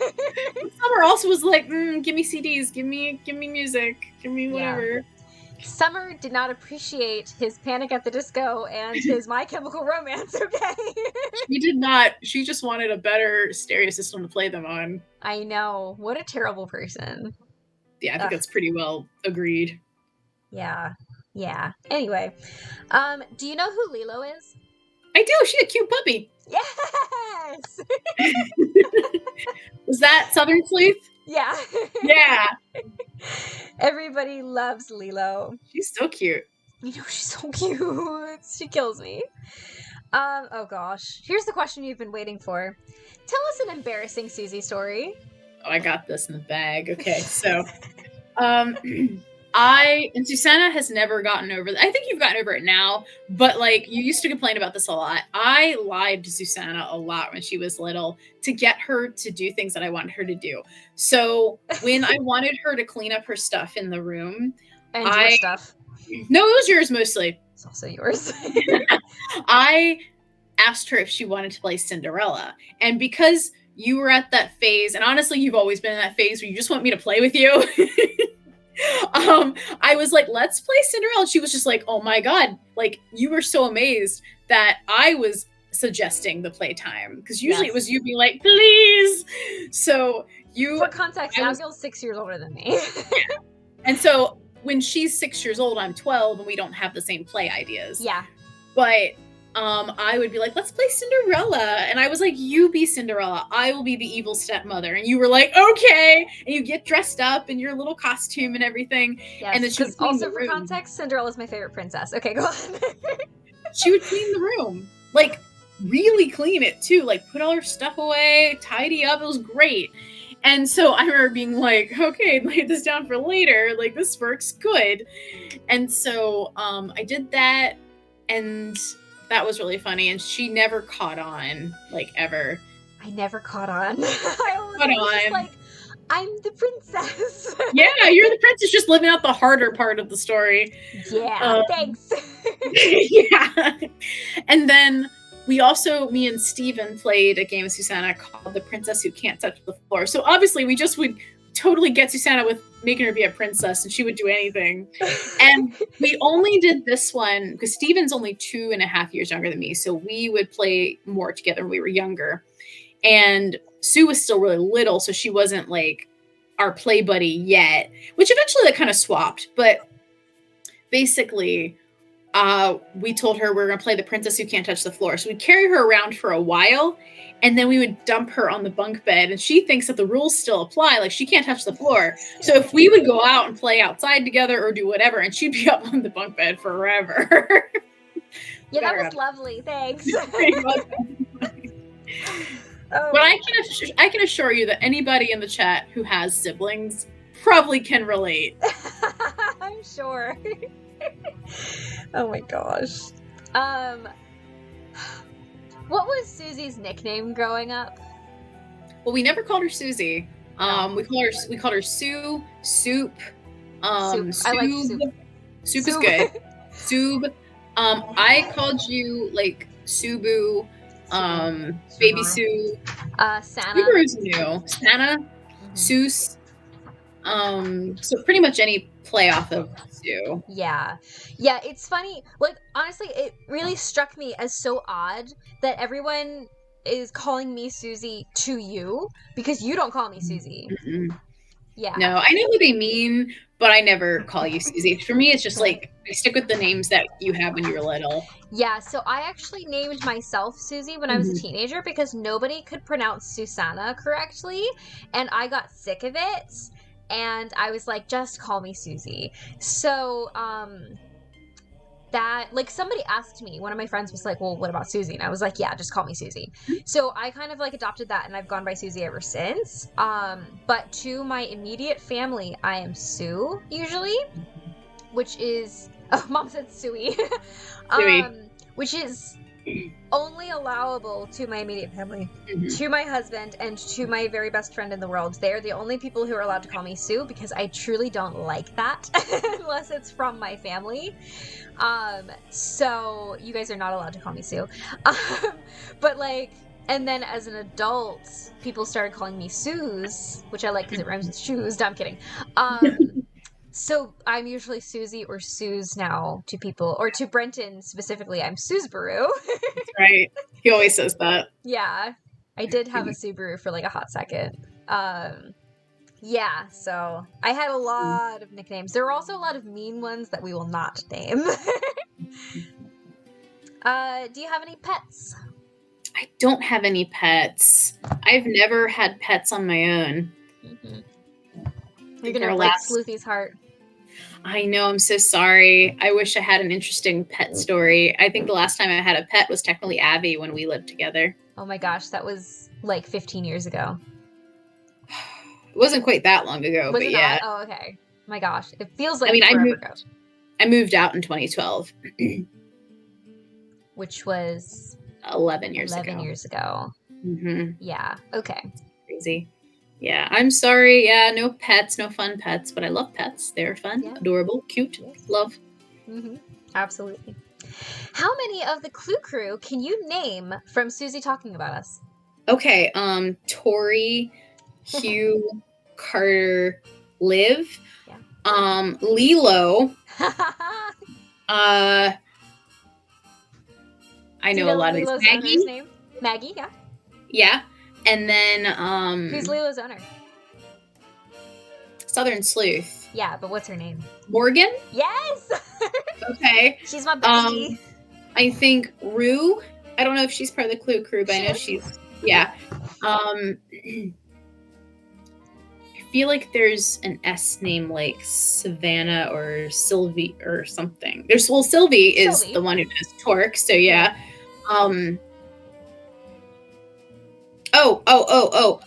Summer also was like, give me CDs, give me music, give me whatever.
Yeah. Summer did not appreciate his Panic at the Disco and his My Chemical Romance, okay?
She did not. She just wanted a better stereo system to play them on.
I know. What a terrible person.
Yeah, I think that's pretty well agreed.
Yeah. Anyway, do you know who Lilo is?
I do. She's a cute puppy.
Yes!
Was that Southern Sleuth?
Yeah.
Yeah.
Everybody loves Lilo.
She's so cute.
You know, she's so cute. She kills me. Oh gosh. Here's the question you've been waiting for. Tell us an embarrassing Susie story.
Oh, I got this in the bag. Okay, so and Susanna has never gotten over I think you've gotten over it now, but like you used to complain about this a lot. I lied to Susanna a lot when she was little to get her to do things that I wanted her to do. So when I wanted her to clean up her stuff in the room,
and your stuff.
No, it was yours mostly.
It's also yours.
I asked her if she wanted to play Cinderella, and because you were at that phase, and honestly, you've always been in that phase where you just want me to play with you. I was like, let's play Cinderella. And she was just like, oh my God. Like, you were so amazed that I was suggesting the playtime. Because usually it was you being like, please. So
For context, Abigail's 6 years older than me.
And so when she's 6 years old, I'm 12, and we don't have the same play ideas.
Yeah.
But I would be like, let's play Cinderella. And I was like, you be Cinderella. I will be the evil stepmother. And you were like, okay. And you get dressed up in your little costume and everything.
Yes,
and then she would
also for context, Cinderella's my favorite princess. Okay, go on.
She would clean the room. Like, really clean it, too. Like, put all her stuff away, tidy up. It was great. And so I remember being like, okay, lay this down for later. Like, this works good. And so I did that, and that was really funny. And she never caught on, like, ever.
I never caught on. I
Caught
was
on.
like, I'm the princess.
Yeah, you're the princess just living out the harder part of the story.
Yeah, thanks.
Yeah. And then we also, me and Steven played a game of Susanna called The Princess Who Can't Touch the Floor. So obviously we just would totally get Susanna with making her be a princess, and she would do anything. And we only did this one because Steven's only 2.5 years younger than me. So we would play more together when we were younger. And Sue was still really little, so she wasn't like our play buddy yet, which eventually that kind of swapped. But basically, we told her we're going to play The Princess Who Can't Touch the Floor. So we'd carry her around for a while, and then we would dump her on the bunk bed. And she thinks that the rules still apply. Like, she can't touch the floor. So if we would go out and play outside together or do whatever, and she'd be up on the bunk bed forever.
Yeah, that was lovely. Thanks.
But I can assure you that anybody in the chat who has siblings probably can relate.
I'm sure. Oh my gosh. What was Susie's nickname growing up?
Well, we never called her Susie. We called her Sue, Soup.
Soup.
Sue,
I like Soup.
Soup is good. Soup. I called you like Subu. Baby Sue.
Santa.
Subaru's new. Santa. Seuss. So pretty much any play off of Sue.
Yeah, it's funny. Like, honestly, it really struck me as so odd that everyone is calling me Susie to you because you don't call me Susie.
Mm-mm.
Yeah.
No, I know what they mean, but I never call you Susie. For me, it's just like I stick with the names that you had when you were little.
Yeah, so I actually named myself Susie when I was a teenager because nobody could pronounce Susanna correctly, and I got sick of it, and I was like, just call me Susie. So, that, like, somebody asked me, one of my friends was like, well, what about Susie? And I was like, yeah, just call me Susie. So I kind of like adopted that, and I've gone by Susie ever since. But to my immediate family, I am Sue usually, which is, oh, Mom said Suey. Which is only allowable to my immediate family, to my husband, and to my very best friend in the world. They are the only people who are allowed to call me Sue because I truly don't like that unless it's from my family. So you guys are not allowed to call me Sue. But like, and then as an adult, people started calling me Suze, which I like because it rhymes with shoes. No, I'm kidding. So I'm usually Susie or Suze now to people, or to Brenton specifically, I'm Suzebaru.
That's right. He always says that.
Yeah. I did have a Subaru for like a hot second. Yeah, so I had a lot of nicknames. There were also a lot of mean ones that we will not name. Do you have any pets?
I don't have any pets. I've never had pets on my own.
You're gonna break Sloothy's heart.
I know, I'm so sorry. I wish I had an interesting pet story. I think the last time I had a pet was technically Abby when we lived together.
Oh my gosh, that was like 15 years ago.
It wasn't quite that long ago, but yeah.
Oh, okay. My gosh, it feels like forever ago.
I moved out in 2012.
Which was
11 years ago.
11 years ago. Yeah, okay.
Crazy. Yeah, I'm sorry. Yeah, no pets, no fun pets, but I love pets. They're fun, adorable, cute, love.
Absolutely. How many of the Clue Crew can you name from Susie talking about us?
Okay, Tori, Hugh, Carter, Liv. Lilo. I
Do you
know a lot of these.
Lilo's owner's
Maggie.
name? Maggie, yeah.
Yeah. And then
Who's Lilo's owner?
Southern Sleuth.
Yeah, but what's her name?
Morgan?
Yes!
Okay.
She's my bestie.
I think Rue. I don't know if she's part of the Clue crew, but I know she's yeah. I feel like there's an S name like Savannah or Sylvie or something. Sylvie is the one who does Torque, so yeah.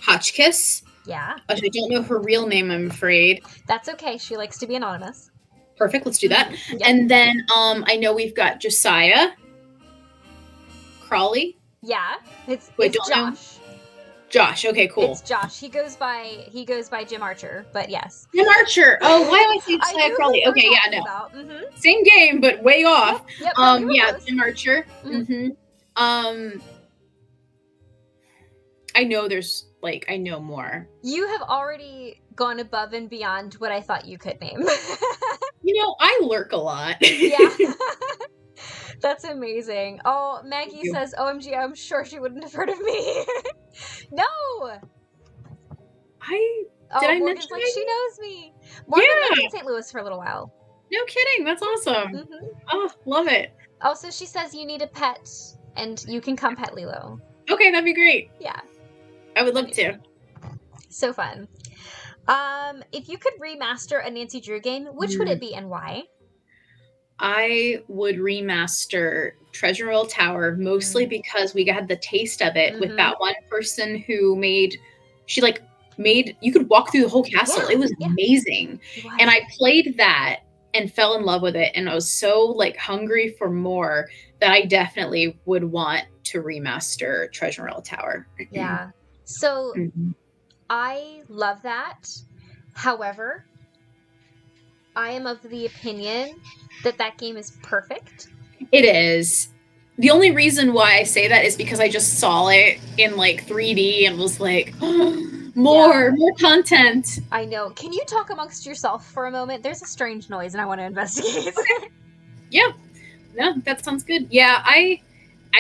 Hotchkiss.
Yeah.
I don't know her real name, I'm afraid.
That's okay. She likes to be anonymous.
Perfect, let's do that.
Yep.
And then I know we've got Josiah Crawley.
Yeah. It's Josh.
Know. Josh, okay, cool.
It's Josh. He goes by Jim Archer, but yes.
Jim Archer. Oh, why do I say Josiah Crawley? Okay, yeah, no.
Mm-hmm.
Same game, but way off.
Yep,
yeah, Jim Archer.
Mm-hmm.
I know I know more.
You have already gone above and beyond what I thought you could name.
I lurk a lot.
Yeah. That's amazing. Oh, Maggie says, OMG, I'm sure she wouldn't have heard of me. No! Morgan's like, she knows me. Morgan lived in St. Louis for a little while.
No kidding. That's awesome.
Mm-hmm.
Oh, love it.
Also, she says you need a pet, and you can come pet Lilo.
Okay, that'd be great.
Yeah.
I would love to.
So fun. If you could remaster a Nancy Drew game, which would it be and why?
I would remaster Treasure Roll Tower, mostly because we got the taste of it with that one person who you could walk through the whole castle. Yeah, it was amazing. It was. And I played that and fell in love with it. And I was so hungry for more that I definitely would want to remaster Treasure Roll Tower.
Yeah. So I love that. However, I am of the opinion that game is perfect.
It is. The only reason why I say that is because I just saw it in 3D and was like, more content.
I know. Can you talk amongst yourself for a moment? There's a strange noise and I want to investigate.
Yeah. No, that sounds good. Yeah, I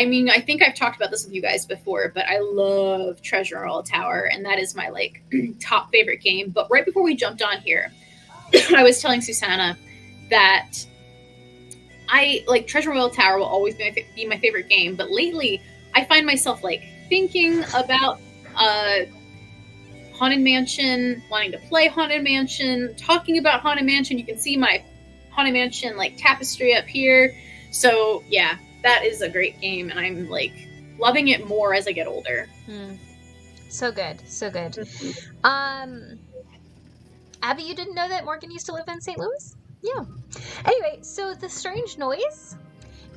mean, I think I've talked about this with you guys before, but I love Treasure Roll Tower, and that is my top favorite game. But right before we jumped on here, I was telling Susanna that I Treasure Roll Tower will always be my favorite game, but lately I find myself thinking about Haunted Mansion, wanting to play Haunted Mansion, talking about Haunted Mansion. You can see my Haunted Mansion tapestry up here. So yeah, that is a great game, and I'm loving it more as I get older.
So good, so good. Abby, you didn't know that Morgan used to live in St. Louis? Yeah. Anyway, so the strange noise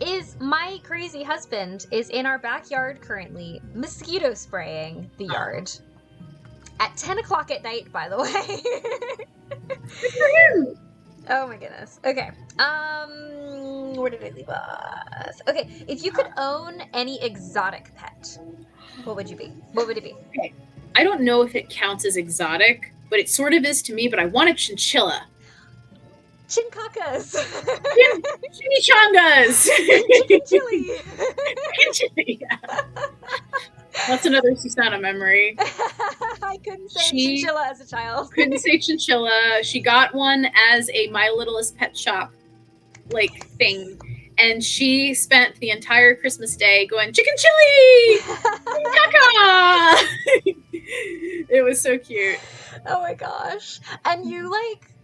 is my crazy husband is in our backyard currently, mosquito spraying the yard. At 10 o'clock at night, by the way.
Good for him!
Oh my goodness. Okay. Where did I leave us? Okay, if you could own any exotic pet, what would you be? What would it be?
Okay. I don't know if it counts as exotic, but it sort of is to me, but I want a chinchilla.
Chinchacas.
Chimichangas.
Chili.
Yeah. That's another Susanna memory.
I couldn't say chinchilla as a child.
Couldn't say chinchilla. She got one as a My Littlest Pet Shop thing. And she spent the entire Christmas day going, chicken chili! Caca! It was so cute.
Oh my gosh. And you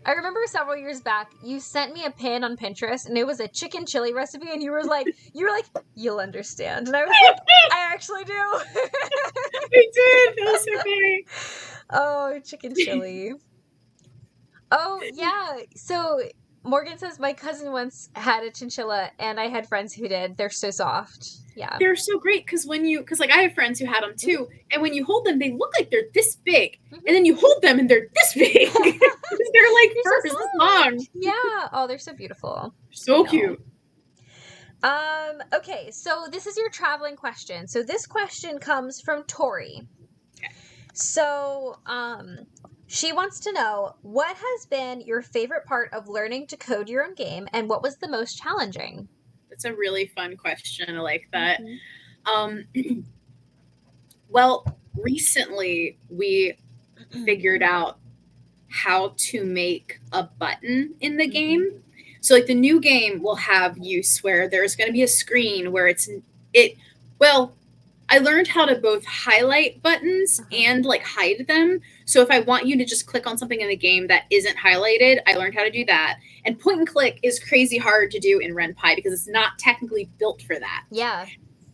I remember several years back, you sent me a pin on Pinterest and it was a chicken chili recipe and you were like, you'll understand. And I was like, I actually do.
I did. That was so funny.
Oh, chicken chili. Oh, yeah. So Morgan says my cousin once had a chinchilla and I had friends who did. They're so soft. Yeah.
They're so great because I have friends who had them too. And when you hold them, they look like they're this big. And then you hold them and they're this big. They're fur this long.
Yeah. Oh, they're so beautiful.
So cute.
Okay, so this is your traveling question. So this question comes from Tori.
Okay.
So, She wants to know, what has been your favorite part of learning to code your own game, and what was the most challenging?
That's a really fun question. I like that.
Mhm.
Well, recently we figured out how to make a button in the game. So like the new game will have use where there's going to be a screen where well, I learned how to both highlight buttons and like hide them. So if I want you to just click on something in the game that isn't highlighted, I learned how to do that. And point and click is crazy hard to do in RenPy because it's not technically built for that.
Yeah.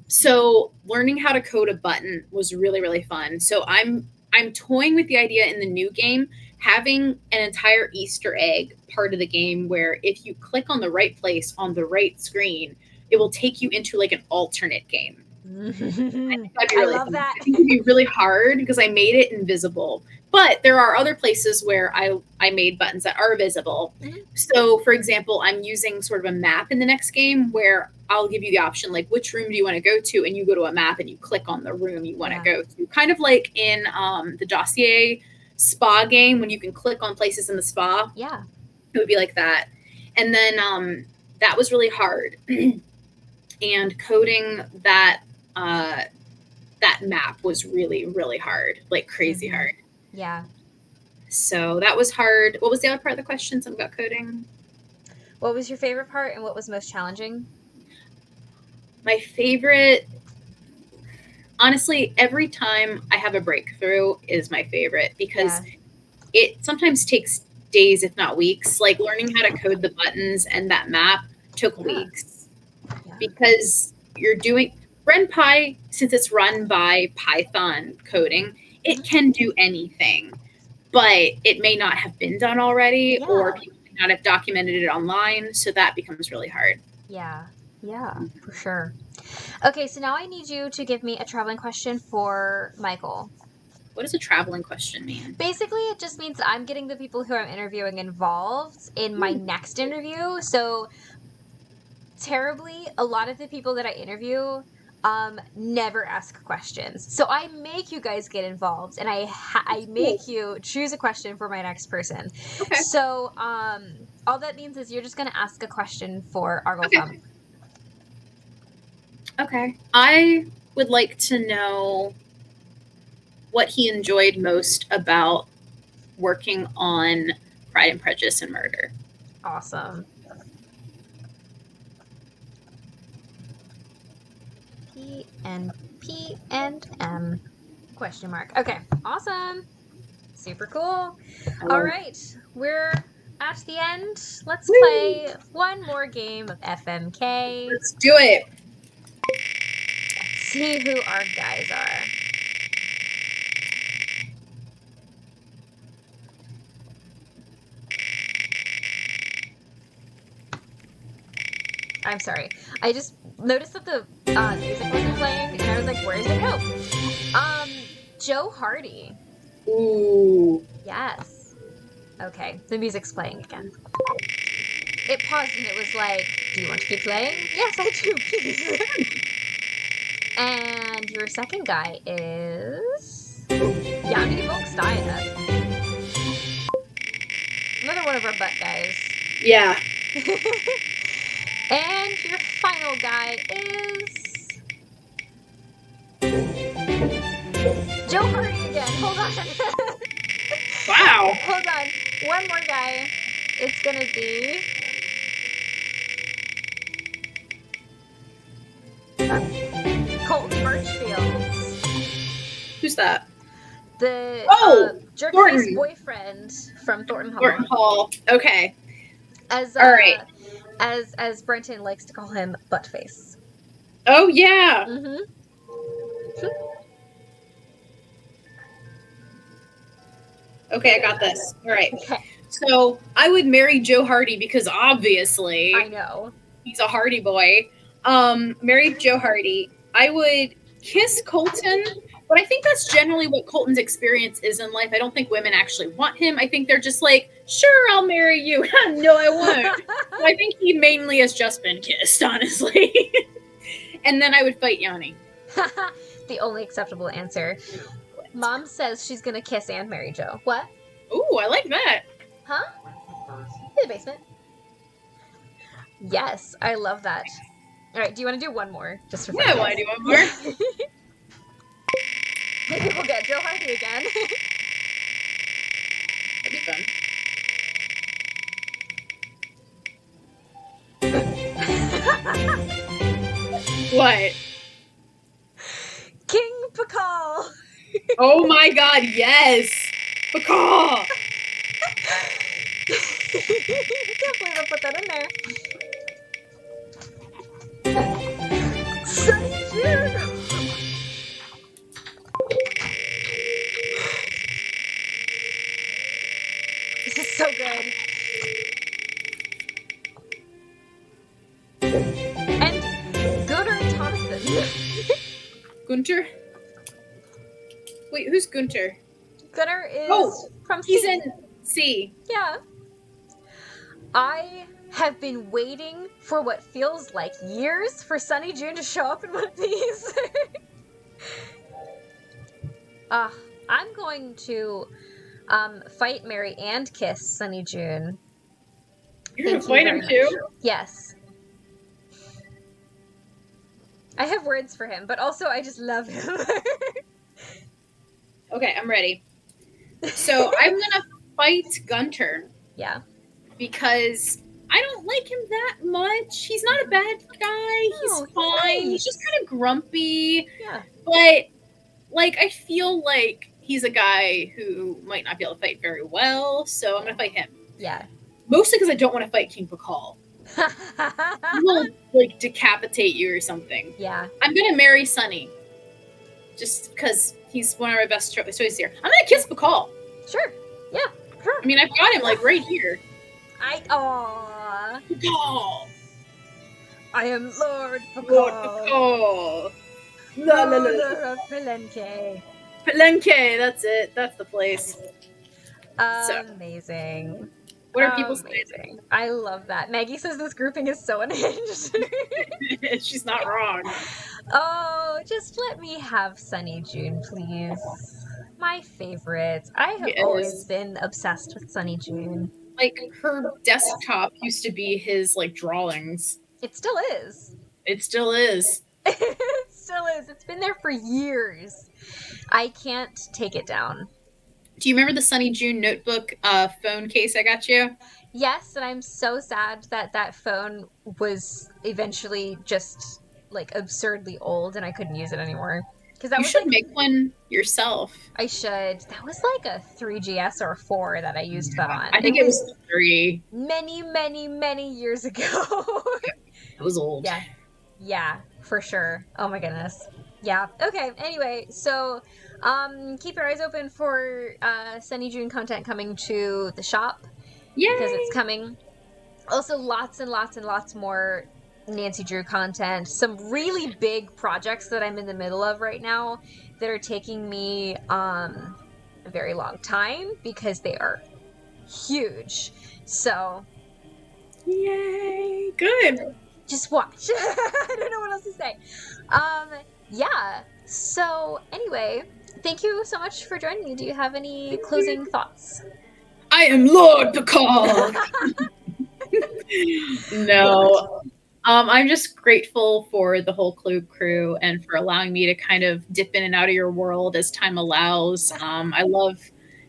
So learning how to code a button was really, really fun. So I'm toying with the idea in the new game having an entire Easter egg part of the game where if you click on the right place on the right screen, it will take you into like an alternate game. I think that'd be really
love
fun.
that.
I think it'd be really hard because I made it invisible. But there are other places where I made buttons that are visible. So, for example, I'm using sort of a map in the next game where I'll give you the option, like, which room do you want to go to? And you go to a map and you click on the room you want to go to. Kind of like in the Dossier spa game when you can click on places in the spa.
Yeah.
It would be like that. And then that was really hard. And coding that that map was really, really hard, like crazy hard.
Yeah.
So that was hard. What was the other part of the question? Something about coding?
What was your favorite part and what was most challenging?
My favorite, honestly, every time I have a breakthrough is my favorite because it sometimes takes days, if not weeks. Like learning how to code the buttons and that map took weeks because you're doing RenPy, since it's run by Python coding, it can do anything, but it may not have been done already or people may not have documented it online. So that becomes really hard.
Yeah, for sure. Okay, so now I need you to give me a traveling question for Michael.
What does a traveling question mean?
Basically, it just means that I'm getting the people who I'm interviewing involved in my next interview. So, terribly, a lot of the people that I interview never ask questions. So I make you guys get involved, and I make you choose a question for my next person.
Okay.
So all that means is you're just going to ask a question for Argyle Thumb.
Okay. I would like to know what he enjoyed most about working on Pride and Prejudice and Murder.
Awesome. P and M question mark. Okay, awesome. Super cool. All right, we're at the end. Let's play one more game of FMK.
Let's do it.
Let's see who our guys are. I'm sorry. I just noticed that the music wasn't playing, and I was like, where did it go? Joe Hardy.
Ooh.
Yes. Okay, the music's playing again. It paused and it was like, do you want to keep playing? Yes, I do, please. And your second guy is Yanni Volksteiner. Another one of our butt guys.
Yeah.
And your final guy is Joe Hardy again. Hold on.
Wow.
Hold on. One more guy. It's gonna be Colton Birchfield.
Who's that?
The jerk-faced boyfriend from Thornton Hall.
Thornton Hall. Okay.
All
right.
As Brenton likes to call him, Buttface.
Oh yeah. Okay, I got this. All right.
Okay.
So I would marry Joe Hardy because obviously
I know
he's a Hardy boy. Marry Joe Hardy. I would kiss Colton, but I think that's generally what Colton's experience is in life. I don't think women actually want him. I think they're just like, sure, I'll marry you. No, I won't. So I think he mainly has just been kissed, honestly. And then I would fight Yanni.
The only acceptable answer. Mom says she's gonna kiss and marry Joe. What?
Ooh, I like that.
Huh? In the basement. Yes, I love that. All right, do you want to do one more? Just for fun?
Yeah, I want to do one more.
Maybe we'll get Joe Hardy again.
That'd be fun. What?
King Pakal.
Oh my god, yes! Pacaw!
Can't believe I put that in there. Sunny June. This is so good. And Gunnar Thompson.
Gunter? Wait, who's Gunter?
Gunnar is from
He's
C.
in C.
Yeah. I have been waiting for what feels like years for Sunny June to show up in one of these. I'm going to fight, marry, and kiss Sunny June.
You're gonna fight him too?
Yes. I have words for him, but also I just love him.
Okay, I'm ready. So I'm gonna fight Gunter.
Yeah.
Because I don't like him that much. He's not a bad guy.
No,
he's
he's
fine.
nice.
He's just kind of grumpy.
Yeah.
But like I feel like he's a guy who might not be able to fight very well, so I'm gonna fight him.
Yeah.
Mostly because I don't want to fight King Pakal. He will like decapitate you or something.
Yeah.
I'm gonna marry Sunny. Just because he's one of our best choices here. I'm gonna kiss Pakal.
Sure. Yeah. Sure.
I mean, I've got him like right here.
Aww.
Pakal.
I am Lord
Lord
Pakal.
Pakal. La, la, la, la.
Ruler of Palenque.
Palenque, that's it. That's the place.
Amazing.
What are people saying?
Amazing. I love that. Maggie says this grouping is so unhinged.
She's not wrong.
Oh, just let me have Sunny June, please. My favorite. I have
Yes.
always been obsessed with Sunny June.
Like her desktop used to be his like drawings.
It still is.
It still is.
It still is. It's been there for years. I can't take it down.
Do you remember the Sunny June notebook phone case I got you?
Yes, and I'm so sad that that phone was eventually just like absurdly old and I couldn't use it anymore. Because that
You
was
should
like,
make one yourself.
I should. That was like a 3GS or a 4 that I used that on.
I think it was 3.
many, many, many years ago.
It was old.
Yeah. Yeah, for sure. Oh my goodness. Yeah. Okay. Anyway, so keep your eyes open for Sunny June content coming to the shop.
Yay!
Because it's coming. Also, lots and lots and lots more Nancy Drew content. Some really big projects that I'm in the middle of right now that are taking me a very long time because they are huge. So,
Yay! Good.
just watch. I don't know what else to say. Yeah. So, anyway, thank you so much for joining me. Do you have any closing thoughts?
I am Lord Picard. No. I'm just grateful for the whole Clue crew and for allowing me to kind of dip in and out of your world as time allows. I love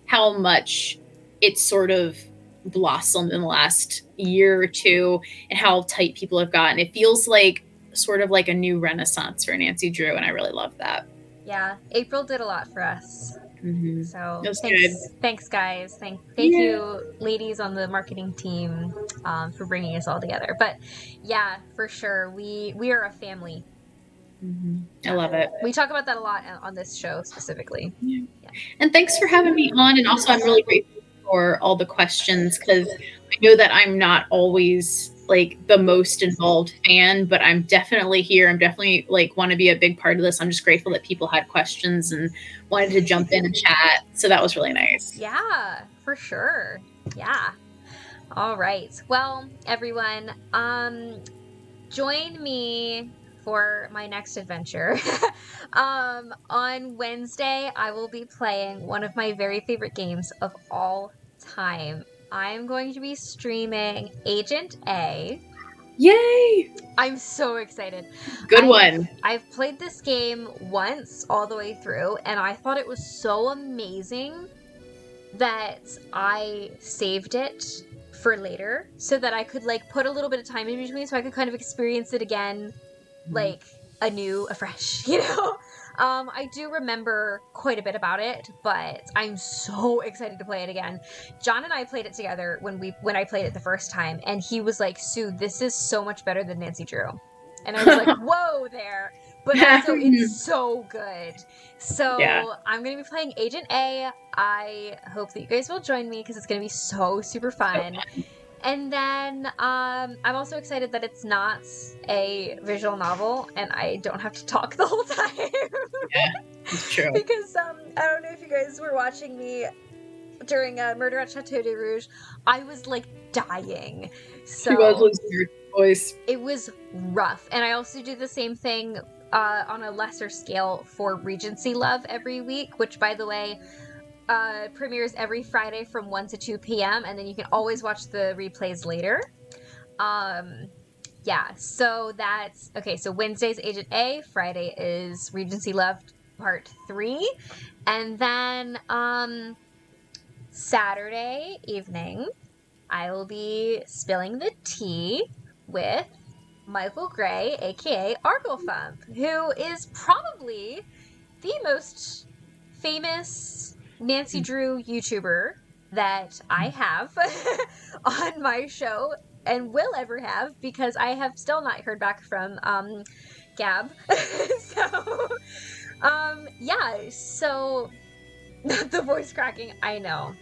how much it's sort of blossomed in the last year or two and how tight people have gotten. It feels like sort of like a new renaissance for Nancy Drew, and I really love that.
Yeah, April did a lot for us.
Mm-hmm.
So
That's
thanks, guys. Thank you, ladies on the marketing team, for bringing us all together. But yeah, for sure, we are a family.
Mm-hmm. I love it.
We talk about that a lot on this show specifically.
Yeah. And thanks for having me on. And also, I'm really grateful for all the questions because I know that I'm not always like the most involved fan, but I'm definitely here. I'm definitely like want to be a big part of this. I'm just grateful that people had questions and wanted to jump in and chat. So that was really nice.
Yeah, for sure. Yeah. All right. Well, everyone, join me for my next adventure. On Wednesday, I will be playing one of my very favorite games of all time. I'm going to be streaming Agent A.
Yay!
I'm so excited.
Good one.
I've played this game once all the way through, and I thought it was so amazing that I saved it for later so that I could like put a little bit of time in between so I could kind of experience it again like afresh, you know? I do remember quite a bit about it, but I'm so excited to play it again. John and I played it together when I played it the first time, and he was like, Sue, this is so much better than Nancy Drew. And I was like, whoa there. But also, it's so good. So
Yeah.
I'm going to be playing Agent A. I hope that you guys will join me because it's going to be so super fun. And then I'm also excited that it's not a visual novel and I don't have to talk the whole time.
Yeah, it's true.
Because I don't know if you guys were watching me during Murder at Chateau de Rouge. I was like dying. So
She was losing her voice.
It was rough. And I also do the same thing on a lesser scale for Regency Love every week, which, by the way, premieres every Friday from 1 to 2 p.m. and then you can always watch the replays later. Yeah, so that's okay. So Wednesday's Agent A, Friday is Regency Love Part 3, and then Saturday evening I will be spilling the tea with Michael Gray, aka Arglethump, who is probably the most famous Nancy Drew YouTuber that I have on my show and will ever have, because I have still not heard back from Gab. So the voice cracking, I know.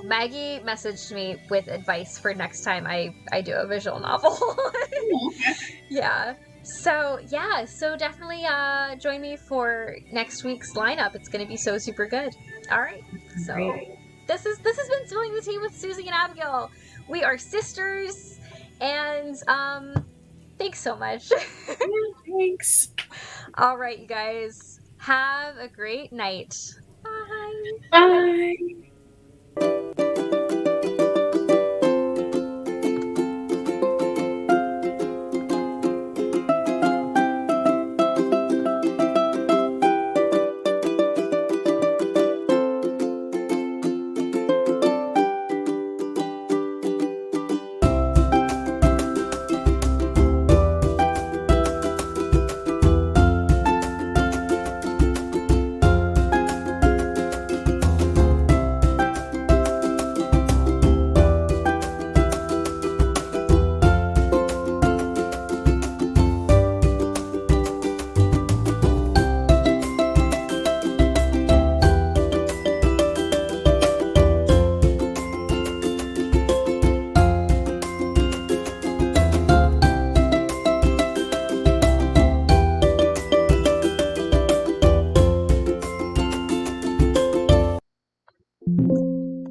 Maggie messaged me with advice for next time I do a visual novel. Yeah. So definitely join me for next week's lineup. It's going to be so super good. All right. So this has been Spilling the Tea with Susie and Abigail. We are sisters, and thanks so much.
Thanks.
All right, you guys. Have a great night. Bye.
Bye.